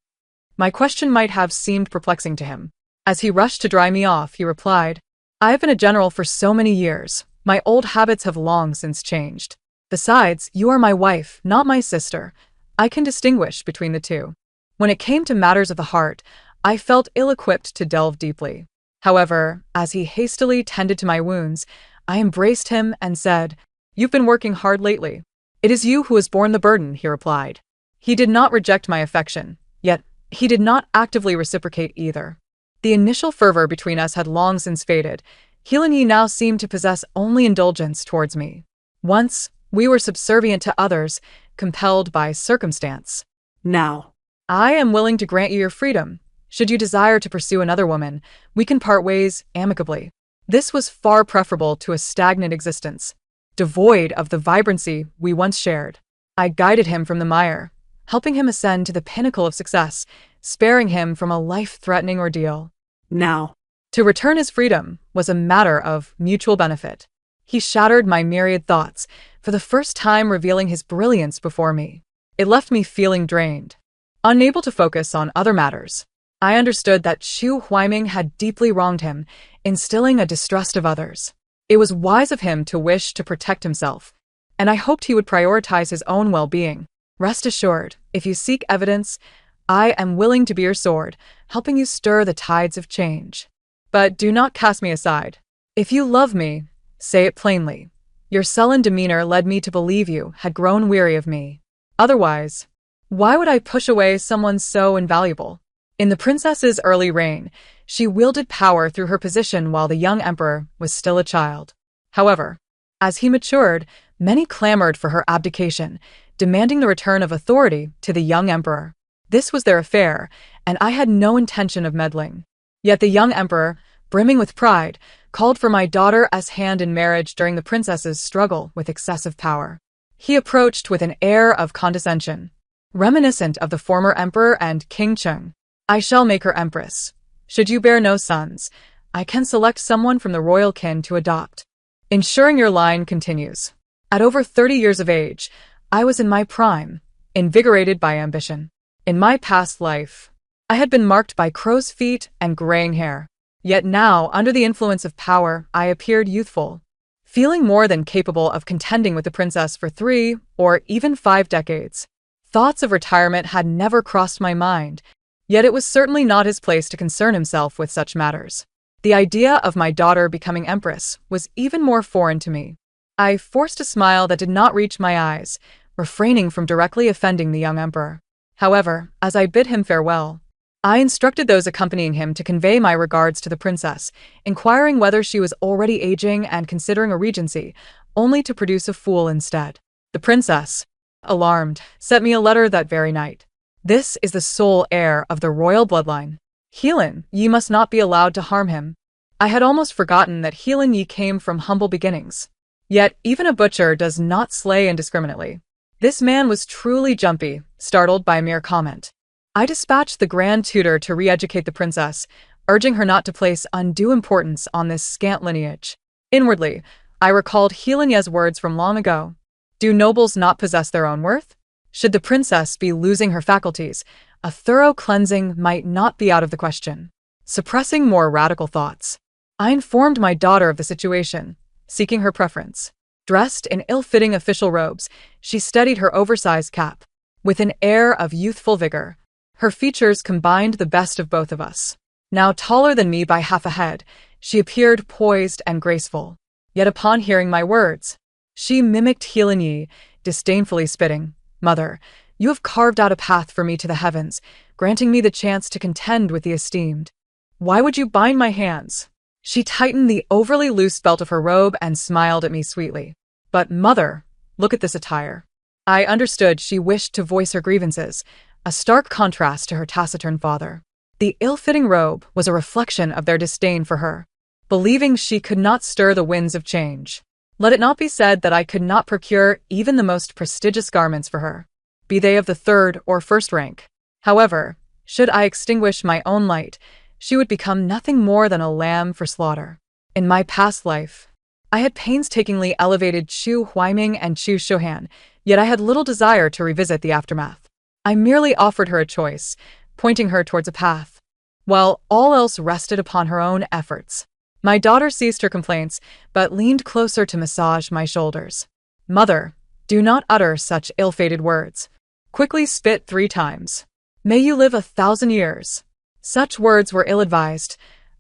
My question might have seemed perplexing to him. As he rushed to dry me off, he replied, "I have been a general for so many years. My old habits have long since changed. Besides, you are my wife, not my sister. I can distinguish between the two." When it came to matters of the heart, I felt ill-equipped to delve deeply. However, as he hastily tended to my wounds, I embraced him and said, "You've been working hard lately." "It is you who has borne the burden," he replied. He did not reject my affection, yet he did not actively reciprocate either. The initial fervor between us had long since faded. Heelan Yi now seemed to possess only indulgence towards me. Once, we were subservient to others, compelled by circumstance. Now, I am willing to grant you your freedom. Should you desire to pursue another woman, we can part ways amicably. This was far preferable to a stagnant existence, devoid of the vibrancy we once shared. I guided him from the mire, helping him ascend to the pinnacle of success, sparing him from a life-threatening ordeal. now, To return his freedom was a matter of mutual benefit. He shattered my myriad thoughts, for the first time revealing his brilliance before me. It left me feeling drained, unable to focus on other matters. I understood that Xu Huaiming had deeply wronged him, instilling a distrust of others. It was wise of him to wish to protect himself, and I hoped he would prioritize his own well-being. Rest assured, if you seek evidence, I am willing to be your sword, helping you stir the tides of change. But do not cast me aside. If you love me, say it plainly. Your sullen demeanor led me to believe you had grown weary of me. Otherwise, why would I push away someone so invaluable? In the princess's early reign, she wielded power through her position while the young emperor was still a child. However, as he matured, many clamored for her abdication, demanding the return of authority to the young emperor. This was their affair, and I had no intention of meddling. Yet the young emperor, brimming with pride, called for my daughter as hand in marriage during the princess's struggle with excessive power. He approached with an air of condescension, reminiscent of the former emperor and King Cheng. "I shall make her empress. Should you bear no sons, I can select someone from the royal kin to adopt, ensuring your line continues." At over 30 years of age, I was in my prime, invigorated by ambition. In my past life, I had been marked by crow's feet and graying hair. Yet now, under the influence of power, I appeared youthful, feeling more than capable of contending with the princess for 3 or even 5 decades. Thoughts of retirement had never crossed my mind, yet it was certainly not his place to concern himself with such matters. The idea of my daughter becoming empress was even more foreign to me. I forced a smile that did not reach my eyes, refraining from directly offending the young emperor. However, as I bid him farewell, I instructed those accompanying him to convey my regards to the princess, inquiring whether she was already aging and considering a regency, only to produce a fool instead. The princess, alarmed, sent me a letter that very night. "This is the sole heir of the royal bloodline. Heelan Yi must not be allowed to harm him." I had almost forgotten that Heelan Yi came from humble beginnings. Yet even a butcher does not slay indiscriminately. This man was truly jumpy, startled by a mere comment. I dispatched the Grand Tutor to re-educate the princess, urging her not to place undue importance on this scant lineage. Inwardly, I recalled Heelan Ye's words from long ago. Do nobles not possess their own worth? Should the princess be losing her faculties, a thorough cleansing might not be out of the question. Suppressing more radical thoughts, I informed my daughter of the situation, seeking her preference. Dressed in ill-fitting official robes, she studied her oversized cap. With an air of youthful vigor, her features combined the best of both of us. Now taller than me by half a head, she appeared poised and graceful. Yet upon hearing my words, she mimicked Heelan Yi, disdainfully spitting. "Mother, You have carved out a path for me to the heavens, granting me the chance to contend with the esteemed. Why would you bind my hands? She tightened the overly loose belt of her robe and smiled at me sweetly. But, mother, look at this attire. I understood she wished to voice her grievances, a stark contrast to her taciturn father. The ill-fitting robe was a reflection of their disdain for her, believing she could not stir the winds of change. Let it not be said that I could not procure even the most prestigious garments for her, be they of the third or first rank. However, should I extinguish my own light, she would become nothing more than a lamb for slaughter. In my past life, I had painstakingly elevated Chu Huaiming and Chu Shohan, yet I had little desire to revisit the aftermath. I merely offered her a choice, pointing her towards a path, while all else rested upon her own efforts. My daughter ceased her complaints, but leaned closer to massage my shoulders. Mother, do not utter such ill-fated words. Quickly spit 3 times. May you live 1,000 years. Such words were ill-advised.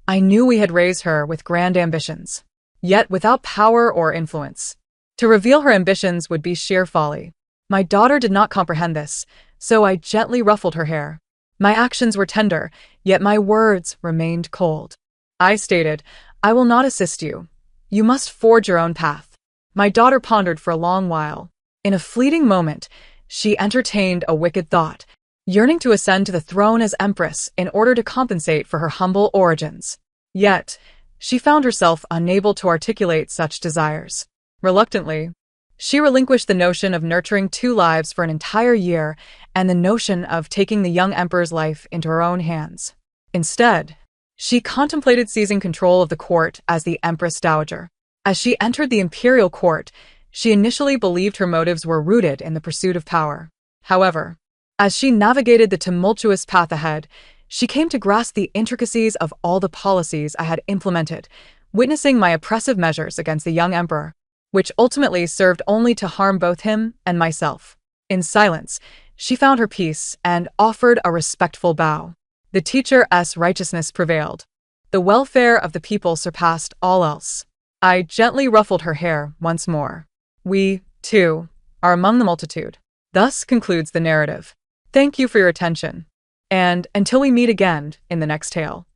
I knew we had raised her with grand ambitions, yet without power or influence. To reveal her ambitions would be sheer folly. My daughter did not comprehend this, so I gently ruffled her hair. My actions were tender, yet my words remained cold. I stated, I will not assist you. You must forge your own path. My daughter pondered for a long while. In a fleeting moment, she entertained a wicked thought, yearning to ascend to the throne as empress in order to compensate for her humble origins. Yet, she found herself unable to articulate such desires. Reluctantly, she relinquished the notion of nurturing 2 lives for an entire year and the notion of taking the young emperor's life into her own hands. Instead, she contemplated seizing control of the court as the Empress Dowager. As she entered the imperial court, she initially believed her motives were rooted in the pursuit of power. However, as she navigated the tumultuous path ahead, she came to grasp the intricacies of all the policies I had implemented, witnessing my oppressive measures against the young emperor, which ultimately served only to harm both him and myself. In silence, she found her peace and offered a respectful bow. The teacher's righteousness prevailed. The welfare of the people surpassed all else. I gently ruffled her hair once more. We, too, are among the multitude. Thus concludes the narrative. Thank you for your attention. And until we meet again in the next tale.